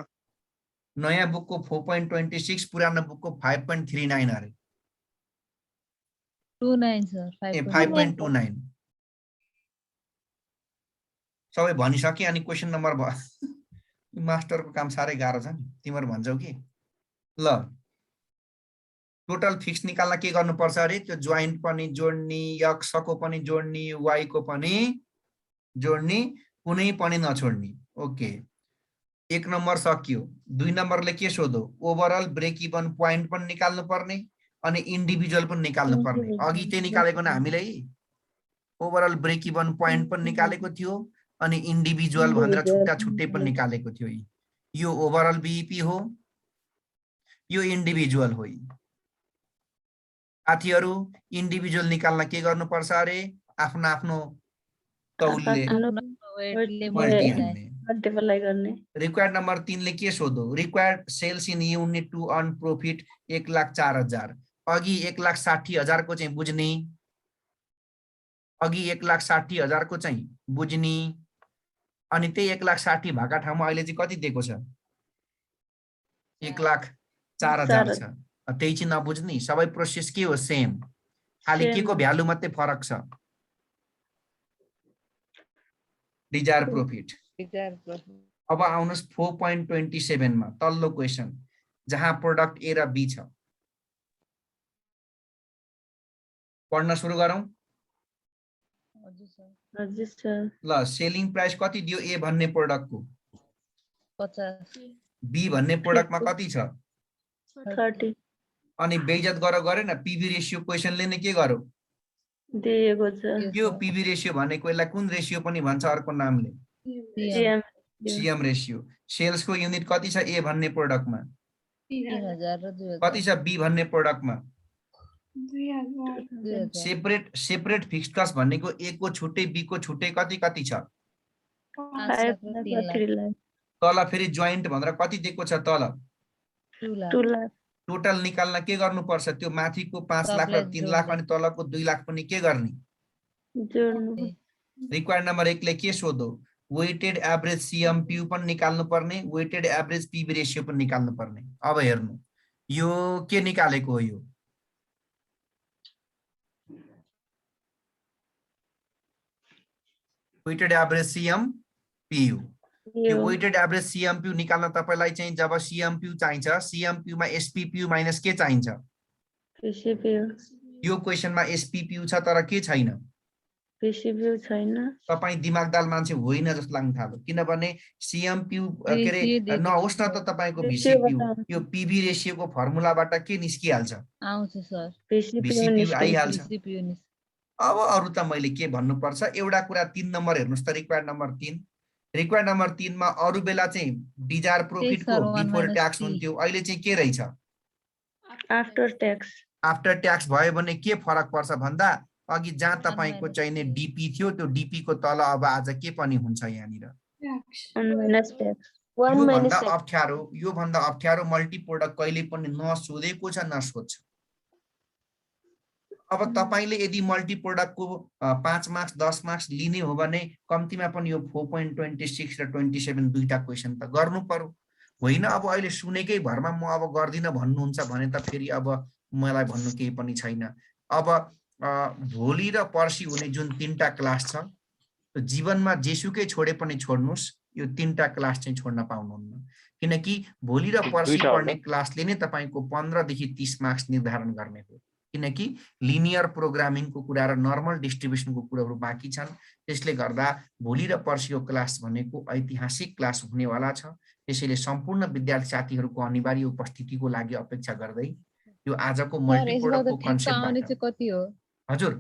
नयाँ बुकको 4.26 पुरानो बुकको 5.39 अरे 29 सर ए 5.29 सबै भनिसके अनि क्वेशन नम्बर भयो मास्टरको काम साह्रै गाह्रो छ नि तिमीहरु भन्छौ कि ल टोटल फिक्स निकाल्न के गर्नुपर्छ अरे त्यो जोइन्ट पनि जोड्ने x को पनि जोड्ने y को पनि जोड्ने कुनै पनि नछोड्ने ओके 1 नम्बर सकियो 2 नम्बरले के सोधो ओभरअल ब्रेक इभन प्वाइन्ट पनि निकाल्नु पर्ने अनि इन्डिभिजुअल पनि निकाल्नु पर्ने अघि चाहिँ निकालेको न हामीले ओभरअल ब्रेक इभन प्वाइन्ट पनि निकालेको थियो अनि इन्डिभिजुअल भनेर छुट्टा छुट्टै पनि निकालेको थियो यो ओभरअल बीईपी हो यो इन्डिभिजुअल हो साथीहरु इन्डिभिजुअल निकाल्न के गर्नुपर्छ अरे आफ्नो आफ्नो तौलले मल्टिप्लाई गर्ने रिक्वायर्ड नम्बर 3 ले के सोधो required sales in unit to earn profit 1,04,000 अघि 1,60,000 को चाहिँ बुझ्ने अघि 1,60,000 को चाहिँ बुझ्ने अनि त्यही 1,60,000 भएका ठाउँमा अहिले चाहिँ कति दिएको छ 1,04,000 छ त्यही चाहिँ नबुझ्ने सबै प्रोसेस के हो सेम खाली के को भ्यालु मात्रै फरक छ डिजायर प्रॉफिट अब आउनुस् 4.27 मा तल्लो क्वेशन जहाँ प्रोडक्ट ए र बी छ पढ्न सुरु गरौँ हजुर सर ल सेलिङ प्राइस कति दियो ए भन्ने प्रोडक्ट को 50 बी भन्ने प्रोडक्टमा कति छ 30 अनि बेइज्जत गरेन पीवी रेशियो क्वेशनले नै के गर्यो दिएको छ यो पीवी रेशियो भनेको यसलाई कुन रेशियो पनि भन्छ अर्को नामले सीएम रेशियो सेल्स को युनिट कति छ ए भन्ने प्रोडक्टमा 3000 र 2000 कति छ बी भन्ने प्रोडक्टमा सेपरेट फिक्स्ड कस्ट भनेको ए को छुट्टै बी को छुट्टै कति कति छ तल फेरि जोइन्ट भनेर कति दिएको छ तल 2 लाख टोटल निकाल्न के गर्नुपर्छ त्यो माथिको 5 लाख र 3 लाख अनि तलको 2 लाख पनि के गर्ने जोड्नु रिक्वायर्ड नम्बर 1 ले के सोधो वेटेड एभरेज सीएमपीयू पनि निकाल्नु पर्ने वेटेड एभरेज पीवी रेशियो पनि निकाल्नु पर्ने अब हेर्नु यो के निकालेको हो यो वेटेड एभरेज सीएमपीयू यो वेटेड एभरेज सीएमपीयू निकाल्न तपाईलाई चाहिँ जब सीएमपीयू चाहिन्छ सीएमपीयू मा एसपीपीयू माइनस के चाहिन्छ यो क्वेशनमा एसपीपीयू छ तर के छैन पीसीपीयू छैन तपाई दिमागदाल मान्छे होइन जस्तो लाग्न थाल्यो किनभने सीएमपीयू के रे नहोस् न त तपाईको बीसीपीयू यो पीवी रेशियो को फर्मुलाबाट के निस्किहाल्छ आउँछ सर बीसीपीयू आइहाल्छ सीपीयू अब अरु त मैले के भन्नुपर्छ एउटा कुरा 3 नम्बर हेर्नुस् त रिक्वायर्ड नम्बर 3 मा अरु बेला चाहिँ डिजायर प्रॉफिट को बिफोर ट्याक्स हुन्थ्यो अहिले चाहिँ के रहेछ आफ्टर ट्याक्स भयो भने के फरक पर्छ भन्दा अघि जहाँ तपाईको चाहिने डीपी थियो त्यो डीपी को तल अब आज के पनि हुन्छ यहाँनिर यो भन्दा अप्ठ्यारो मल्टी प्रोडक्ट कहिले पनि नसोधेको छ नसोध्छ अब तपाईले यदि मल्टी प्रोडक्ट को 5 मार्क्स 10 मार्क्स लिने हो भने कम्तीमा पनि यो 4.26 र 27 दुईटा क्वेशन त गर्नु पर्यो होइन अब अहिले सुनेकै भरमा म अब गर्दिन भन्नुहुन्छ भने त फेरि अब मलाई भन्नु केही पनि छैन अब भोलि र पर्सि हुने जुन 3टा क्लास छ जीवनमा जेसुकै छोडे पनि छोड्नुस् यो 3टा क्लास चाहिँ छोड्न पाउनुहुन्न किनकि भोलि र पर्सि पढ्ने क्लासले नै तपाईको 15 देखि 30 मार्क्स निर्धारण गर्ने हो किनकि लिनियर प्रोग्रामिङ को कुरा र नर्मल डिस्ट्रिब्युसन को कुराहरु बाँकी छन् त्यसले गर्दा भोलि र पर्सिको क्लास भनेको ऐतिहासिक क्लास हुनेवाला छ त्यसैले सम्पूर्ण विद्यार्थी साथीहरुको अनिवार्य उपस्थितिको लागि अपेक्षा गर्दै यो आजको मल्टी प्रोडक्टको कन्सेप्ट कति हो हजुर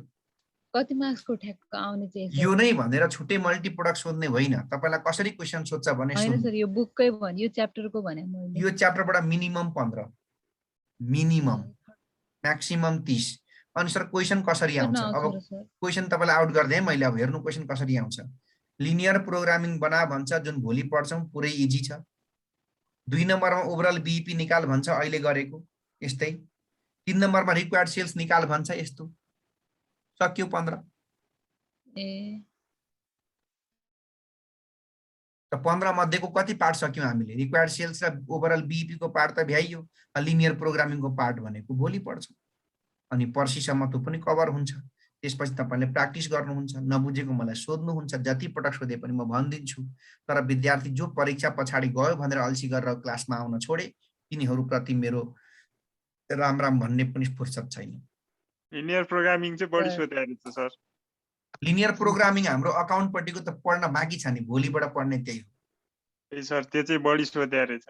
कति मार्क्सको ठ्याक्क आउने चाहिँ यो नै भनेर छुट्टै मल्टी प्रोडक्ट सोध्ने होइन। तपाईलाई कसरी क्वेशन सोध्छ भने होइन सुन्नु। सर यो बुककै भने यो च्याप्टरको भने मैले यो च्याप्टरबाट मिनिमम 15 मिनिमम म्याक्सिमम 30। अनि सर क्वेशन कसरी आउँछ? अब क्वेशन तपाईलाई आउट गर्दै मैले अब हेर्नु क्वेशन कसरी आउँछ। लिनियर प्रोग्रामिङ बना भन्छ जुन भोलि पढ्छौं पुरै इजी छ। 2 नम्बरमा ओभरअल बीईपी निकाल भन्छ अहिले गरेको यस्तै। 3 नम्बरमा रिक्वायर्ड सेल्स निकाल भन्छ यस्तो। सक्यो 15। ए त 15 मध्येको कति पार्ट सक्यौं हामीले? रिक्वायर्ड सेल्स र ओभरअल बीईपी को पार्ट त भ्याइयो। लिनियर प्रोग्रामिङ को पार्ट भनेको भोलि पढ्छौं अनि पर्सिसम्म त्यो पनि कभर हुन्छ। त्यसपछि तपाईले प्र्याक्टिस गर्नुहुन्छ, नबुझेको मलाई सोध्नुहुन्छ, जति पटक सोधे पनि म भनिदिन्छु। तर विद्यार्थी जो परीक्षा पछाडी गयो भनेर अल्छी गरेर क्लासमा आउन छोडे तिनीहरुप्रति मेरो राम राम भन्ने पनि फुर्सद छैन। लिनियर प्रोग्रामिङ चाहिँ बढी सोधेको रहेछ सर। लिनियर प्रोग्रामिङ हाम्रो अकाउन्ट पट्टिको त पढ्न बाँकी छ नि, भोलिबाट पढ्ने त्यही हो। ए सर त्यो चाहिँ बढी सोधेको रहेछ।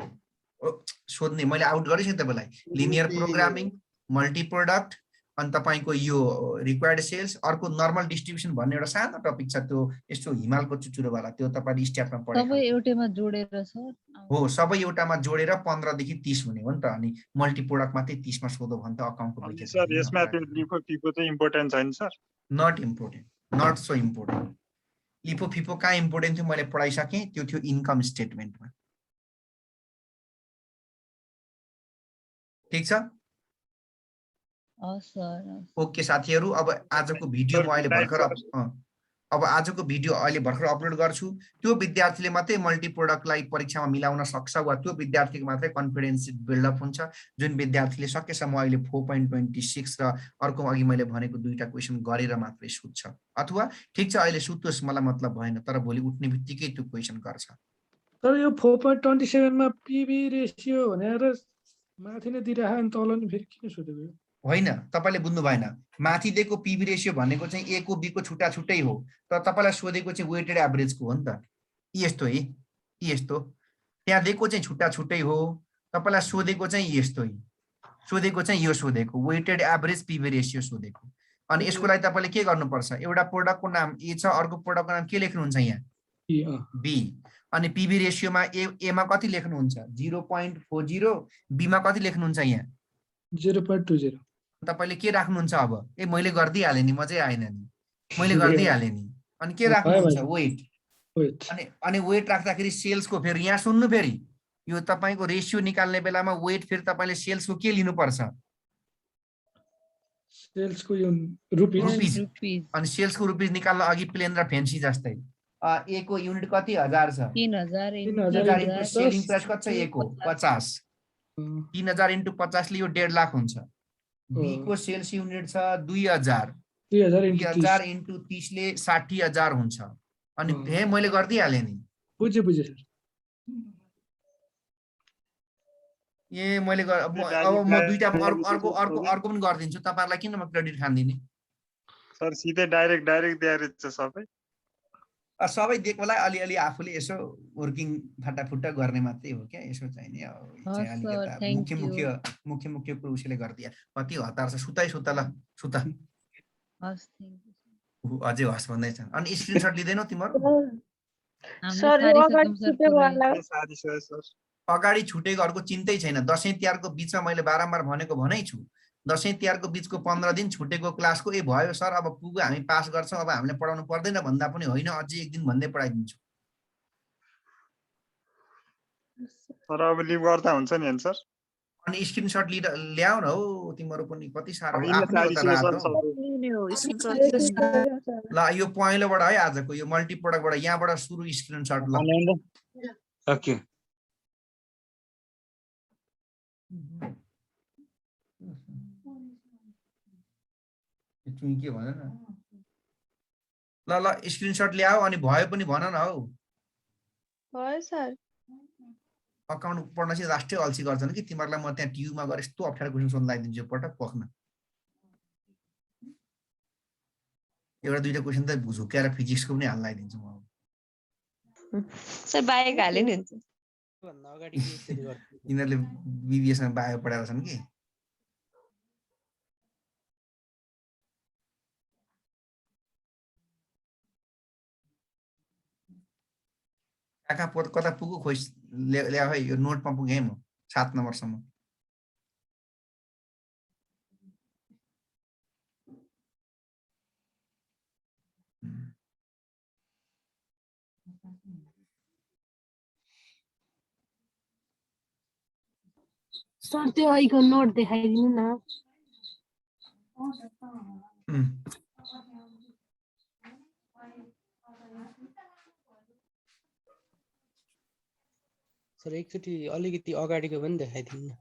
सोध्ने मैले आउट गरेछु नि तपाईलाई। लिनियर प्रोग्रामिङ, मल्टी प्रोडक्ट, अनि तपाईको यो रिक्वायर्ड सेल्स, अर्को नर्मल डिस्ट्रिब्युसन भन्ने एउटा सानो टपिक छ त्यो यस्तो हिमालको चुचुरो वाला, त्यो तपाईले स्टेपमा पढ्नु। सबै एउटैमा जोडेर सर हो, सबै एउटामा जोडेर 15 देखि 30 हुने हो नि त। अनि मल्टी प्रोडक्ट मात्रै 30 मा सोधो भने त अकाउन्टको अनि सर यसमा त्यो लिफो फिफो चाहिँ इम्पोर्टेन्ट छैन sir? Not important, not so important. LIFO FIFO कहाँ इम्पोर्टेन्ट थियो मैले पढाइसकेँ, त्यो थियो इन्कम स्टेटमेन्टमा। ठीक छ? ओके साथीहरु, अब आजको भिडियो म अहिले भर्खर अपलोड गर्छु। त्यो विद्यार्थीले मात्रै मल्टी प्रोडक्टलाई परीक्षामा मिलाउन सक्छ वा त्यो विद्यार्थीको मात्रै कन्फिडेन्स बिल्डअप हुन्छ जुन विद्यार्थीले सकेसम्म अहिले 4.26 र अर्को अघि मैले भनेको दुईटा क्वेशन गरेर मात्रै सुत्छ। अथवा ठीक छ अहिले सुत्तोस्, मलाई मतलब भएन, तर भोलि उठ्ने बित्तिकै त्यो क्वेशन गर्छ। तर यो 4.27 मा पीबी रेशियो भनेर माथि नै दिइराख्यो अनि तल नि फेरि किन सोधेको? होइन, तपाईले बुझ्नु भएन। माथि दिएको पीबी रेशियो भनेको चाहिँ ए को बी को छुट्टा छुट्टै हो, तर तपाईलाई सोधेको चाहिँ वेटेड एभरेजको हो नि त। यस्तो है, यस्तो त्यहाँ दिएको चाहिँ छुट्टा छुट्टै हो, तपाईलाई सोधेको चाहिँ यस्तो है, सोधेको चाहिँ यो सोधेको वेटेड एभरेज पीबी रेशियो सोधेको। अनि यसको लागि तपाईले के गर्नुपर्छ? एउटा प्रोडक्टको नाम ए छ, अर्को प्रोडक्टको नाम के लेख्नुहुन्छ यहाँ? बी। अनि पीबी रेशियोमा ए मा कति लेख्नुहुन्छ? 0.40, बी मा कति लेख्नुहुन्छ यहाँ? 0.20। तपाईले के राख्नुहुन्छ अब? ए मैले गर्दिहाले नि, मजै आएन नि, मैले गर्दिहाले नि। अनि के राख्नुहुन्छ? वेट। अनि वेट राख्दाखेरि सेल्सको फेरि यहाँ सुन्नु, फेरि यो तपाईको रेशियो निकाल्ने बेलामा वेट फेरि तपाईले सेल्सको के लिनुपर्छ? सेल्सको यो रुपीज। अनि सेल्सको रुपीज निकाल्न अघि प्लेन र फेन्सी जस्तै ए को युनिट कति? 1000 छ। 3000 इन्टु सेलिङ प्राइस कति छ? ए को 50। 3000 इन्टु 50 ले यो 1.5 लाख हुन्छ। बी को सेल्स युनिट छ 2000। 2000 इन्टु 30 ले 60000 हुन्छ। अनि हे मैले गर्दिहाले नि। बुझे सर। ए मैले अब म दुईटा अर्को पनि गर्दिन्छु, तपाईहरुलाई किन म क्रेडिट खान्दिने? सर सिधै डाइरेक्ट दिएर छ सबै। सबै दिएकोलाई अलिअलि आफूले यसो वर्किङ फाटाफुट्टा गर्ने मात्रै हो क्या, यसो चाहिने मुख्य कुरो उसले गरिदिया। कति हतार छ, सुता ल सुता। अझै हस् भन्दैछ। अनि स्क्रिनशट लिँदैनौ तिमीहरू? अगाडि छुटेकोहरूको चिन्तै छैन। दशैं तिहारको बिचमा मैले बारम्बार भनेको भनै छु, दशैं तिहारको बिचको 15 दिन छुटेको क्लासको ए भयो सर अब पुग्यो, हामी पास गर्छौँ, अब हामीले पढाउनु पर्दैन भन्दा पनि होइन, अझै एक दिन भन्दै पढाइदिन्छु। तर अब लिभ गर्दा हुन्छ नि सर। अनि स्क्रिनशट ल्याउ न हौ तिमीहरू पनि, कति साह्रो। ल यो पहिलोबाट है आजको यो मल्टी प्रोडक्टबाट यहाँबाट सुरु स्क्रिनशट। ल ओके के भन न। ल स्क्रिनशट ल्याऊ अनि भयो पनि भन न हौ। भयो सर। अकाउन्ट पढ्न चाहिँ राष्ट्रिय अल्छी गर्छन् कि तिमीहरूलाई म त्यहाँ ट्युमा गएर यस्तो अप्ठ्यारो क्वेसन सोध्न लगाइदिन्छु पटक पक्न। एउटा दुईटा क्वेसन त झुक्याएर फिजिक्सको पनि हाल्न लगाइदिन्छु म। सर बायोको हाले नि हुन्छ। यिनीहरूले बिबिएसमा बायो पढाएर छन् कि। कहाँ कता पुग्यो खोइ ल्या है यो नोटमा पुगेँ म 7 नम्बरसम्म। सर त्यो अहिलेको नोट देखाइदिनु न। सर एकचोटि अलिकति अगाडिको पनि देखाइदिनु न।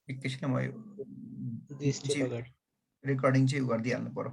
एकैछिन म यो दुई स्टेप अगाडि। रेकर्डिङ चाहिँ गरिदिइहाल्नु पर्यो।